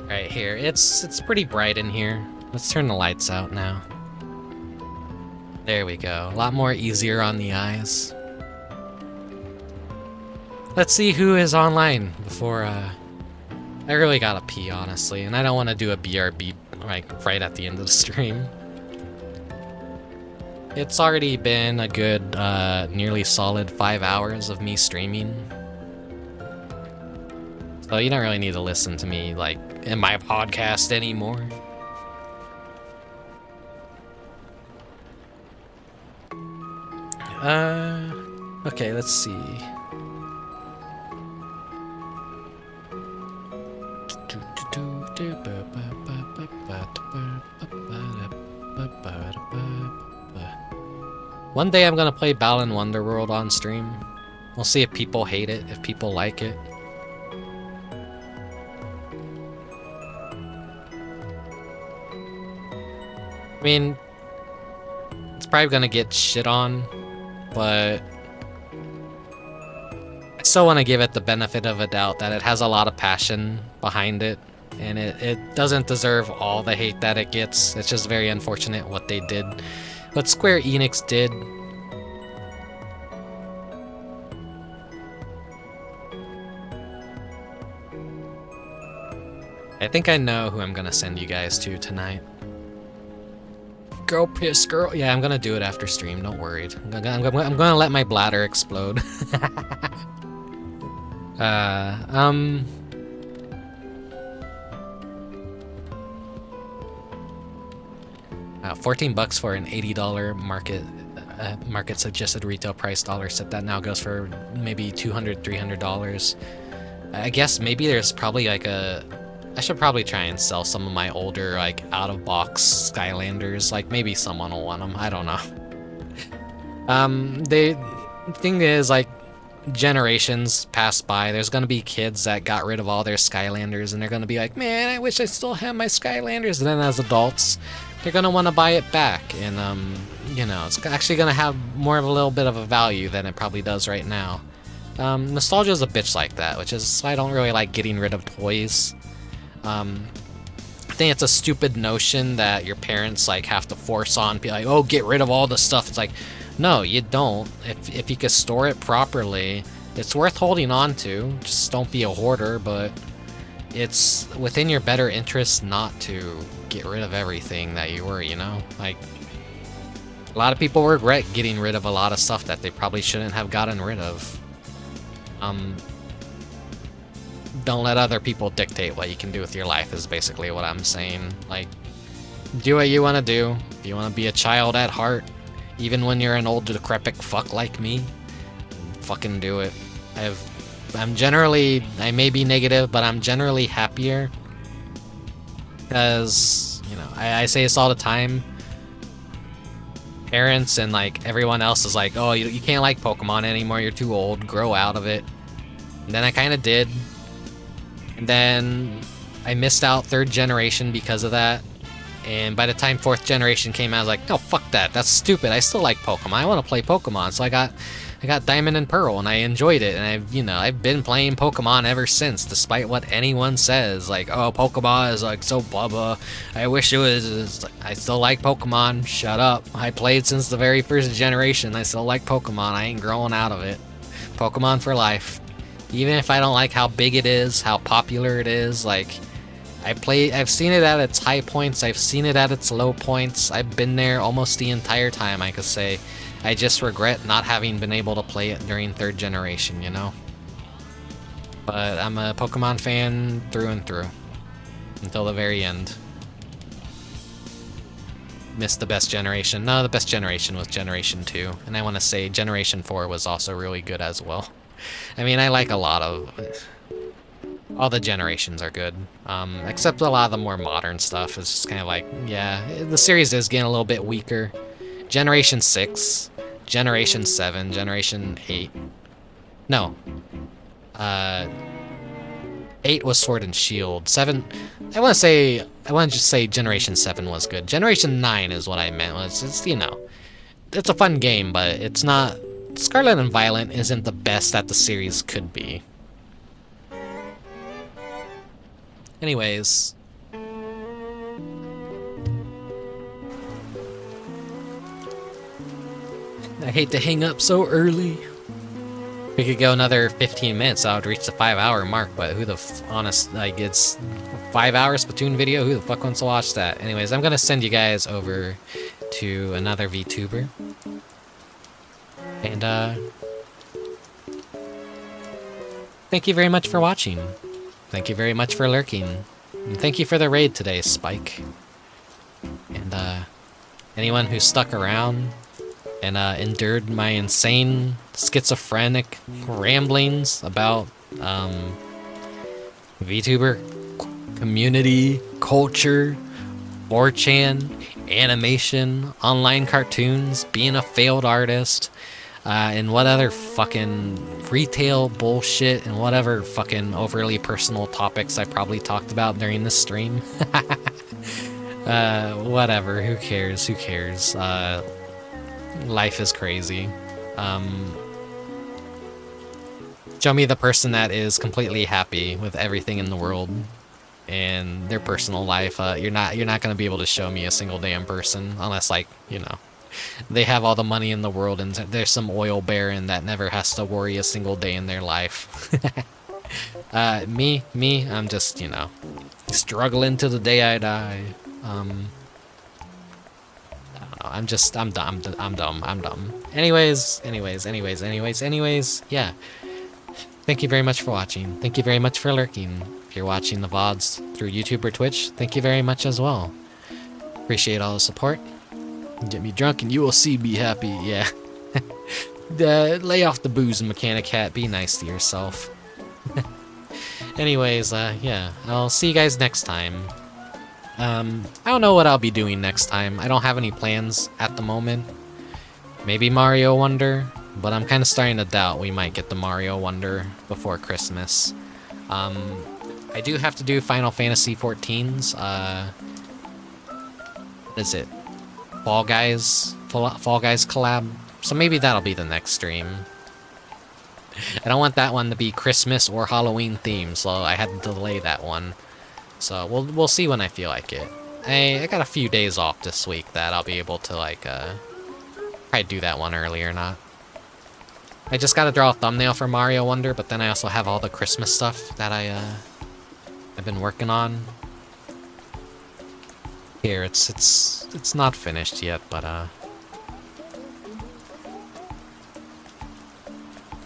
Right here, it's pretty bright in here. Let's turn the lights out now. There we go, a lot more easier on the eyes. Let's see who is online before, I really gotta pee, honestly, and I don't want to do a BRB, like, right at the end of the stream. It's already been a good, nearly solid 5 hours of me streaming. So you don't really need to listen to me, like, in my podcast anymore. Okay, let's see. One day I'm gonna play Balan Wonderworld on stream. We'll see if people hate it, if people like it. I mean, it's probably gonna get shit on, but I still want to give it the benefit of a doubt that it has a lot of passion behind it, and it doesn't deserve all the hate that it gets. It's just very unfortunate what they did, what Square Enix did. I think I know who I'm gonna send you guys to tonight. Girl piss girl. Yeah, I'm gonna do it after stream, don't worry. I'm gonna let my bladder explode. 14 bucks for an $80 market suggested retail price dollar set that now goes for maybe $200, $300. I guess maybe there's probably like I should probably try and sell some of my older, like, out-of-box Skylanders. Like, maybe someone will want them. I don't know. The thing is, like, generations pass by. There's gonna be kids that got rid of all their Skylanders, and they're gonna be like, man, I wish I still had my Skylanders. And then as adults, they're gonna want to buy it back. And, you know, it's actually gonna have more of a little bit of a value than it probably does right now. Nostalgia is a bitch like that, which is why I don't really like getting rid of toys. I think it's a stupid notion that your parents like have to force on, be like, oh, get rid of all the stuff. It's like, no, you don't. If you can store it properly, it's worth holding on to. Just don't be a hoarder, but it's within your better interest not to get rid of everything that you were, you know? Like, a lot of people regret getting rid of a lot of stuff that they probably shouldn't have gotten rid of. don't let other people dictate what you can do with your life is basically what I'm saying. Like, do what you want to do. If you want to be a child at heart, even when you're an old decrepit fuck like me, fucking do it. I'm generally, I may be negative, but I'm generally happier. Because, you know, I say this all the time. Parents and like everyone else is like, oh, you can't like Pokemon anymore, you're too old, grow out of it. And then I kind of did. And then I missed out 3rd generation because of that. And by the time 4th generation came out, I was like, oh, fuck that. That's stupid. I still like Pokemon. I want to play Pokemon. So I got Diamond and Pearl, and I enjoyed it. And I've been playing Pokemon ever since, despite what anyone says. Like, oh, Pokemon is like so blah blah. I wish it was. I still like Pokemon. Shut up. I played since the very 1st generation. I still like Pokemon. I ain't growing out of it. Pokemon for life. Even if I don't like how big it is, how popular it is, like. I've seen it at its high points, I've seen it at its low points, I've been there almost the entire time, I could say. I just regret not having been able to play it during 3rd generation, you know? But I'm a Pokemon fan through and through. Until the very end. Missed the best generation. No, the best generation was Generation 2. And I want to say Generation 4 was also really good as well. I mean, I like a lot of... All the generations are good, except a lot of the more modern stuff is just kind of like, yeah, the series is getting a little bit weaker. Generation 6, Generation 7, Generation 8. No. 8 was Sword and Shield. 7, I want to just say Generation 7 was good. Generation 9 is what I meant. It's, you know, it's a fun game, but it's not... Scarlet and Violet isn't the best that the series could be. Anyways, I hate to hang up so early. We could go another 15 minutes, I would reach the 5-hour mark, but who the like, it's 5 hour Splatoon video, who the fuck wants to watch that? Anyways, I'm gonna send you guys over to another VTuber. And, thank you very much for watching. Thank you very much for lurking. And thank you for the raid today, Spike. And anyone who stuck around and endured my insane schizophrenic ramblings about VTuber community, culture, 4chan, animation, online cartoons, being a failed artist, and what other fucking retail bullshit and whatever fucking overly personal topics I probably talked about during this stream. Whatever, who cares, who cares. Life is crazy. Show me the person that is completely happy with everything in the world and their personal life. You're not gonna be able to show me a single damn person unless, like, you know, they have all the money in the world and there's some oil baron that never has to worry a single day in their life. Me, I'm just, you know, struggling to the day I die. I don't know, I'm dumb. Anyways, yeah. Thank you very much for watching. Thank you very much for lurking. If you're watching the VODs through YouTube or Twitch, thank you very much as well. Appreciate all the support. Get me drunk and you will see me happy, yeah. Lay off the booze, mechanic hat. Be nice to yourself. Anyways, yeah. I'll see you guys next time. I don't know what I'll be doing next time. I don't have any plans at the moment. Maybe Mario Wonder, but I'm kind of starting to doubt we might get the Mario Wonder before Christmas. I do have to do Final Fantasy XIV's, what is it? Fall Guys collab. So maybe that'll be the next stream. I don't want that one to be Christmas or Halloween themed, so I had to delay that one. So we'll see when I feel like it. I got a few days off this week that I'll be able to, like, probably do that one early or not. I just gotta draw a thumbnail for Mario Wonder, but then I also have all the Christmas stuff that I've been working on. Here, it's not finished yet, but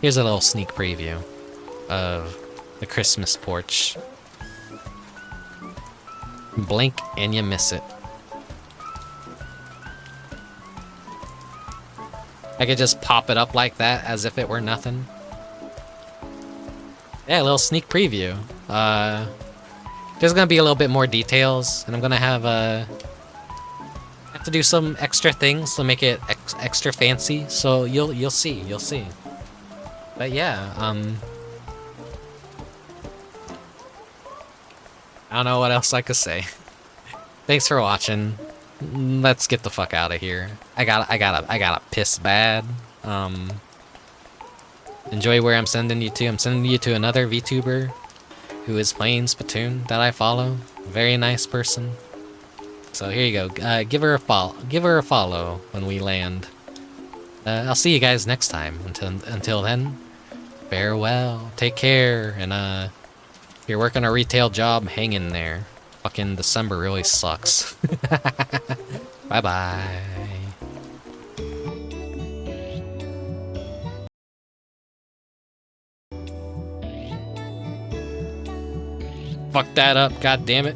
here's a little sneak preview of The Christmas porch. Blink and you miss it. I could just pop it up like that as if it were nothing. Yeah, a little sneak preview. There's gonna be a little bit more details, and I'm gonna have to do some extra things to make it extra fancy. So you'll see. But yeah, I don't know what else I could say. Thanks for watching. Let's get the fuck out of here. I gotta piss bad. Enjoy where I'm sending you to. I'm sending you to another VTuber who is playing Splatoon that I follow. Very nice person. So here you go. Give her a follow when we land. I'll see you guys next time. Until then, farewell. Take care. And if you're working a retail job, hang in there. Fucking December really sucks. Bye bye. Fuck that up, god damn it.